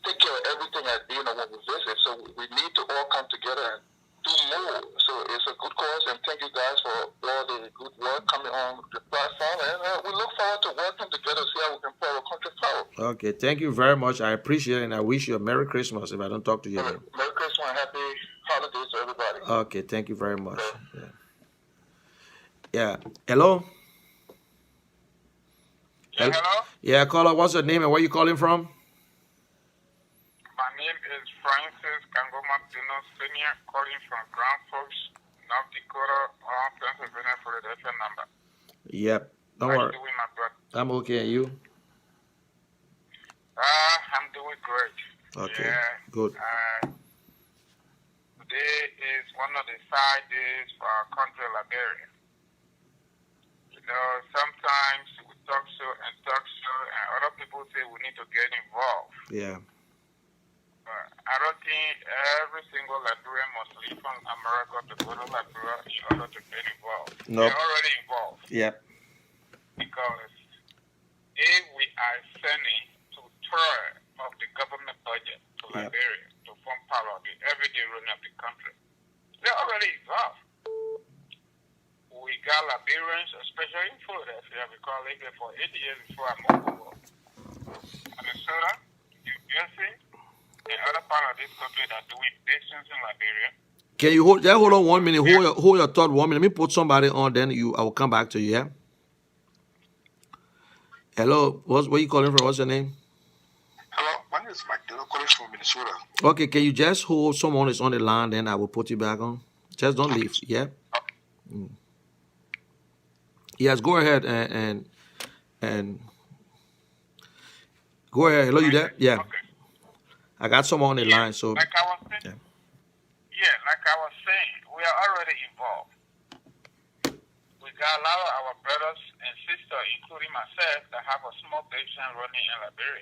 take care of everything when we visit. So we need to all come together and do more. So it's a good cause, and thank you guys for all the good work coming on the platform. And we look forward to working together to see how we can pull our country forward. Okay, thank you very much. I appreciate it, and I wish you a Merry Christmas if I don't talk to you again. Merry Christmas and Happy Holidays to everybody. Okay, thank you very much. Yeah. Hello? Yeah, hello? Yeah, caller, what's your name and where you calling from? My name is Francis Kangoma Dino Sr., calling from Grand Forks, North Dakota, Pennsylvania, Philadelphia number. Yep. Don't worry. How you doing, my brother? I'm okay. And you? I'm doing great. Okay. Yeah. Good. Today is one of the sad days for our country, Liberia. Sometimes we talk so, and other people say we need to get involved. Yeah. I don't think every single Liberian must leave from America to go to Liberia in order to get involved. No. They're already involved. Yep. Because if we are sending 2/3 of the government budget to Liberia to form part of the everyday running of the country, they're already involved. We got Liberians, especially in Philadelphia, because I lived there for 8 years before I moved over. Minnesota, New Jersey, and other part of this country that are doing business in Liberia. Can you hold on 1 minute? Hold your thought 1 minute. Let me put somebody on, then I will come back to you, yeah? Hello, where you calling from? What's your name? Hello, my name is Mike. I'm calling from Minnesota. Okay, can you just hold someone is on the line, then I will put you back on? Just don't leave, yeah? Yes, go ahead and go ahead. Hello, you there? Yeah. Okay. I got someone on the line, so like I was saying, like I was saying, we are already involved. We got a lot of our brothers and sisters, including myself, that have a small business running in Liberia.